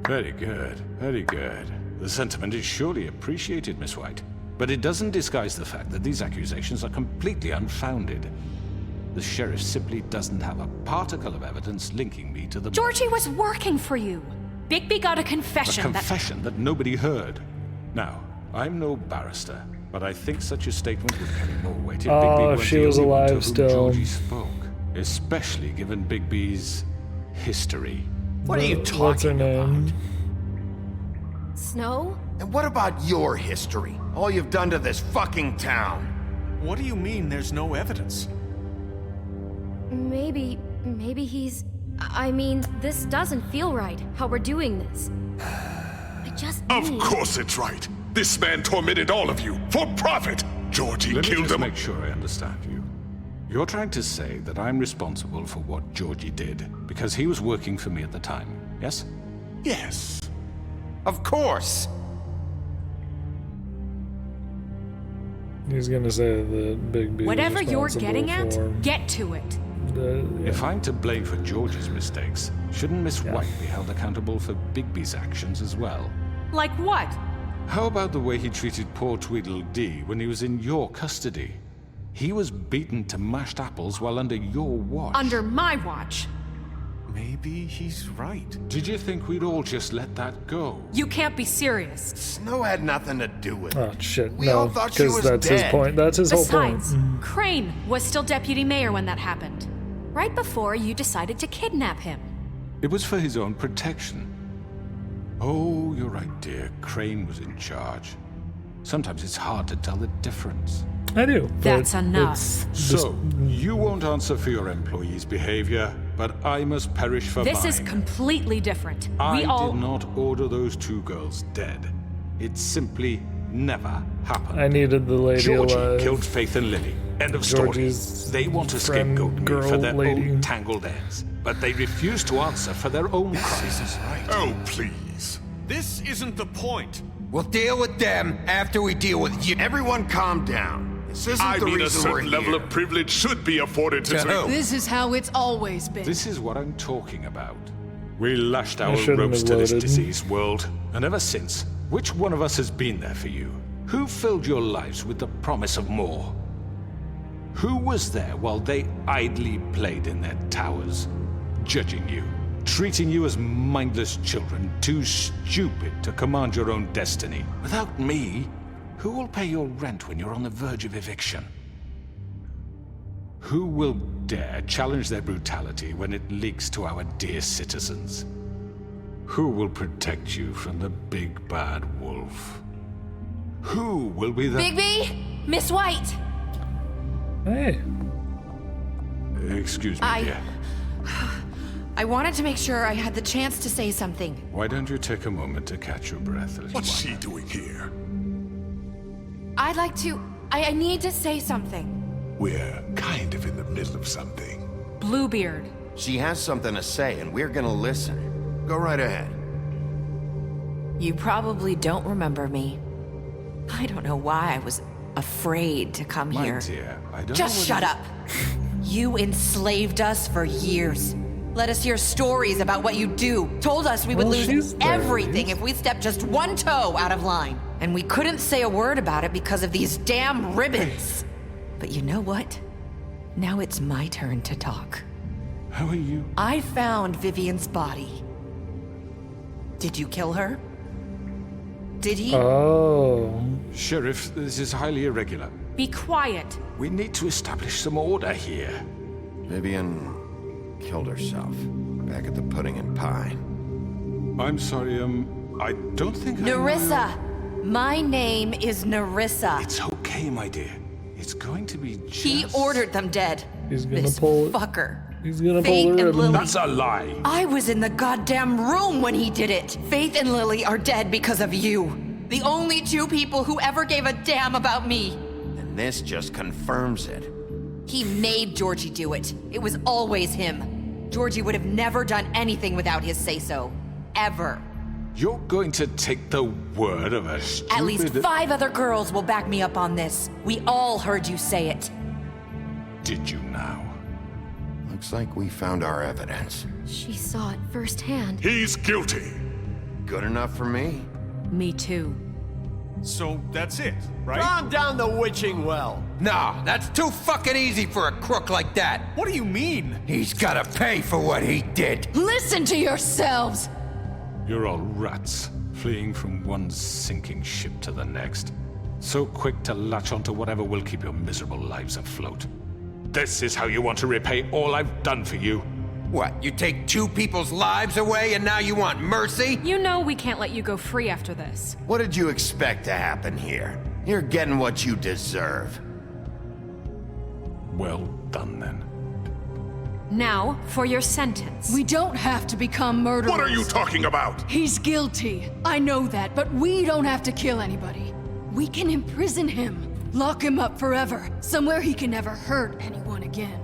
Speaker 19: Very good, very good. The sentiment is surely appreciated, Miss White. But it doesn't disguise the fact that these accusations are completely unfounded. The sheriff simply doesn't have a particle of evidence linking me to the...
Speaker 12: Georgie was working for you. Bigby got a confession
Speaker 19: A confession that nobody heard. Now, I'm no barrister, but I think such a statement would carry more weight if Bigby
Speaker 2: she
Speaker 19: weren't
Speaker 2: was
Speaker 19: the only one to
Speaker 2: alive
Speaker 19: whom
Speaker 2: still.
Speaker 19: Georgie spoke, especially given Bigby's history.
Speaker 6: What are you
Speaker 2: What's her
Speaker 6: talking
Speaker 2: name?
Speaker 6: about?
Speaker 4: Snow?
Speaker 6: And what about your history? All you've done to this fucking town.
Speaker 5: What do you mean there's no evidence?
Speaker 4: Maybe he's... I mean, this doesn't feel right, how we're doing this. I just
Speaker 11: Of
Speaker 4: need...
Speaker 11: course it's right. This man tormented all of you for profit. Georgie
Speaker 19: Let me
Speaker 11: killed
Speaker 19: just
Speaker 11: him.
Speaker 19: make sure I understand you. You're trying to say that I'm responsible for what Georgie did because he was working for me at the time, yes?
Speaker 11: Yes.
Speaker 6: Of course.
Speaker 2: He's gonna say that Bigby.
Speaker 12: Whatever
Speaker 2: is
Speaker 12: you're
Speaker 2: responsible
Speaker 12: getting at,
Speaker 2: for
Speaker 12: get to it.
Speaker 19: If I'm to blame for Georgie's mistakes, shouldn't Miss White be held accountable for Bigby's actions as well?
Speaker 12: Like what?
Speaker 19: How about the way he treated poor Tweedledee when he was in your custody? He was beaten to mashed apples while under your watch.
Speaker 12: Under my watch.
Speaker 5: Maybe he's right.
Speaker 19: Did you think we'd all just let that go?
Speaker 12: You can't be serious.
Speaker 6: Snow had nothing to do with it.
Speaker 2: Oh shit!
Speaker 6: We all thought she
Speaker 2: because
Speaker 6: was
Speaker 2: that's his
Speaker 6: dead.
Speaker 2: point. That's his whole point.
Speaker 12: Besides, Crane was still deputy mayor when that happened. Right before you decided to kidnap him.
Speaker 19: It was for his own protection. Oh, you're right, dear. Crane was in charge. Sometimes it's hard to tell the difference.
Speaker 2: I do.
Speaker 12: That's enough.
Speaker 19: So, you won't answer for your employees' behavior, but I must perish for
Speaker 12: This
Speaker 19: mine.
Speaker 12: is completely different.
Speaker 19: I
Speaker 12: We all.
Speaker 19: did not order those 2 girls dead. It simply never happened.
Speaker 2: I needed the lady
Speaker 19: Georgie
Speaker 2: alive.
Speaker 19: killed Faith and Lily. End of
Speaker 2: Georgie's
Speaker 19: story. They want to
Speaker 2: friend,
Speaker 19: scapegoat me
Speaker 2: girl,
Speaker 19: for their
Speaker 2: lady.
Speaker 19: own tangled ends, but they refuse to answer for their own crimes.
Speaker 10: Oh, please.
Speaker 5: This isn't the point.
Speaker 7: We'll deal with them after we deal with you.
Speaker 6: Everyone calm down. This isn't
Speaker 15: I
Speaker 6: the
Speaker 15: mean, a
Speaker 6: reason we're
Speaker 15: certain level
Speaker 6: here.
Speaker 15: of privilege should be afforded to...
Speaker 20: This is how it's always been.
Speaker 19: This is what I'm talking about. We lashed
Speaker 2: I
Speaker 19: our
Speaker 2: shouldn't
Speaker 19: ropes
Speaker 2: have
Speaker 19: to this
Speaker 2: voted.
Speaker 19: diseased world, and ever since, which one of us has been there for you? Who filled your lives with the promise of more? Who was there while they idly played in their towers, judging you, treating you as mindless children, too stupid to command your own destiny? Without me, who will pay your rent when you're on the verge of eviction? Who will dare challenge their brutality when it leaks to our dear citizens? Who will protect you from the big bad wolf? Who will be the...
Speaker 4: Bigby? Miss White!
Speaker 2: Hey.
Speaker 19: Excuse me, dear.
Speaker 4: I wanted to make sure I had the chance to say something.
Speaker 19: Why don't you take a moment to catch your breath, little
Speaker 15: What's
Speaker 19: one?
Speaker 15: she doing here?
Speaker 4: I'd like to. I need to say something.
Speaker 15: We're kind of in the middle of something.
Speaker 12: Bluebeard.
Speaker 6: She has something to say, and we're gonna listen. Go right ahead.
Speaker 8: You probably don't remember me. I don't know why I was afraid to come
Speaker 19: My
Speaker 8: here.
Speaker 19: dear, I don't
Speaker 8: Just
Speaker 19: know
Speaker 8: shut up. You enslaved us for years. Let us hear stories about what you do. Told us we would
Speaker 2: Well,
Speaker 8: lose
Speaker 2: she's
Speaker 8: everything
Speaker 2: there.
Speaker 8: if we stepped just one toe out of line. And we couldn't say a word about it because of these damn ribbons. But you know what? Now it's my turn to talk.
Speaker 19: How are you?
Speaker 8: I found Vivian's body. Did you kill her? Did he?
Speaker 2: Oh.
Speaker 19: Sheriff, this is highly irregular.
Speaker 12: Be quiet.
Speaker 19: We need to establish some order here.
Speaker 6: Vivian killed herself back at the Pudding and Pie.
Speaker 19: I'm sorry, I don't think
Speaker 8: Nerissa! My name is Nerissa.
Speaker 19: It's okay, my dear. It's going to be just...
Speaker 8: He ordered them dead.
Speaker 2: He's gonna
Speaker 8: This
Speaker 2: pull it.
Speaker 8: fucker.
Speaker 2: He's gonna
Speaker 8: Faith
Speaker 2: pull the
Speaker 8: and
Speaker 2: ribbon.
Speaker 8: Lily.
Speaker 19: That's a lie.
Speaker 8: I was in the goddamn room when he did it. Faith and Lily are dead because of you. The only 2 people who ever gave a damn about me.
Speaker 6: And this just confirms it.
Speaker 8: He made Georgie do it. It was always him. Georgie would have never done anything without his say-so. Ever.
Speaker 19: You're going to take the word of a stupid...
Speaker 8: At least 5 other girls will back me up on this. We all heard you say it.
Speaker 19: Did you now?
Speaker 6: Looks like we found our evidence.
Speaker 4: She saw it firsthand.
Speaker 15: He's guilty.
Speaker 6: Good enough for me.
Speaker 12: Me too.
Speaker 5: So that's it, right?
Speaker 7: Calm down the witching well. No, that's too fucking easy for a crook like that.
Speaker 5: What do you mean?
Speaker 7: He's gotta pay for what he did.
Speaker 20: Listen to yourselves!
Speaker 19: You're all rats, fleeing from one sinking ship to the next. So quick to latch onto whatever will keep your miserable lives afloat. This is how you want to repay all I've done for you?
Speaker 7: What, you take 2 people's lives away and now you want mercy?
Speaker 12: You know we can't let you go free after this.
Speaker 6: What did you expect to happen here? You're getting what you deserve.
Speaker 19: Well done, then.
Speaker 12: Now, for your sentence.
Speaker 20: We don't have to become murderers.
Speaker 15: What are you talking about?
Speaker 20: He's guilty. I know that, but we don't have to kill anybody. We can imprison him. Lock him up forever. Somewhere he can never hurt anyone again.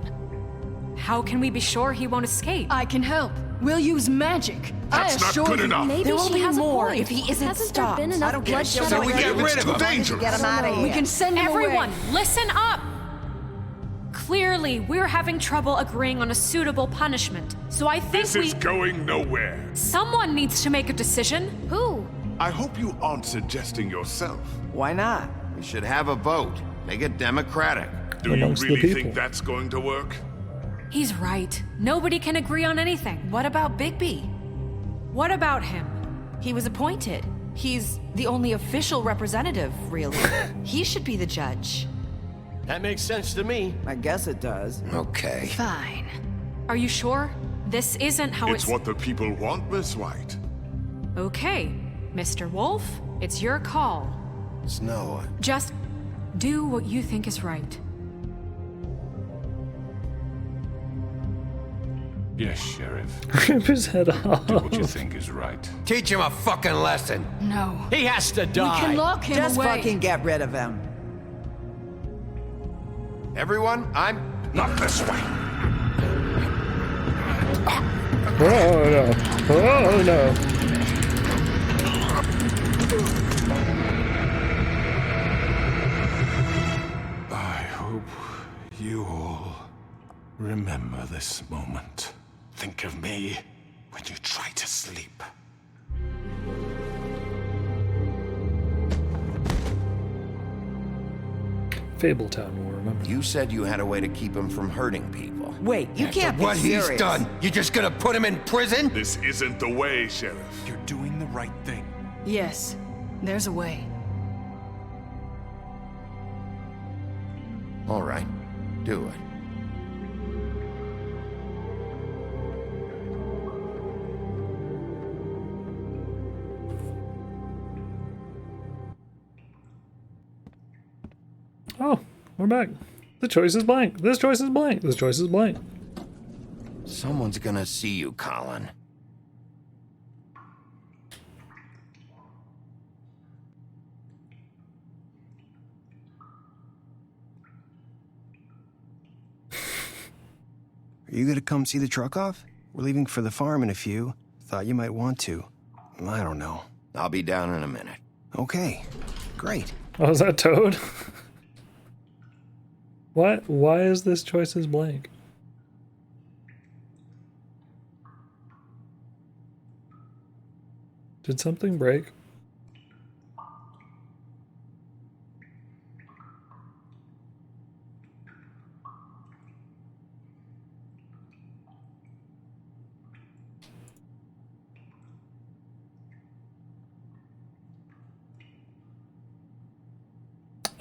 Speaker 12: How can we be sure he won't escape?
Speaker 20: I can help. We'll use magic.
Speaker 15: That's
Speaker 20: I
Speaker 15: not
Speaker 20: assure
Speaker 15: good
Speaker 20: you.
Speaker 15: enough.
Speaker 4: Maybe
Speaker 8: There will
Speaker 4: she
Speaker 8: be
Speaker 4: has
Speaker 8: more
Speaker 4: a point.
Speaker 8: if he isn't
Speaker 4: Hasn't
Speaker 8: stopped.
Speaker 4: there been enough
Speaker 8: I don't care.
Speaker 4: bloodshed
Speaker 7: So we
Speaker 4: already?
Speaker 7: get rid of him.
Speaker 15: Dangerous.
Speaker 14: Get him out of here.
Speaker 20: We can send him
Speaker 12: Everyone,
Speaker 20: away.
Speaker 12: listen up! Clearly, we're having trouble agreeing on a suitable punishment. So I think
Speaker 15: This is going nowhere.
Speaker 12: someone needs to make a decision.
Speaker 4: Who?
Speaker 15: I hope you aren't suggesting yourself.
Speaker 17: Why not?
Speaker 6: We should have a vote. Make it democratic.
Speaker 15: Do you
Speaker 2: amongst the
Speaker 15: really
Speaker 2: people.
Speaker 15: think that's going to work?
Speaker 12: He's right. Nobody can agree on anything.
Speaker 8: What about Bigby?
Speaker 12: What about him?
Speaker 8: He was appointed. He's the only official representative, really. He should be the judge.
Speaker 7: That makes sense to me.
Speaker 17: I guess it does.
Speaker 6: Okay.
Speaker 12: Fine. Are you sure? This isn't how
Speaker 15: It's what the people want, Miss White.
Speaker 12: Okay, Mr. Wolf, it's your call.
Speaker 6: Snow.
Speaker 12: Just do what you think is right.
Speaker 19: Yes, Sheriff.
Speaker 2: Rip his head off.
Speaker 19: Do what you think is right.
Speaker 7: Teach him a fucking lesson.
Speaker 20: No.
Speaker 7: He has to die.
Speaker 20: We can lock him
Speaker 17: Just
Speaker 20: away.
Speaker 17: fucking get rid of him.
Speaker 7: Everyone, I'm...
Speaker 15: Not this way.
Speaker 2: Oh no. Oh no.
Speaker 19: I hope you all remember this moment. Think of me when you try to sleep.
Speaker 2: Fabletown will remember.
Speaker 6: You said you had a way to keep him from hurting people.
Speaker 17: Wait, you can't be
Speaker 7: What
Speaker 17: serious.
Speaker 7: he's done, you just gonna put him in prison?
Speaker 15: This isn't the way, Sheriff.
Speaker 5: You're doing the right thing.
Speaker 20: Yes, there's a way.
Speaker 6: All right. Do it.
Speaker 2: Oh, we're back. The choice is blank. This choice is blank. This choice is blank.
Speaker 6: Someone's gonna see you, Colin.
Speaker 9: Are you gonna come see the truck off? We're leaving for the farm in a few. Thought you might want to. I don't know.
Speaker 6: I'll be down in a minute.
Speaker 9: Okay, great.
Speaker 2: Oh, is that Toad? What? Why is this choice is blank? Did something break?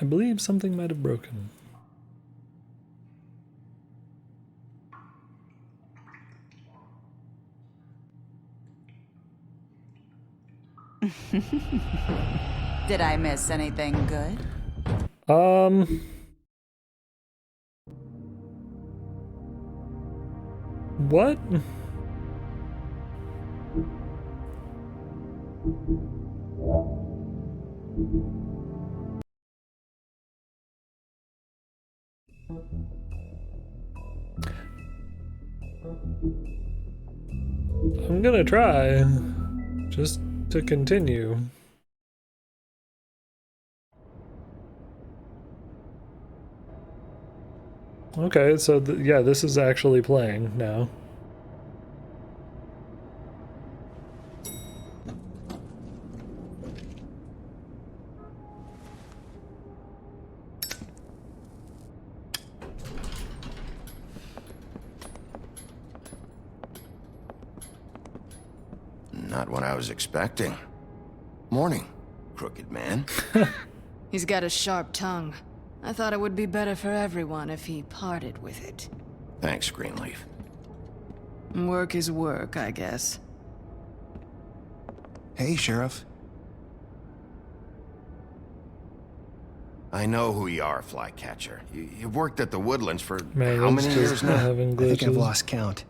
Speaker 2: I believe something might have broken.
Speaker 16: Did I miss anything good?
Speaker 2: What? I'm gonna try, just to continue. Okay, so yeah, this is actually playing now.
Speaker 6: Not what I was expecting. Morning, crooked man.
Speaker 20: He's got a sharp tongue. I thought it would be better for everyone if he parted with it.
Speaker 6: Thanks, Greenleaf.
Speaker 20: Work is work, I guess.
Speaker 9: Hey, Sheriff.
Speaker 6: I know who you are, Flycatcher. You've worked at the Woodlands for
Speaker 2: Man,
Speaker 6: how many
Speaker 2: it's
Speaker 6: years
Speaker 2: just
Speaker 6: now?
Speaker 2: having
Speaker 9: I think I've
Speaker 2: glitches.
Speaker 9: lost count.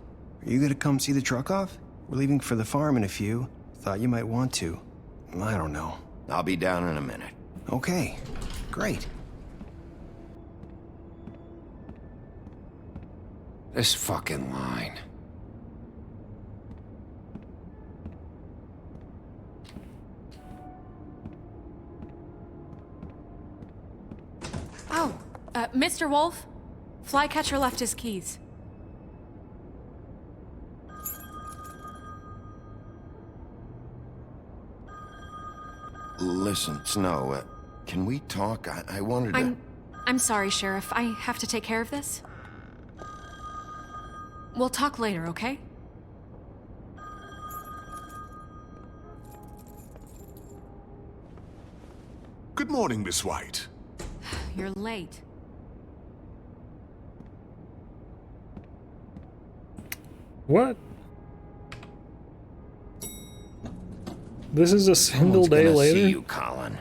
Speaker 9: Are you gonna come see the truck off? We're leaving for the farm in a few. Thought you might want to. I don't know.
Speaker 6: I'll be down in a minute.
Speaker 9: Okay, great.
Speaker 6: This fucking line.
Speaker 12: Oh, Mr. Wolf, Flycatcher left his keys.
Speaker 6: Listen, Snow, can we talk? I wanted to...
Speaker 12: I'm sorry, Sheriff. I have to take care of this. We'll talk later, okay?
Speaker 15: Good morning, Miss White.
Speaker 12: You're late.
Speaker 2: What? This is a single
Speaker 6: Someone's
Speaker 2: day
Speaker 6: gonna
Speaker 2: later?
Speaker 6: See you, Colin.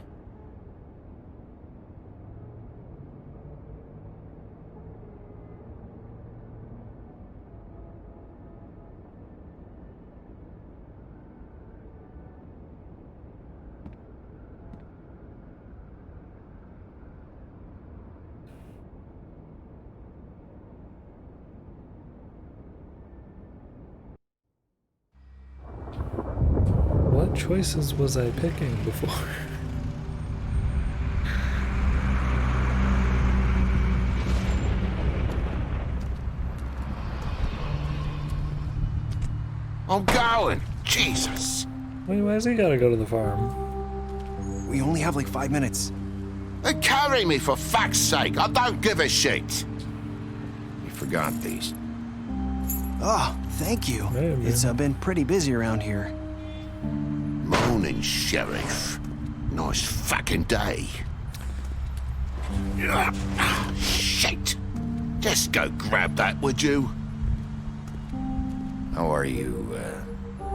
Speaker 2: What choices was I picking before?
Speaker 6: I'm going. Jesus.
Speaker 2: Wait, why has he gotta go to the farm?
Speaker 9: We only have like 5 minutes.
Speaker 6: Carry me, for fuck's sake. I don't give a shit. You forgot these.
Speaker 9: Oh, thank you.
Speaker 2: Hey,
Speaker 9: It's been pretty busy around here.
Speaker 6: Morning, Sheriff. Nice fucking day. Shit. Just go grab that, would you? How are you,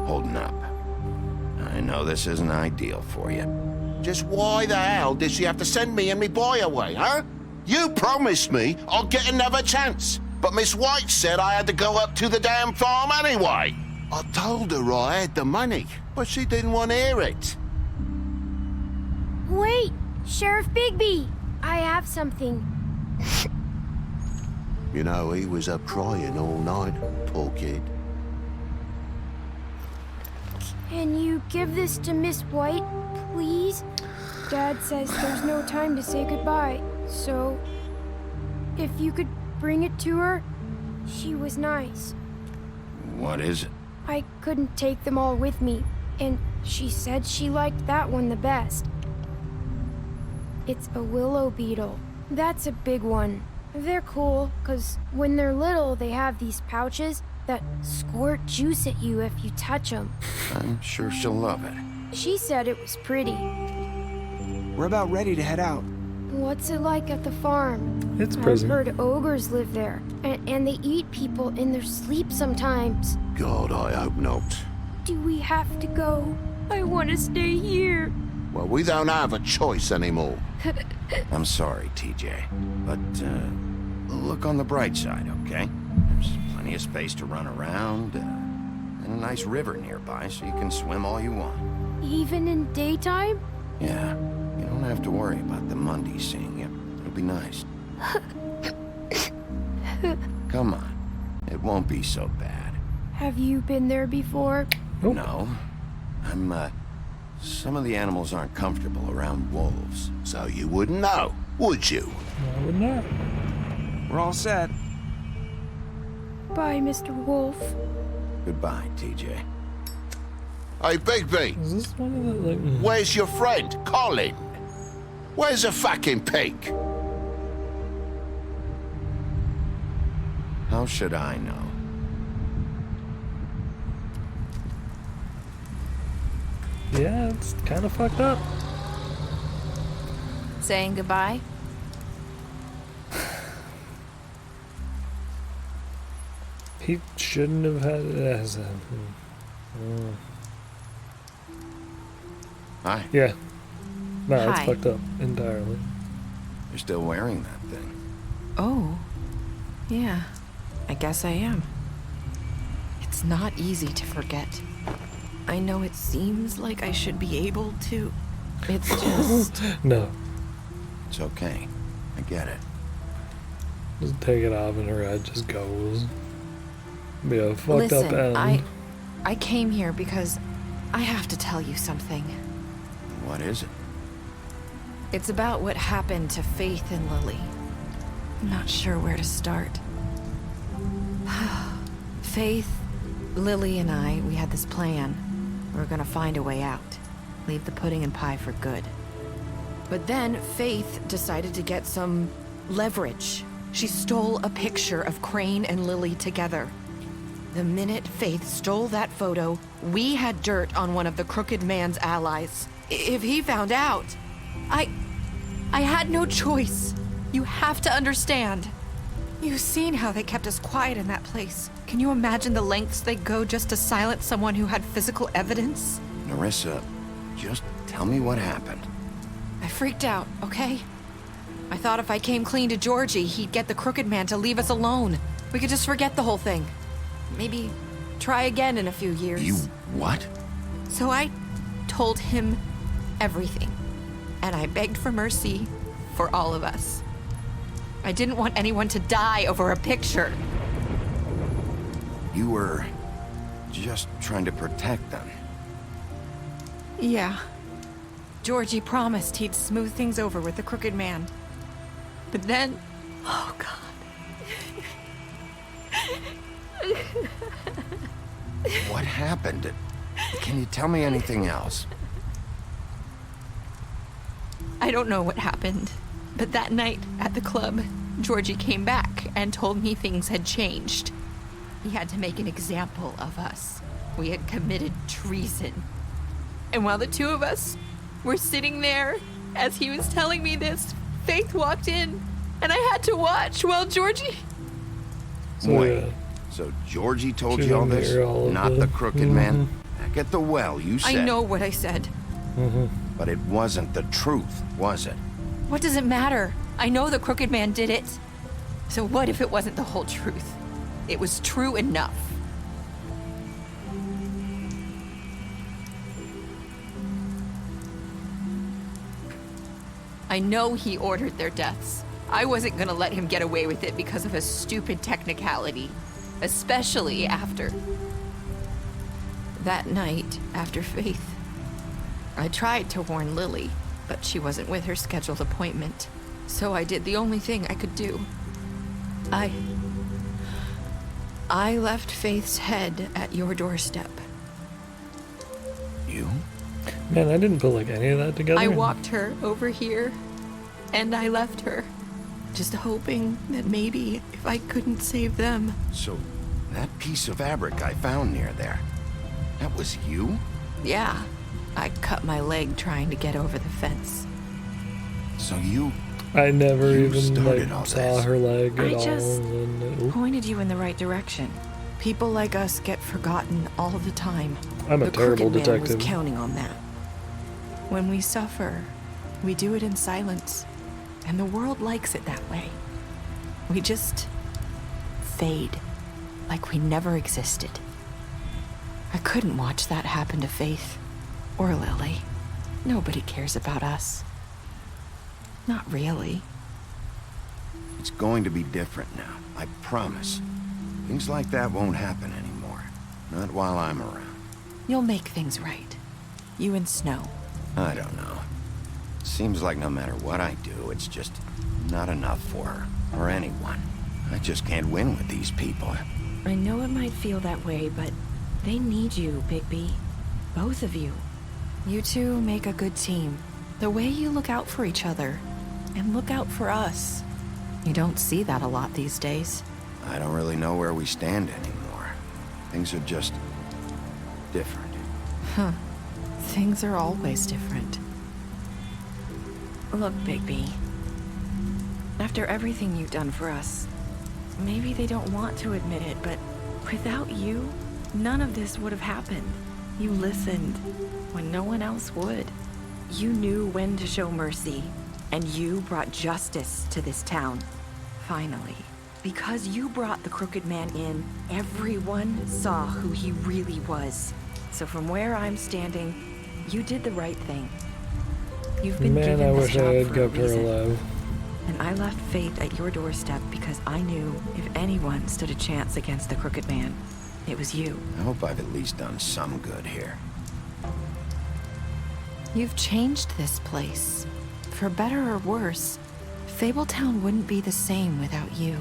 Speaker 6: holding up? I know this isn't ideal for you. Just why the hell did she have to send me and me boy away, huh? You promised me I'd get another chance, but Miss White said I had to go up to the damn farm anyway. I told her I had the money, but she didn't want to hear it.
Speaker 4: Wait, Sheriff Bigby, I have something.
Speaker 6: You know, he was up crying all night, poor kid.
Speaker 3: Can you give this to Miss White, please? Dad says there's no time to say goodbye, so if you could bring it to her, she was nice.
Speaker 6: What is it?
Speaker 3: I couldn't take them all with me, and she said she liked that one the best. It's a willow beetle. That's a big one. They're cool, 'cause when they're little, they have these pouches that squirt juice at you if you touch them.
Speaker 6: I'm sure she'll love it.
Speaker 3: She said it was pretty.
Speaker 9: We're about ready to head out.
Speaker 3: What's it like at the farm?
Speaker 2: It's prison.
Speaker 3: I've heard ogres live there, and they eat people in their sleep sometimes.
Speaker 6: God, I hope not.
Speaker 3: Do we have to go? I want to stay here.
Speaker 6: Well, we don't have a choice anymore. I'm sorry, TJ, but look on the bright side, okay? There's plenty of space to run around, and a nice river nearby, so you can swim all you want.
Speaker 3: Even in daytime?
Speaker 6: Yeah, you don't have to worry about the Mundies seeing you. It'll be nice. Come on, it won't be so bad.
Speaker 3: Have you been there before?
Speaker 6: No, some of the animals aren't comfortable around wolves, so you wouldn't know, would you?
Speaker 2: I would not.
Speaker 9: We're all set.
Speaker 3: Bye, Mr. Wolf.
Speaker 6: Goodbye, TJ. Hey, Bigby!
Speaker 2: Is this one of the, like...
Speaker 6: Where's your friend, Colin? Where's the fucking pig? How should I know?
Speaker 2: Yeah, it's kind of fucked up.
Speaker 8: Saying goodbye?
Speaker 2: He shouldn't have had it as a...
Speaker 6: Hi.
Speaker 2: Yeah. No, it's
Speaker 8: Hi.
Speaker 2: fucked up entirely.
Speaker 6: You're still wearing that thing.
Speaker 8: Oh, yeah, I guess I am. It's not easy to forget. I know it seems like I should be able to. It's just...
Speaker 2: No.
Speaker 6: It's okay. I get it.
Speaker 2: Just take it off and her head just goes. Be a fucked
Speaker 8: Listen,
Speaker 2: up end.
Speaker 8: I came here because I have to tell you something.
Speaker 6: What is it?
Speaker 8: It's about what happened to Faith and Lily. I'm not sure where to start. Faith, Lily, and I, we had this plan. We were gonna find a way out. Leave the pudding and pie for good. But then Faith decided to get some Leverage. She stole a picture of Crane and Lily together. The minute Faith stole that photo, we had dirt on one of the Crooked Man's allies. If he found out, I had no choice. You have to understand. You've seen how they kept us quiet in that place. Can you imagine the lengths they go just to silence someone who had physical evidence?
Speaker 6: Nerissa, just tell me what happened.
Speaker 8: I freaked out, okay? I thought if I came clean to Georgie, he'd get the Crooked Man to leave us alone. We could just forget the whole thing. Maybe try again in a few years.
Speaker 6: You what?
Speaker 8: So I told him everything. And I begged for mercy for all of us. I didn't want anyone to die over a picture.
Speaker 6: You were just trying to protect them.
Speaker 8: Yeah. Georgie promised he'd smooth things over with the Crooked Man. But then... Oh, God.
Speaker 6: What happened? Can you tell me anything else?
Speaker 8: I don't know what happened, but that night at the club, Georgie came back and told me things had changed. He had to make an example of us. We had committed treason. And while the two of us were sitting there, as he was telling me this, Faith walked in, and I had to watch while Georgie...
Speaker 6: Wait, so Georgie told you all this? Not the Crooked Man? Back at the well, you said...
Speaker 8: I know what I said.
Speaker 6: But it wasn't the truth, was it?
Speaker 8: What does it matter? I know the Crooked Man did it. So what if it wasn't the whole truth? It was true enough. I know he ordered their deaths. I wasn't gonna let him get away with it because of a stupid technicality. Especially after... that night, after Faith. I tried to warn Lily, but she wasn't with her scheduled appointment. So I did the only thing I could do. I left Faith's head at your doorstep.
Speaker 6: You?
Speaker 2: Man, I didn't put like any of that together.
Speaker 8: I walked her over here, and I left her. Just hoping that maybe if I couldn't save them.
Speaker 6: So, that piece of fabric I found near there, that was you?
Speaker 8: Yeah. I cut my leg trying to get over the fence.
Speaker 6: So you...
Speaker 2: I never even like,
Speaker 6: all
Speaker 2: saw
Speaker 6: this.
Speaker 2: her leg at
Speaker 8: I
Speaker 2: all.
Speaker 8: just
Speaker 2: And,
Speaker 8: pointed you in the right direction. People like us get forgotten all the time.
Speaker 2: I'm a
Speaker 8: the
Speaker 2: terrible
Speaker 8: Crooked Man
Speaker 2: detective.
Speaker 8: was counting on that. When we suffer, we do it in silence. And the world likes it that way. We just fade, like we never existed. I couldn't watch that happen to Faith. Or Lily. Nobody cares about us. Not really.
Speaker 6: It's going to be different now, I promise. Things like that won't happen anymore. Not while I'm around.
Speaker 8: You'll make things right. You and Snow.
Speaker 6: I don't know. Seems like no matter what I do, it's just not enough for her, or anyone. I just can't win with these people.
Speaker 8: I know it might feel that way, but they need you, Bigby. Both of you. You two make a good team. The way you look out for each other, and look out for us. You don't see that a lot these days.
Speaker 6: I don't really know where we stand anymore. Things are just... different.
Speaker 8: Huh. Things are always different. Look, Bigby. After everything you've done for us, maybe they don't want to admit it, but without you, none of this would have happened. You listened when no one else would. You knew when to show mercy, and you brought justice to this town. Finally. Because you brought the Crooked Man in, everyone saw who he really was. So from where I'm standing, you did the right thing. You've been
Speaker 2: Man,
Speaker 8: given
Speaker 2: I
Speaker 8: this
Speaker 2: wish I
Speaker 8: job
Speaker 2: had
Speaker 8: for a
Speaker 2: kept her
Speaker 8: reason.
Speaker 2: alive.
Speaker 8: And I left Faith at your doorstep because I knew if anyone stood a chance against the Crooked Man, it was you.
Speaker 6: I hope I've at least done some good here.
Speaker 8: You've changed this place. For better or worse, Fabletown wouldn't be the same without you.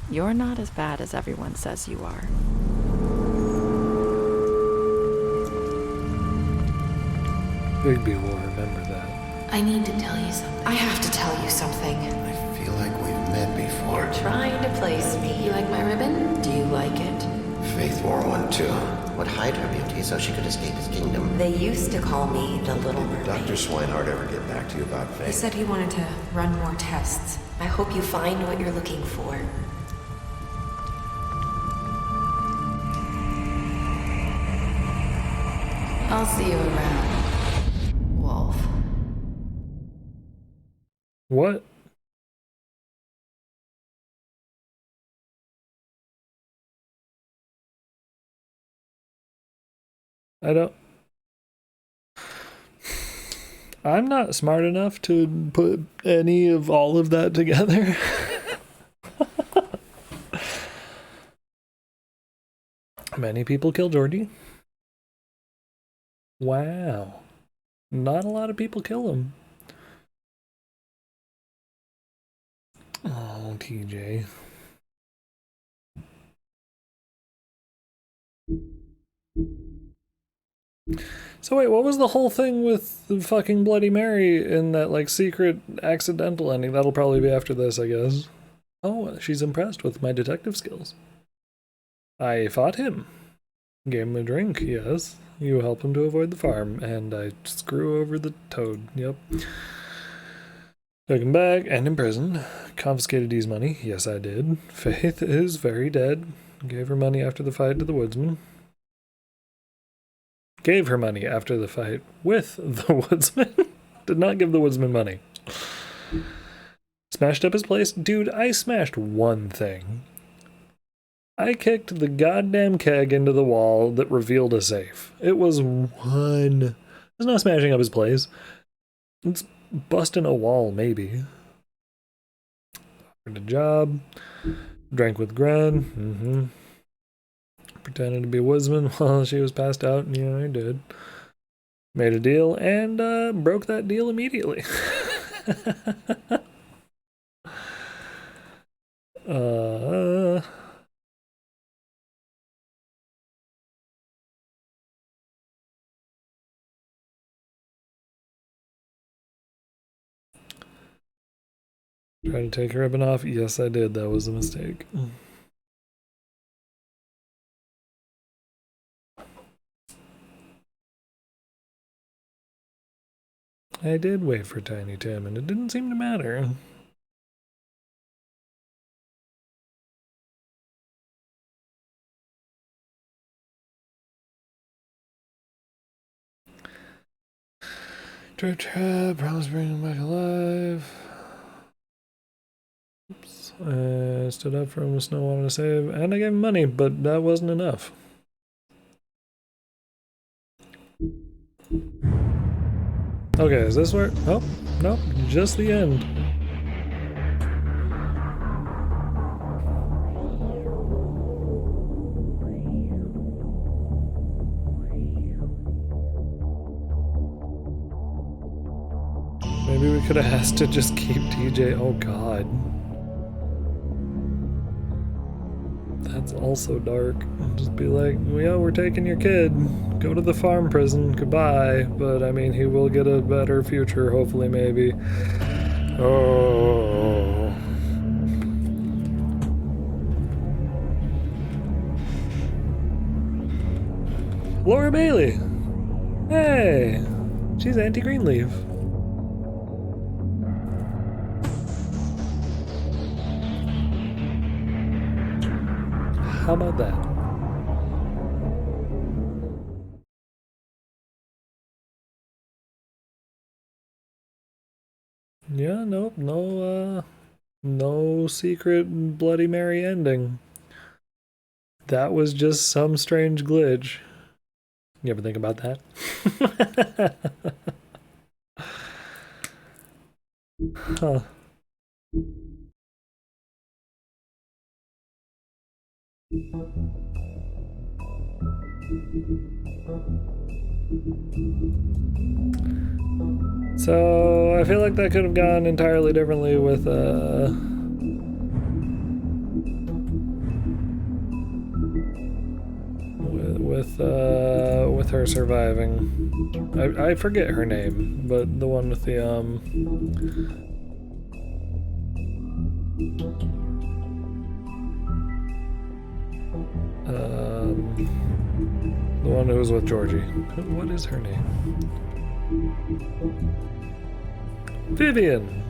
Speaker 8: You're not as bad as everyone says you are.
Speaker 2: Bigby will remember that.
Speaker 8: I need to tell you something. I have to tell you something.
Speaker 6: I feel like we've met before.
Speaker 8: You're trying to place me. You like my ribbon? Do you like it?
Speaker 6: Faith wore one too.
Speaker 14: Would hide her beauty so she could escape his kingdom.
Speaker 8: They used to call me the Little Mermaid.
Speaker 6: Dr. Swinehart ever get back to you about Faith?
Speaker 8: He said he wanted to run more tests. I hope you find what you're looking for. I'll see you around, Wolf.
Speaker 2: What? I'm not smart enough to put any of all of that together. Many people kill Jordy. Wow. Not a lot of people kill him. Oh, TJ. So wait, what was the whole thing with the fucking Bloody Mary in that, like, secret accidental ending? That'll probably be after this, I guess. Oh, she's impressed with my detective skills. I fought him. Gave him a drink, yes. You help him to avoid the farm, and I screw over the toad, yep. Took him back and imprisoned. Confiscated his money, yes I did. Faith is very dead. Gave her money after the fight to the woodsman. Gave her money after the fight with the woodsman. Did not give the woodsman money. Smashed up his place. Dude, I smashed one thing. I kicked the goddamn keg into the wall that revealed a safe. It was one. It's not smashing up his place. It's busting a wall, maybe. Offered a job. Drank with Gren. Pretended to be a woodsman while she was passed out. Yeah, I did. Made a deal and broke that deal immediately. Try to take her ribbon off? Yes, I did. That was a mistake. I did wait for Tiny Tim, and it didn't seem to matter. Trap, promise bring him back alive. Oops. I stood up for him with Snow wanted to save, and I gave him money, but that wasn't enough. Okay, is this where? Oh, nope, just the end. Maybe we could have asked to just keep TJ. Oh god. That's also dark. Just be like, yeah, we're taking your kid. Go to the farm prison. Goodbye. But I mean, he will get a better future, hopefully, maybe. Oh. Laura Bailey. Hey. She's Auntie Greenleaf. How about that? Yeah, nope, no secret Bloody Mary ending. That was just some strange glitch. You ever think about that? Huh. So I feel like that could have gone entirely differently with with her surviving. I forget her name, but the one with the the one who was with Georgie. What is her name? Vivian.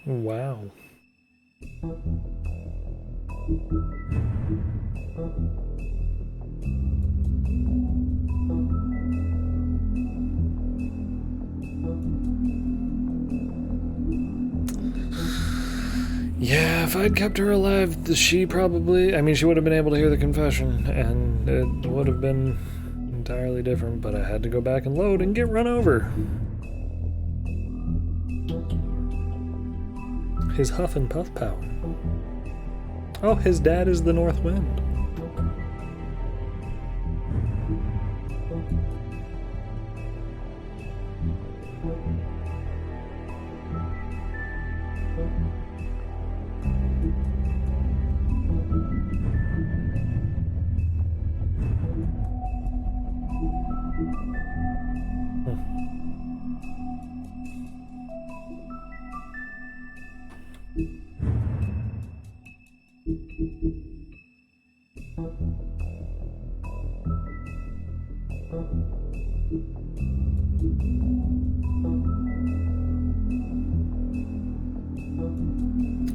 Speaker 2: Wow. Yeah, if I'd kept her alive, she probably... I mean, she would have been able to hear the confession, and it would have been entirely different, but I had to go back and load and get run over. His huff and puff power. Oh, his dad is the North Wind.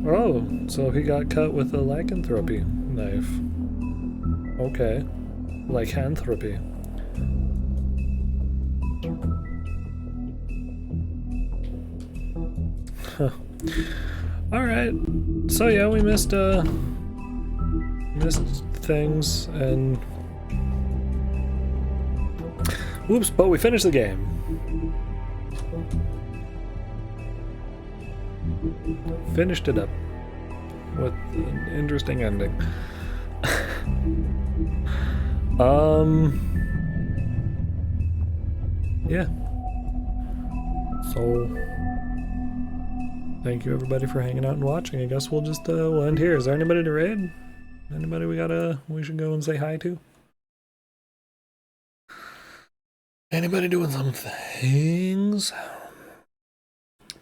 Speaker 2: Oh, so he got cut with a lycanthropy knife. Okay. Lycanthropy. Huh. Alright. So yeah, we missed things and whoops, but we finished the game. Finished it up with an interesting ending. Yeah. So thank you everybody for hanging out and watching. I guess we'll just we'll end here. Is there anybody to raid? Anybody we should go and say hi to? Anybody doing some things?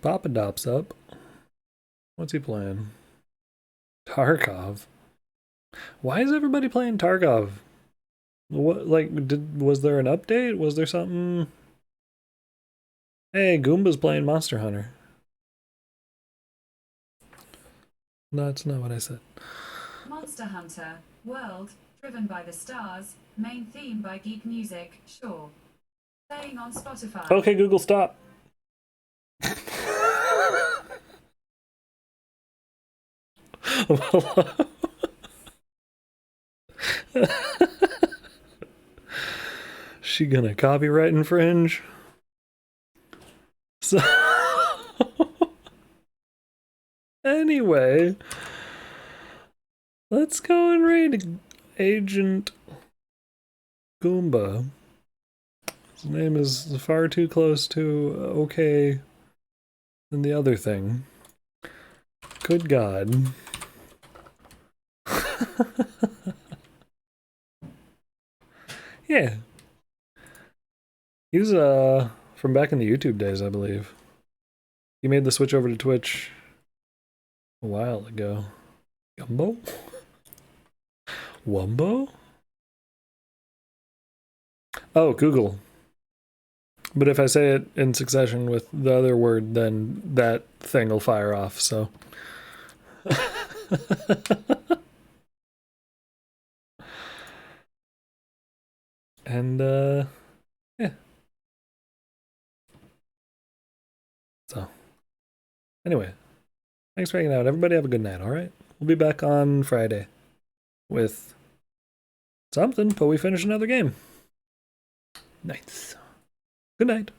Speaker 2: Papa Dop's up. What's he playing? Tarkov. Why is everybody playing Tarkov? What, like, was there an update? Was there something? Hey, Goomba's playing Monster Hunter. No, that's not what I said.
Speaker 13: Monster Hunter, world, driven by the stars, main theme by Geek Music, sure. Playing on Spotify.
Speaker 2: Okay, Google, stop. She gonna copyright infringe? So anyway, let's go and raid Agent Goomba. His name is far too close to okay than the other thing. Good God. Yeah. He was from back in the YouTube days, I believe. He made the switch over to Twitch a while ago. Gumbo? Wumbo? Oh, Google. But if I say it in succession with the other word, then that thing will fire off, so. And, yeah. So, anyway, thanks for hanging out. Everybody have a good night, alright? We'll be back on Friday with something, but we finish another game. Nice. Good night.